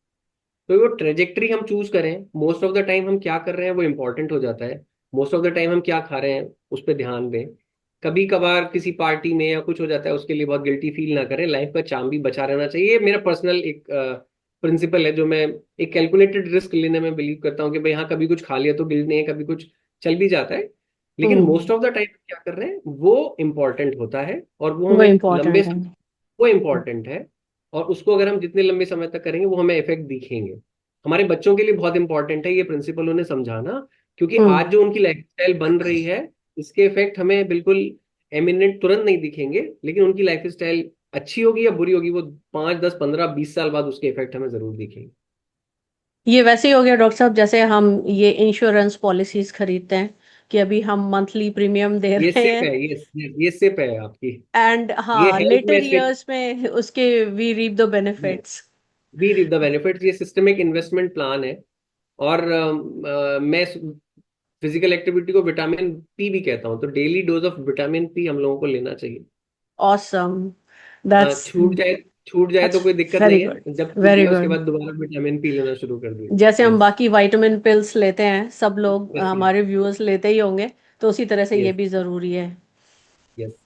S2: तो वो ट्रेजेक्ट्री हम चूज करें, मोस्ट ऑफ द टाइम हम क्या कर रहे हैं वो इंपॉर्टेंट हो जाता है। मोस्ट ऑफ द टाइम हम क्या खा रहे हैं उस पर ध्यान दें। कभी कभार किसी पार्टी में या कुछ हो जाता है उसके लिए बहुत गिल्टी फील ना करें, लाइफ का चार्म भी बचा रहना चाहिए। ये मेरा पर्सनल एक प्रिंसिपल है जो मैं एक कैलकुलेटेड रिस्क लेने में बिलीव करता हूँ कि भाई हाँ, कभी कुछ खा लिया तो गिल्ट नहीं है, कभी कुछ चल भी जाता है, लेकिन
S1: हम्म,
S2: मोस्ट ऑफ द टाइम क्या कर रहे हैं वो इम्पोर्टेंट होता है, और वो
S1: वो
S2: हमें लंबे
S1: इम्पोर्टेंट है।
S2: वो इम्पोर्टेंट है। और उसको अगर हम जितने लंबे समय तक करेंगे वो हमें इफेक्ट दिखेंगे। हमारे बच्चों के लिए बहुत इंपॉर्टेंट है ये प्रिंसिपल उन्हें समझाना, क्योंकि
S1: हम्म,
S2: आज जो उनकी लाइफस्टाइल बन रही है, इसके इफेक्ट हमें बिल्कुल एमिनेंट तुरंत नहीं दिखेंगे, लेकिन उनकी लाइफस्टाइल अच्छी होगी या बुरी होगी, वो 5 10 15 20 साल बाद उसके इफेक्ट हमें जरूर दिखेंगे।
S1: ये वैसे ही हो गया डॉक्टर साहब, जैसे हम ये इंश्योरेंस पॉलिसीज खरीदते हैं कि अभी हम मंथली प्रीमियम दे
S2: ये
S1: रहे
S2: सिप
S1: हैं,
S2: है, ये सिप है आपकी।
S1: एंड
S2: ये
S1: हाँ,
S2: हेल्थ में
S1: लेटर
S2: सिप,
S1: ईयर्स में उसके we reap the benefits.
S2: We reap the benefits. ये सिस्टमिक इन्वेस्टमेंट प्लान है। और मैं फिजिकल एक्टिविटी को विटामिन पी भी कहता हूँ, तो daily dose of vitamin P हम लोगों को लेना चाहिए।
S1: ऑसम, दैट्स,
S2: छूट जाए, छूट जाए तो
S1: दैट्स
S2: कोई दिक्कत
S1: वेरी
S2: नहीं
S1: गुड,
S2: है, जब छूट
S1: वेरी
S2: गया उसके
S1: गुड।
S2: बाद दोबारा विटामिन पी लेना शुरू कर
S1: जैसे
S2: दिए।
S1: हम
S2: यस
S1: बाकी विटामिन पिल्स लेते हैं, सब लोग
S2: यस
S1: हमारे व्यूअर्स लेते ही होंगे, तो उसी तरह से ये
S2: यस
S1: भी जरूरी है।
S2: यस।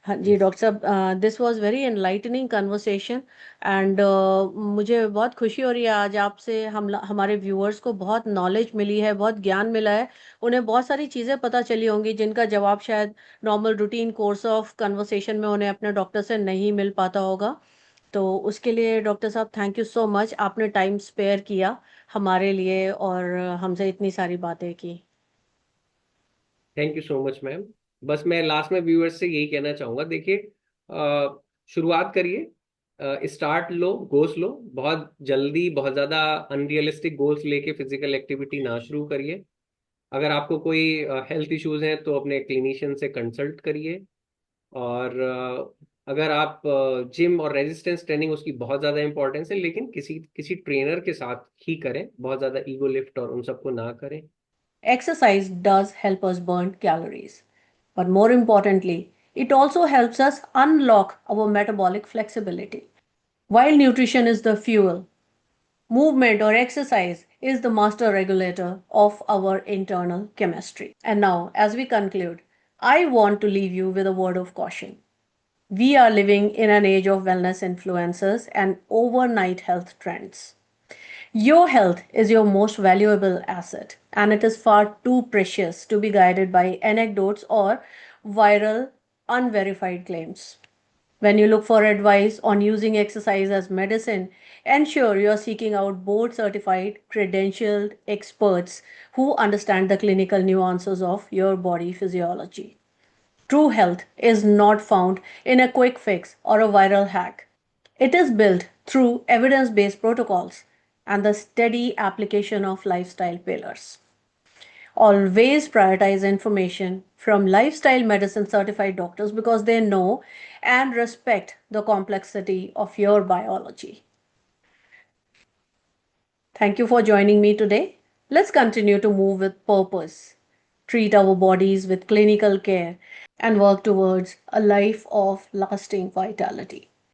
S1: हाँ जी डॉक्टर साहब, this was very enlightening conversation and मुझे बहुत खुशी हो रही है आज आपसे हमारे व्यूअर्स को बहुत नॉलेज मिली है, बहुत ज्ञान मिला है। उन्हें बहुत सारी चीज़ें पता चली होंगी जिनका जवाब शायद normal routine course of conversation में उन्हें अपने डॉक्टर से नहीं मिल पाता होगा। तो उसके लिए डॉक्टर साहब थैंक यू सो मच, आपने टाइम स्पेयर किया हमारे लिए और हमसे इतनी सारी बातें की।
S2: Thank you so much ma'am. बस मैं लास्ट में व्यूअर्स से यही कहना चाहूँगा, देखिए शुरुआत करिए, स्टार्ट लो, गोल्स लो। बहुत जल्दी बहुत ज़्यादा अनरियलिस्टिक गोल्स लेके फिजिकल एक्टिविटी ना शुरू करिए। अगर आपको कोई हेल्थ इश्यूज हैं तो अपने क्लिनिशियन से कंसल्ट करिए। और अगर आप जिम और रेजिस्टेंस ट्रेनिंग, उसकी बहुत ज़्यादा इंपॉर्टेंस है, लेकिन किसी किसी ट्रेनर के साथ ही करें, बहुत ज़्यादा ईगो लिफ्ट और उन सबको ना करें।
S1: Exercise does help us burn calories, but more importantly, it also helps us unlock our metabolic flexibility. While nutrition is the fuel, movement or exercise is the master regulator of our internal chemistry. And now, as we conclude, I want to leave you with a word of caution. We are living in an age of wellness influencers and overnight health trends. Your health is your most valuable asset, and it is far too precious to be guided by anecdotes or viral, unverified claims. When you look for advice on using exercise as medicine, ensure you are seeking out board certified, credentialed experts who understand the clinical nuances of your body physiology. True health is not found in a quick fix or a viral hack. It is built through evidence based protocols and the steady application of lifestyle pillars. Always prioritize information from lifestyle medicine certified doctors because they know and respect the complexity of your biology. Thank you for joining me today. Let's continue to move with purpose, treat our bodies with clinical care, and work towards a life of lasting vitality.